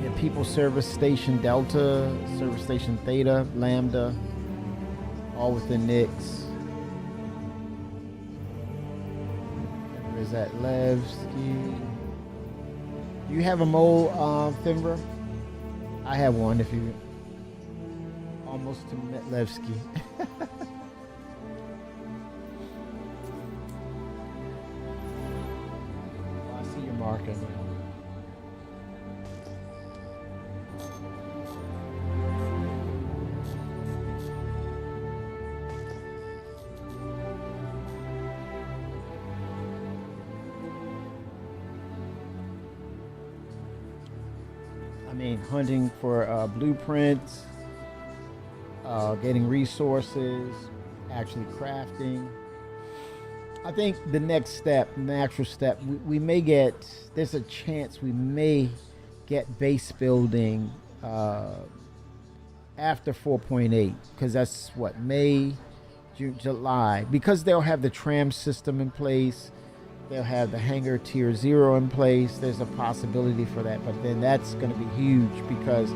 Yeah, People Service Station Delta, Service Station Theta, Lambda, all within NICS. Where is that? Levski. Do you have a mole, Fimber? I have one if you... Almost to Metlevsky. I see your marker. I mean, hunting for blueprints, getting resources, actually crafting. I think the next step, natural step, we may get, there's a chance we may get base building after 4.8, because that's what, May, June, July, because they'll have the tram system in place, they'll have the hangar tier 0 in place. There's a possibility for that, but then that's going to be huge because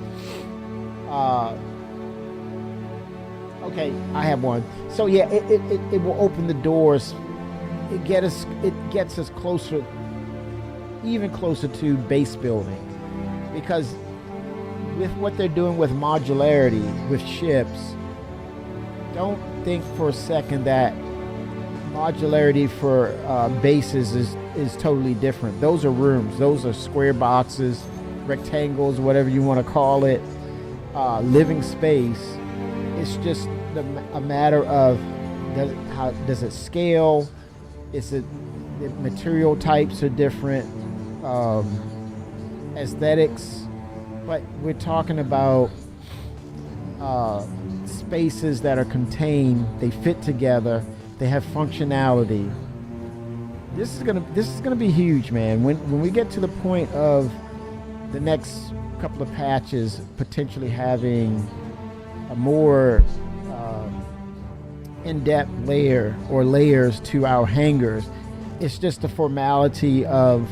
okay, I have one. So yeah, it will open the doors. It gets us closer, even closer to base building, because with what they're doing with modularity with ships, don't think for a second that modularity for bases is totally different. Those are rooms. Those are square boxes, rectangles, whatever you want to call it. Living space. It's just a matter of how does it scale? The material types are different, aesthetics, but we're talking about spaces that are contained. They fit together. They have functionality. This is gonna be huge, man. When we get to the point of the next couple of patches potentially having a more in-depth layer or layers to our hangars, it's just a formality of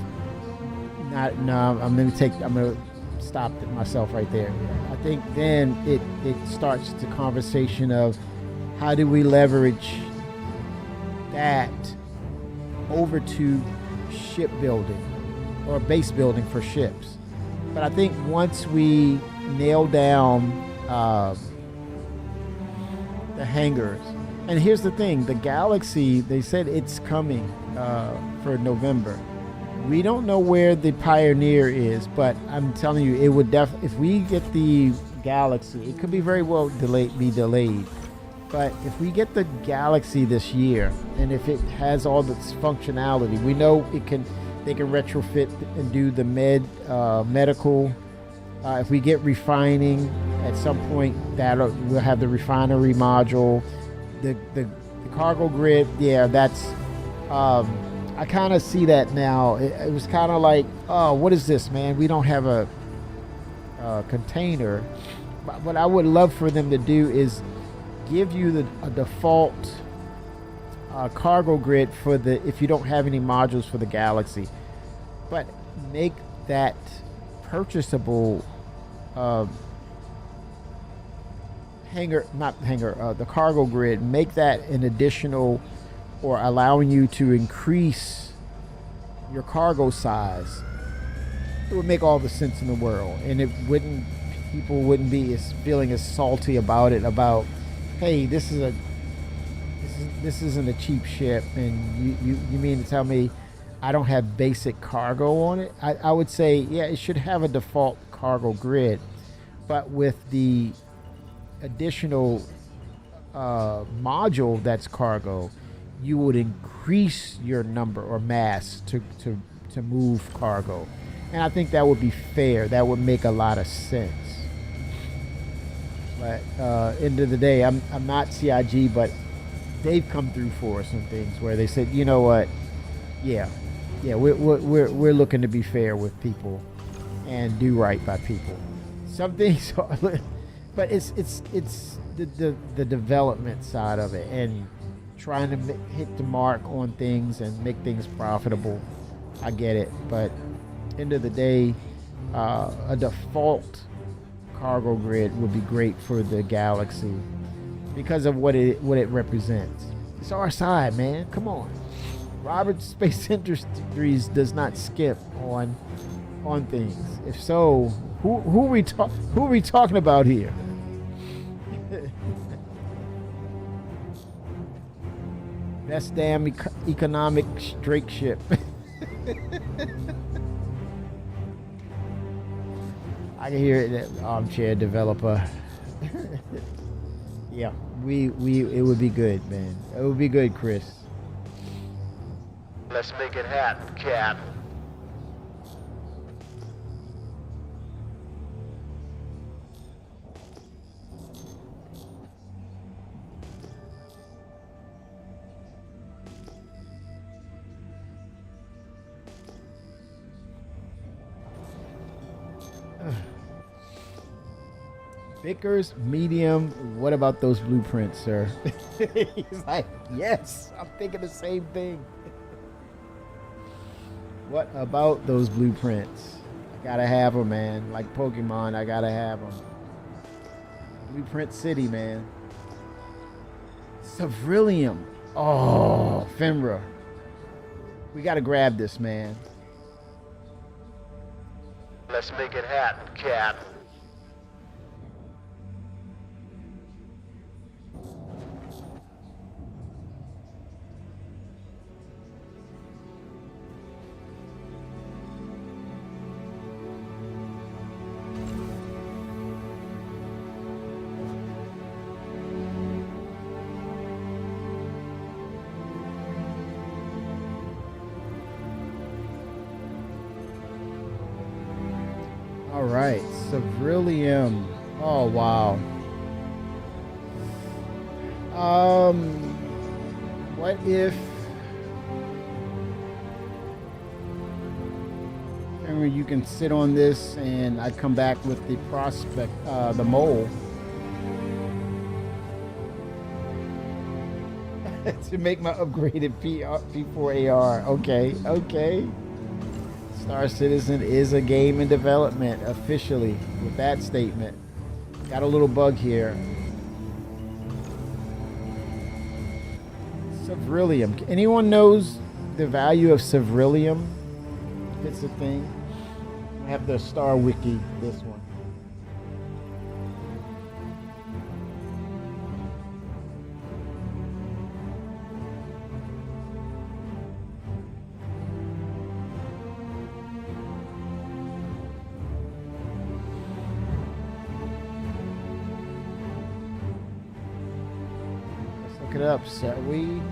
I'm gonna stop myself right there. I think then it starts the conversation of how do we leverage that over to shipbuilding or base building for ships. But I think once we nail down the hangars, and here's the thing, the Galaxy, they said it's coming for November. We don't know where the Pioneer is, but I'm telling you, it would definitely, if we get the Galaxy, it could be very well be delayed. But if we get the Galaxy this year, and if it has all this functionality, we know they can retrofit and do the medical. If we get refining at some point, we'll have the refinery module, the cargo grid. Yeah, that's. I kind of see that now. It was kind of like, oh, what is this, man? We don't have a container. But what I would love for them to do is give you a default cargo grid for if you don't have any modules for the Galaxy, but make that purchasable the cargo grid, make that an additional, or allowing you to increase your cargo size. It would make all the sense in the world, and people wouldn't be feeling as salty about it, about, hey, this isn't a cheap ship, and you mean to tell me I don't have basic cargo on it? I would say, yeah, it should have a default cargo grid, but with the additional module that's cargo, you would increase your number or mass to move cargo. And I think that would be fair. That would make a lot of sense. But end of the day, I'm not CIG, but they've come through for us on things where they said, you know what, yeah, we're looking to be fair with people, and do right by people. Some things are, but it's the development side of it, and trying to hit the mark on things and make things profitable. I get it, but end of the day, a default cargo grid would be great for the galaxy because of what it represents. It's our side, man. Come on. Roberts Space Industries does not skip on things. If so, who are we talking about here? Best damn economic Drake ship. I can hear it, armchair developer. Yeah, it would be good, man. It would be good, Chris. Let's make it happen, Cap. Vickers, medium. What about those blueprints, sir? He's like, yes, I'm thinking the same thing. What about those blueprints? I gotta have them, man. Like Pokemon, I gotta have them. Blueprint City, man. Sevrillium. Oh, Fimra. We gotta grab this, man. Let's make it happen, Cap. All right, Sevrillium. Oh wow. What if? Remember, you can sit on this, and I come back with the prospect, the mole, to make my upgraded P4AR. Okay, okay. Star Citizen is a game in development officially with that statement. Got a little bug here. Sevrillium. Anyone knows the value of Sevrillium? If it's a thing. I have the Star Wiki, this one. Look it up, Sevrillium.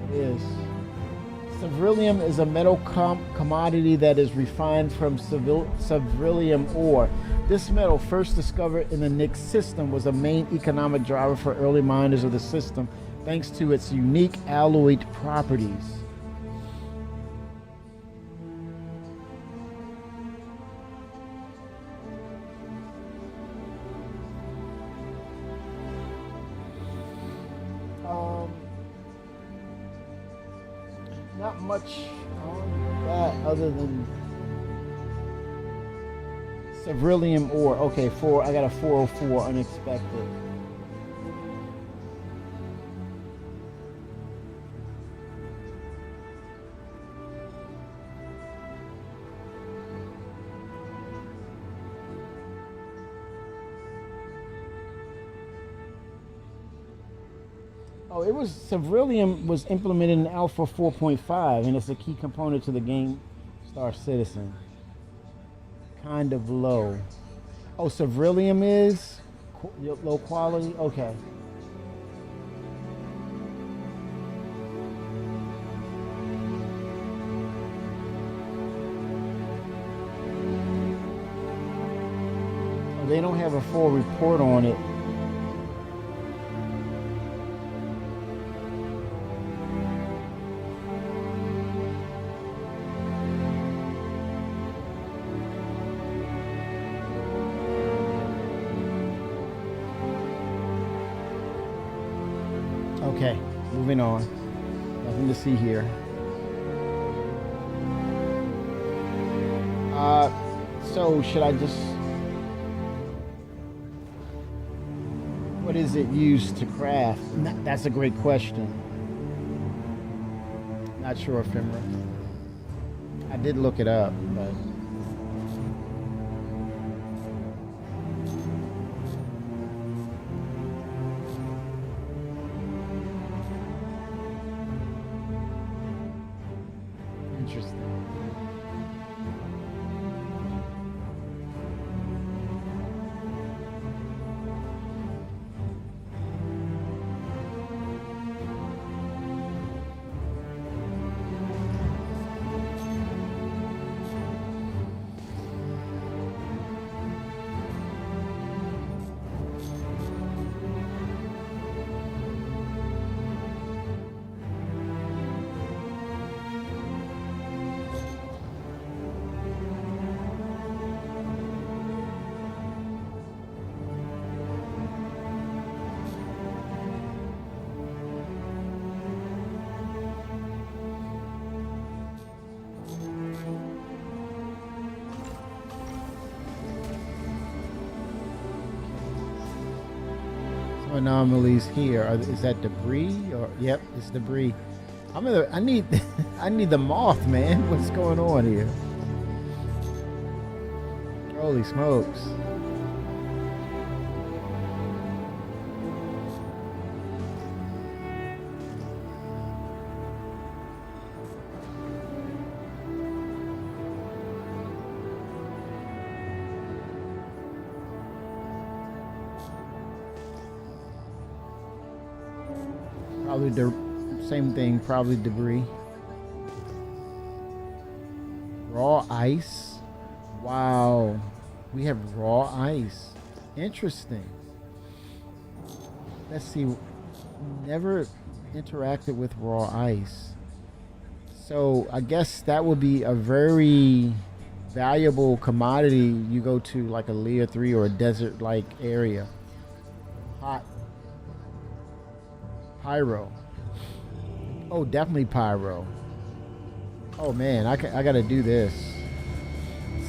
It is. Sevrillium is a metal commodity that is refined from Sevrillium ore. This metal, first discovered in the Nyx system, was a main economic driver for early miners of the system, thanks to its unique alloyed properties. Not much on that other than Sevrillium ore. Okay, I got a 404 unexpected. Oh, Sevrillium was implemented in Alpha 4.5, and it's a key component to the game Star Citizen. Kind of low. Oh, Sevrillium is low quality? Okay. Oh, they don't have a full report on it. Okay, moving on. Nothing to see here. So should I just? What is it used to craft? That's a great question. Not sure, Ephemera. I did look it up, but. Interesting. Anomalies here. Is that debris or? Yep, it's debris. I need I need the moth, man. What's going on here? Holy smokes. Probably same thing, probably debris. Raw ice. Wow. We have raw ice. Interesting. Let's see. Never interacted with raw ice. So I guess that would be a very valuable commodity. You go to like a Layer 3 or a desert-like area. Hot. Pyro. Oh, definitely pyro. Oh man, I gotta do this.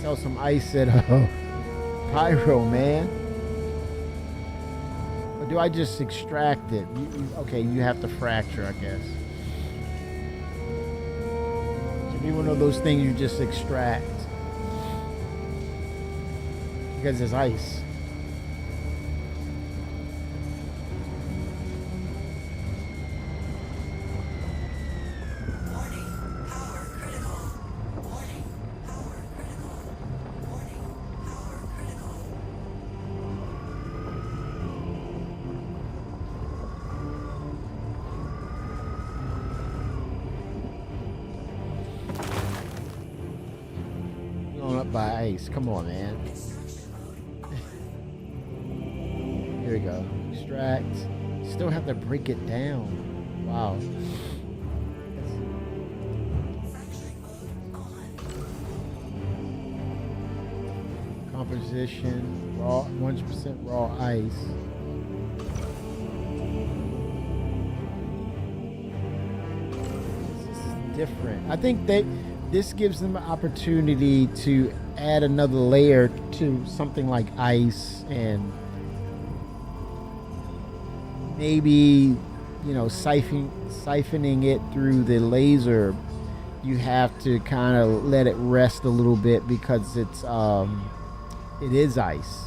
Sell some ice at pyro, man. Or do I just extract it? Okay, you have to fracture, I guess. Should be one of those things you just extract because it's ice. By ice. Come on, man. Here we go. Extract. Still have to break it down. Wow. Composition. Raw. 100% raw ice. This is different. I think this gives them an opportunity to add another layer to something like ice, and maybe, you know, siphoning it through the laser. You have to kind of let it rest a little bit because it is ice.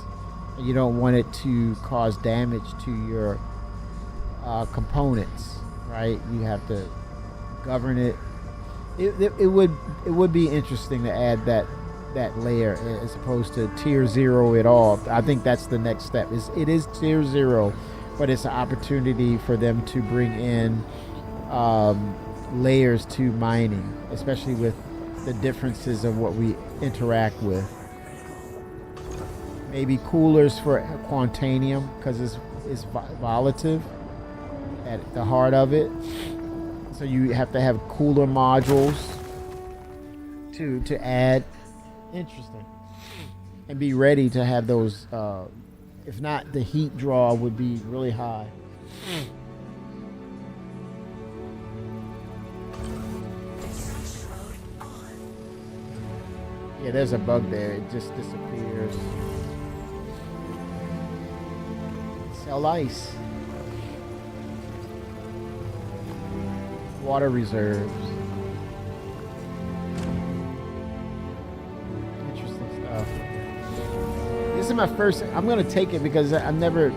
You don't want it to cause damage to your components, right? You have to govern it. It would be interesting to add that layer as opposed to tier 0 at all. I think that's the next step. It is tier 0, but it's an opportunity for them to bring in layers to mining, especially with the differences of what we interact with. Maybe coolers for Quantanium because it's volative at the heart of it. So you have to have cooler modules to add. Interesting. And be ready to have those. If not, the heat draw would be really high. Yeah, there's a bug there. It just disappears. Sell ice. Water reserves. Interesting stuff. This is my first. I'm gonna take it because I've never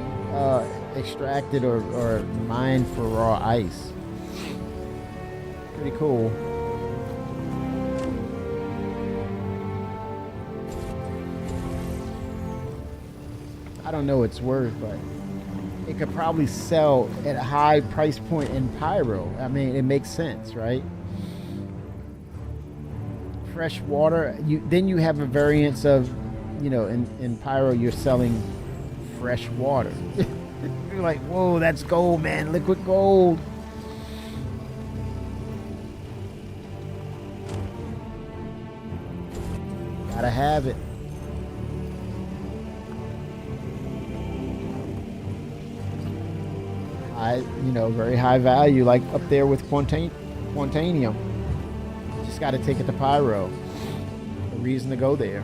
extracted or mined for raw ice. Pretty cool. I don't know its worth, but it could probably sell at a high price point in Pyro. I mean, it makes sense, right? Fresh water. Then you have a variance of, in Pyro you're selling fresh water. You're like, whoa, that's gold, man, liquid gold. Gotta have it. Very high value, like up there with Quantanium. Just got to take it to Pyro. A reason to go there.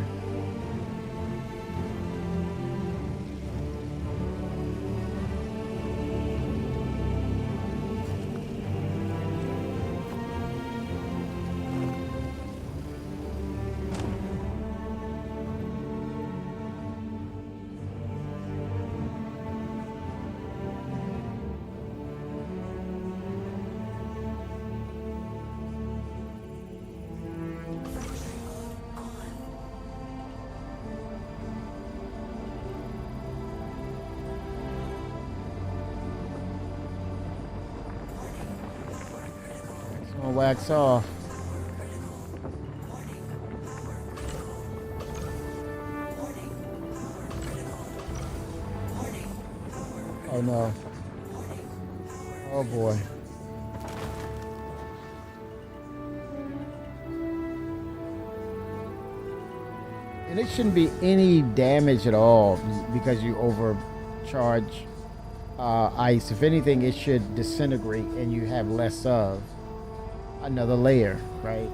Wax off. Oh no. Oh boy. And it shouldn't be any damage at all because you overcharge ice. If anything, it should disintegrate and you have less of. Another layer, right?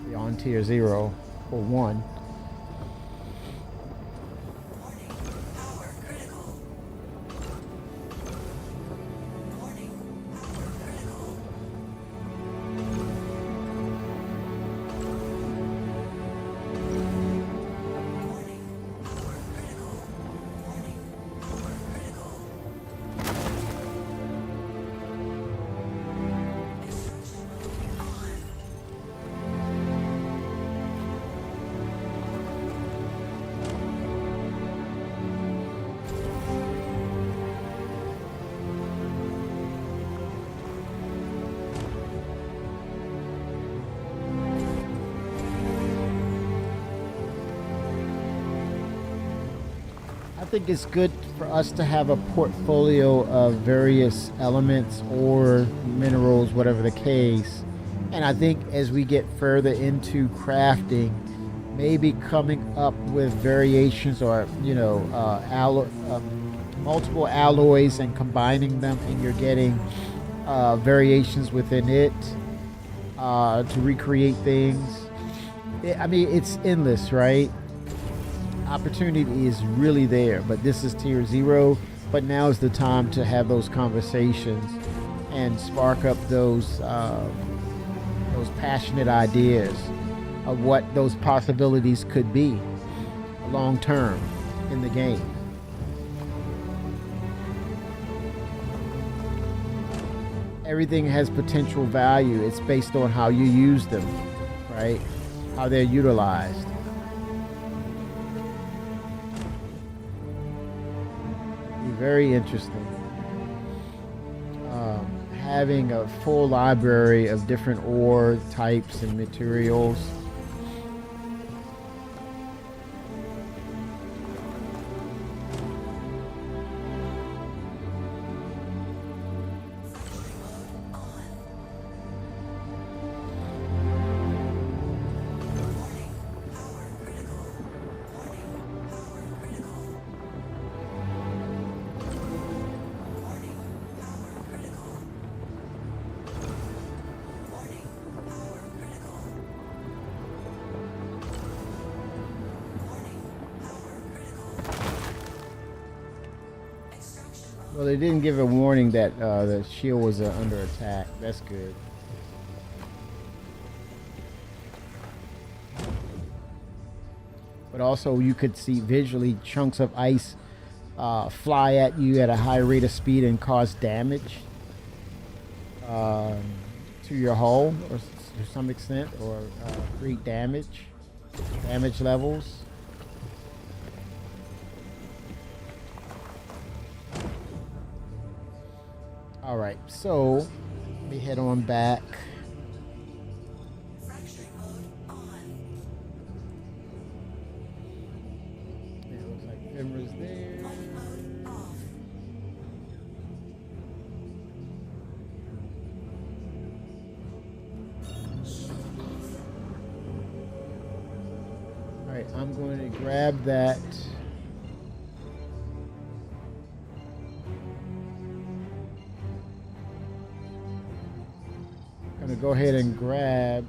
Beyond tier 0 or 1. I think it's good for us to have a portfolio of various elements or minerals, whatever the case. And I think as we get further into crafting, maybe coming up with variations or, multiple alloys and combining them, and you're getting variations within it to recreate things. It's endless, right? Opportunity is really there, but this is tier 0. But now is the time to have those conversations and spark up those passionate ideas of what those possibilities could be long term in the game. Everything has potential value. It's based on how you use them, right? How they're utilized. Very interesting. Having a full library of different ore types and materials. Well, they didn't give a warning that the shield was under attack. That's good. But also, you could see visually chunks of ice fly at you at a high rate of speed and cause damage to your hull, or to some extent, or create damage levels. All right, so let me head on back. Fracturing mode on. Yeah, it looks like Fimra's there. Mode off. All right, I'm going to grab that. I'm going to go ahead and grab.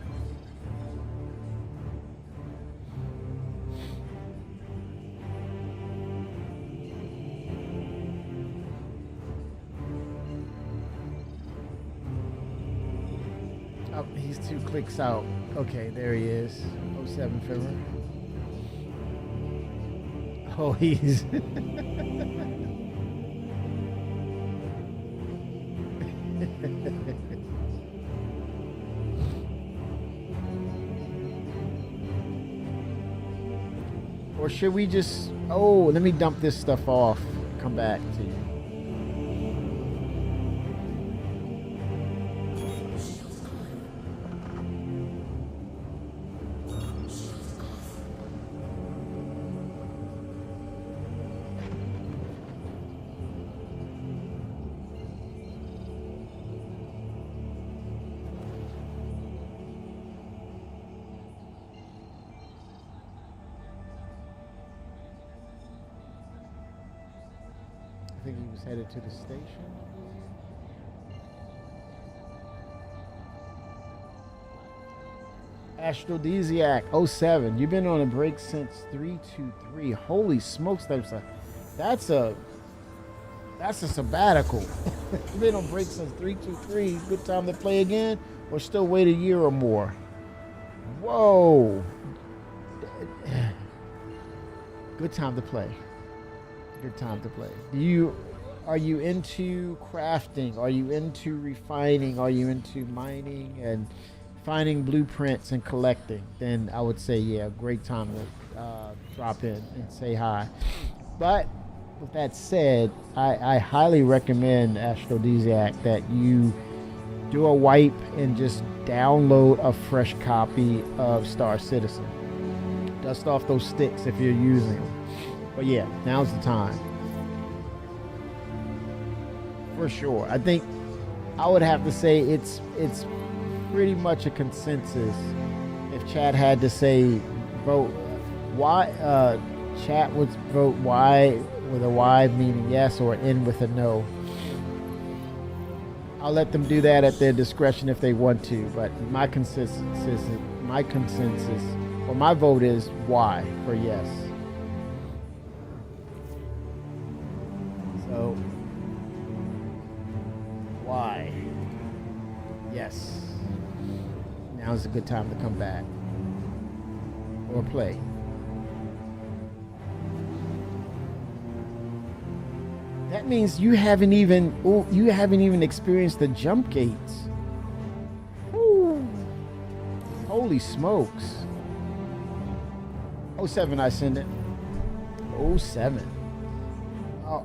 Oh, he's 2 clicks out. Okay, there he is. 07 Fimmer. Oh, he's. Or should we just. Oh, let me dump this stuff off. Come back to you. I think he was headed to the station. Aphrodisiac 07. You've been on a break since 323. Holy smokes, that's a sabbatical. You've been on break since 323. Good time to play again, or still wait a year or more. Whoa. Good time to play. Good time to play. Are you into crafting? Are you into refining? Are you into mining and finding blueprints and collecting? Then I would say, yeah, great time to drop in and say hi. But with that said, I highly recommend Aphrodisiac that you do a wipe and just download a fresh copy of Star Citizen. Dust off those sticks if you're using them. But yeah, now's the time. For sure. I think I would have to say it's pretty much a consensus. If chat had to say vote why, chat would vote Y with a Y meaning yes, or N with a no. I'll let them do that at their discretion if they want to, but my consensus or my vote is Y for yes. So Y. Yes. Now's a good time to come back or play. That means you haven't even experienced the jump gates. Ooh. Holy smokes. 07 I send it. 07.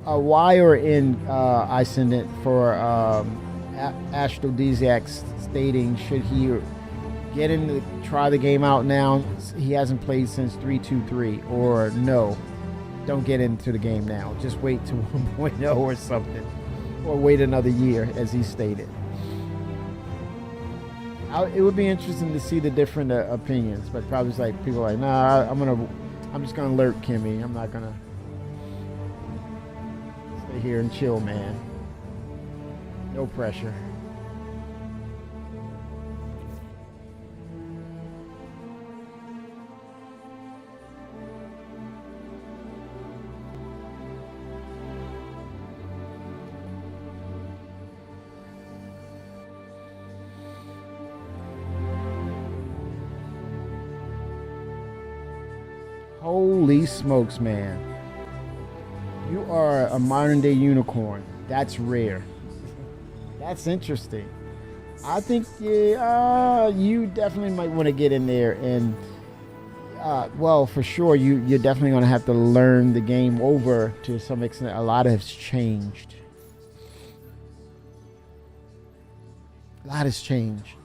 A Y or N I send it for Aphrodisiac stating should he get in try the game out now. He hasn't played since 323, or no, don't get into the game now. Just wait to 1.0 or something, or wait another year, as he stated. It would be interesting to see the different opinions, but probably it's like people are like, nah, I'm just gonna lurk Kimmy. I'm not gonna stay here and chill, man. No pressure. Holy smokes, man. You are a modern day unicorn. That's rare. That's interesting. I think you definitely might want to get in there and, well, for sure, you're definitely going to have to learn the game over to some extent. A lot has changed. A lot has changed.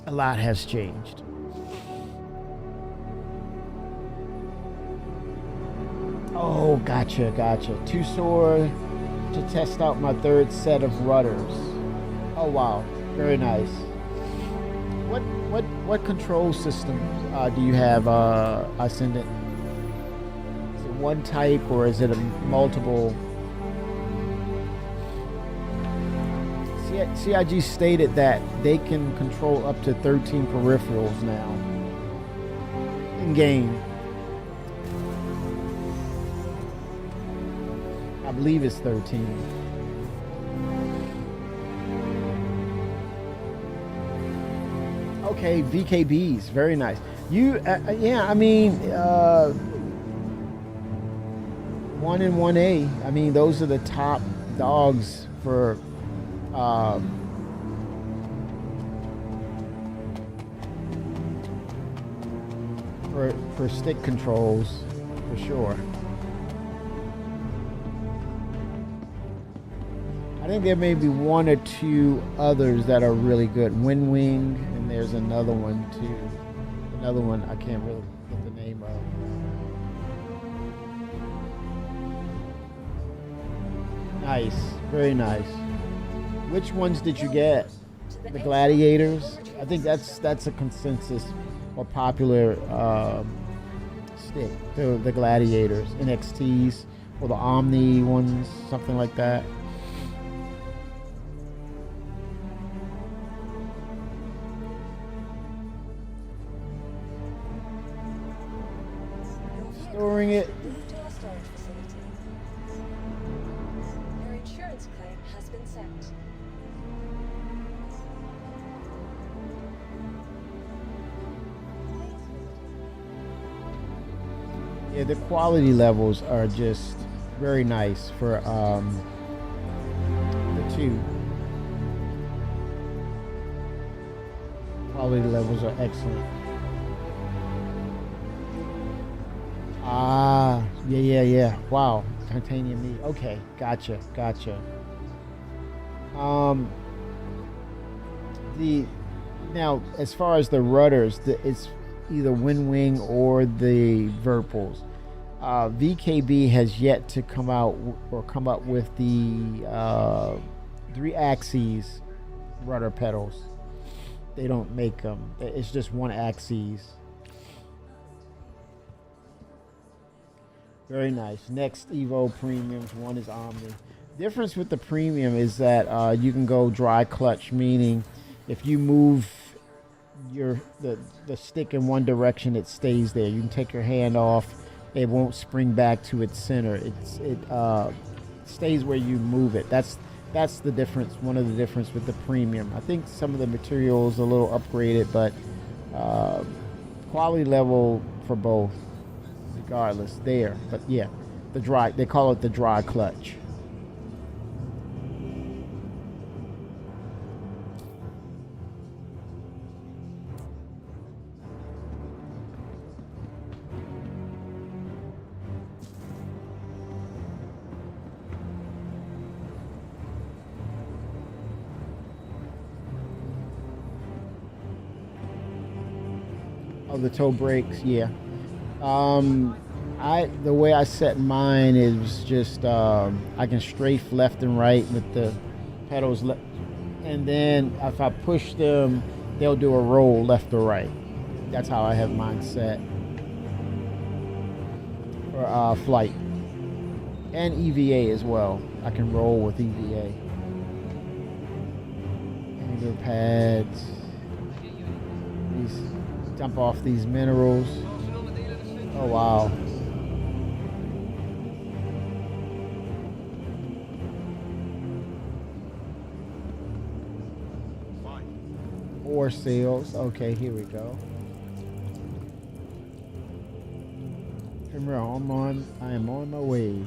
A lot has changed. Oh, gotcha. Too sore to test out my third set of rudders. Oh wow, very nice. What control system do you have, Ascendant? Is it one type or is it a multiple? CIG stated that they can control up to 13 peripherals now in game. I believe it's 13. Okay, VKBs, very nice. Yeah, I mean, 1 and 1A. I mean, those are the top dogs for stick controls, for sure. I think there may be one or two others that are really good. Wing, and there's another one too. Another one I can't really get the name of. Nice, very nice. Which ones did you get? The Gladiators? I think that's a consensus or popular stick. The Gladiators, NXTs, or the Omni ones, something like that. Storing it. Move to our storage facility. Your insurance claim has been sent. Yeah, the quality levels are just very nice for the two. Quality levels are excellent. Ah, yeah. Wow, titanium meat. Okay, gotcha. Now as far as the rudders, it's either Wing or the Virpils. VKB has yet to come up with the 3 axes rudder pedals. They don't make them. It's just 1 axis. Very nice. Next Evo premiums. One is Omni. Difference with the premium is that you can go dry clutch, meaning if you move the stick in one direction, it stays there. You can take your hand off; it won't spring back to its center. It stays where you move it. That's the difference. One of the difference with the premium. I think some of the materials a little upgraded, but quality level for both. Regardless, there, but yeah, they call it the dry clutch. Oh, the toe brakes, yeah. The way I set mine is just I can strafe left and right with the pedals, and then if I push them, they'll do a roll left or right. That's how I have mine set for flight and EVA as well. I can roll with EVA. Anger pads. Dump off these minerals. Oh wow. ore sales. Okay, here we go. Remember, I am on my way.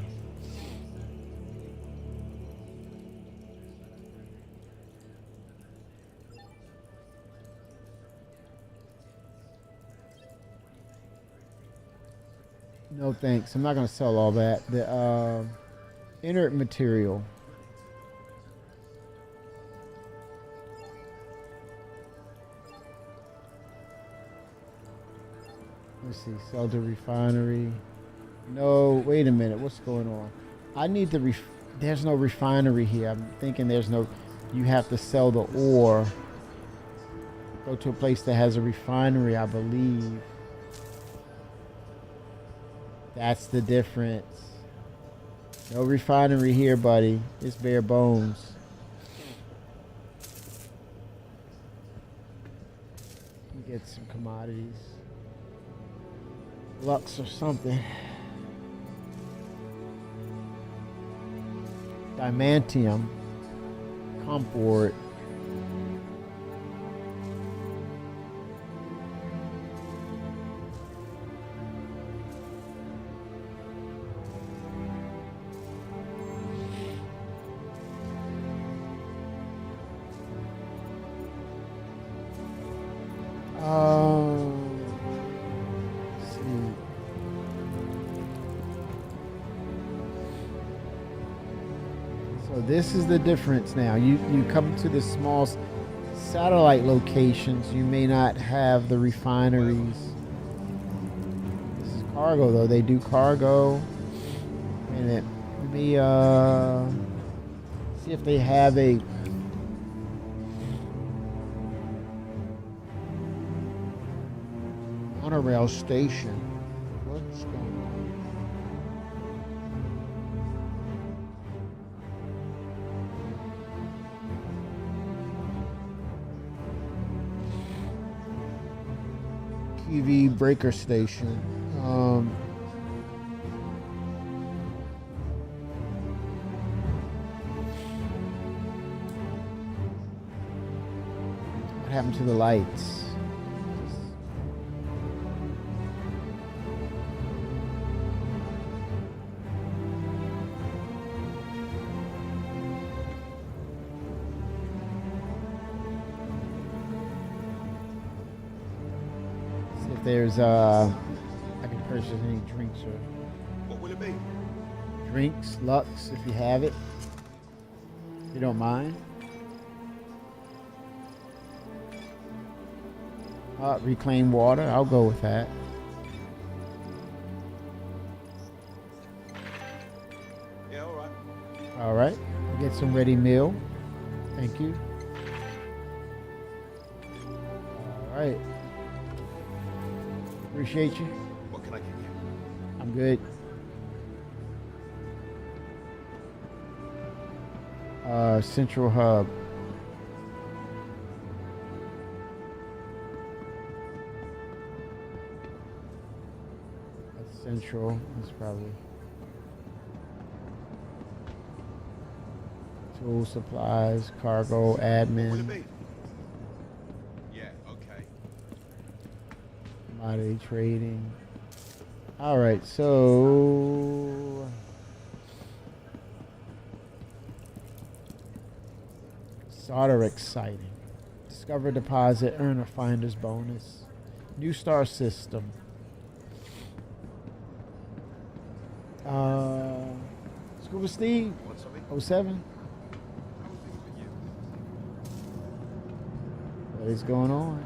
No thanks. I'm not gonna sell all that. The inert material. Let's see. Sell to refinery. No, wait a minute. What's going on? I need the there's no refinery here. I'm thinking there's no. You have to sell the ore. Go to a place that has a refinery, I believe. That's the difference. No refinery here, buddy. It's bare bones. Get some commodities. Lux or something. Diamantium. Comport. Let's see. So this is the difference now. You come to the small satellite locations, you may not have the refineries. This is cargo though. They do cargo. And let me see if they have a monorail station. What's going on? TV breaker station. What happened to the lights? There's I can purchase any drinks or What will it be? drinks, Lux, if you have it. If you don't mind. Reclaim water, I'll go with that. Yeah, all right. All right, get some ready meal. Thank you. All right. Appreciate you. What can I give you? I'm good. Central Hub. That's Central. That's probably tool supplies, cargo, What will it admin, be? Yeah, okay. commodity trading. All right, so solder exciting. Discover deposit, earn a finder's bonus. New star system. Scuba Steve, Want something? 07. How are things with you? What is going on?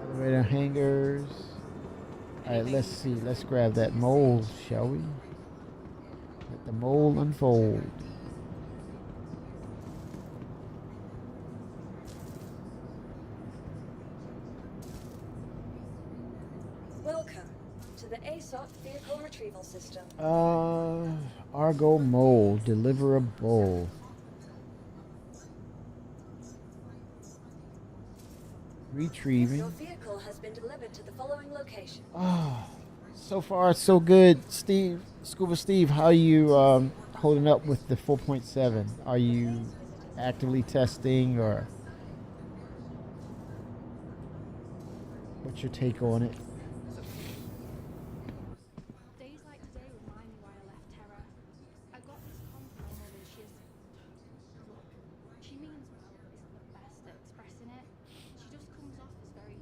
Elevator hangers. All right, let's see. Let's grab that mold, shall we? Let the mold unfold. Welcome to the ASOP Vehicle Retrieval System. Argo mold, deliverable. Retrieving. Your vehicle has been delivered to the following location. Oh, so far so good. Steve, Scuba Steve, how are you holding up with the 4.7? Are you actively testing, or what's your take on it? Days like today remind me why I left Terra. I got this compound and she's... Look, she means well, isn't the best at expressing it. She just comes off as very...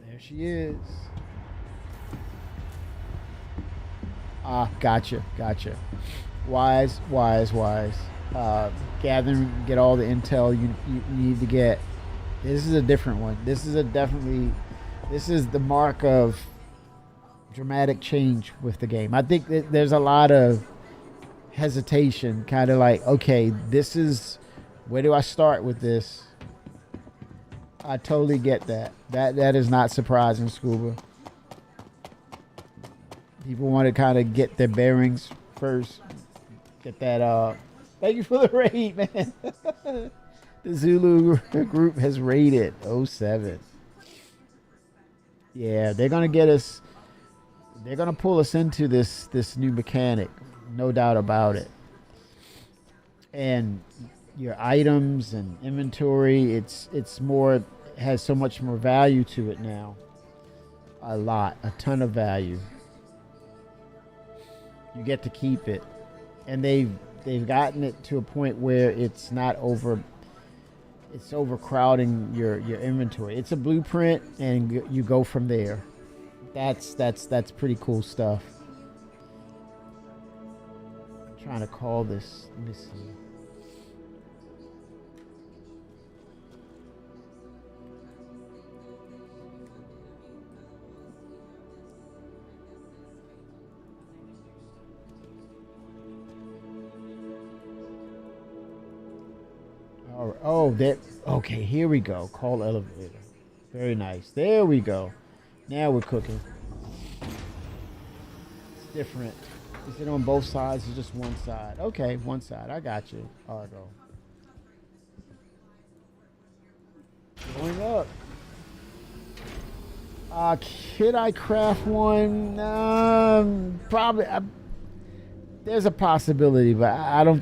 There she is. Ah, gotcha. Wise. Get all the intel you need to get. This is a different one. This is the mark of dramatic change with the game. I think that there's a lot of hesitation, kind of like, okay, this is, where do I start with this? I totally get that. That is not surprising, Scuba. People want to kind of get their bearings first. Get that. Thank you for the raid, man. The Zulu group has raided 07. Yeah, they're gonna get us. They're gonna pull us into this new mechanic, no doubt about it. And your items and inventory, it's more, has so much more value to it now. A ton of value. You get to keep it, and they've gotten it to a point where it's not overcrowding your inventory. It's a blueprint, and you go from there. That's pretty cool stuff. I'm trying to call this. Let me see. Oh, that. Okay, here we go. Call elevator. Very nice. There we go. Now we're cooking. It's different. Is it on both sides or just one side? Okay, one side. I got you, Argo. Going up. Could I craft one? Probably. There's a possibility, but I don't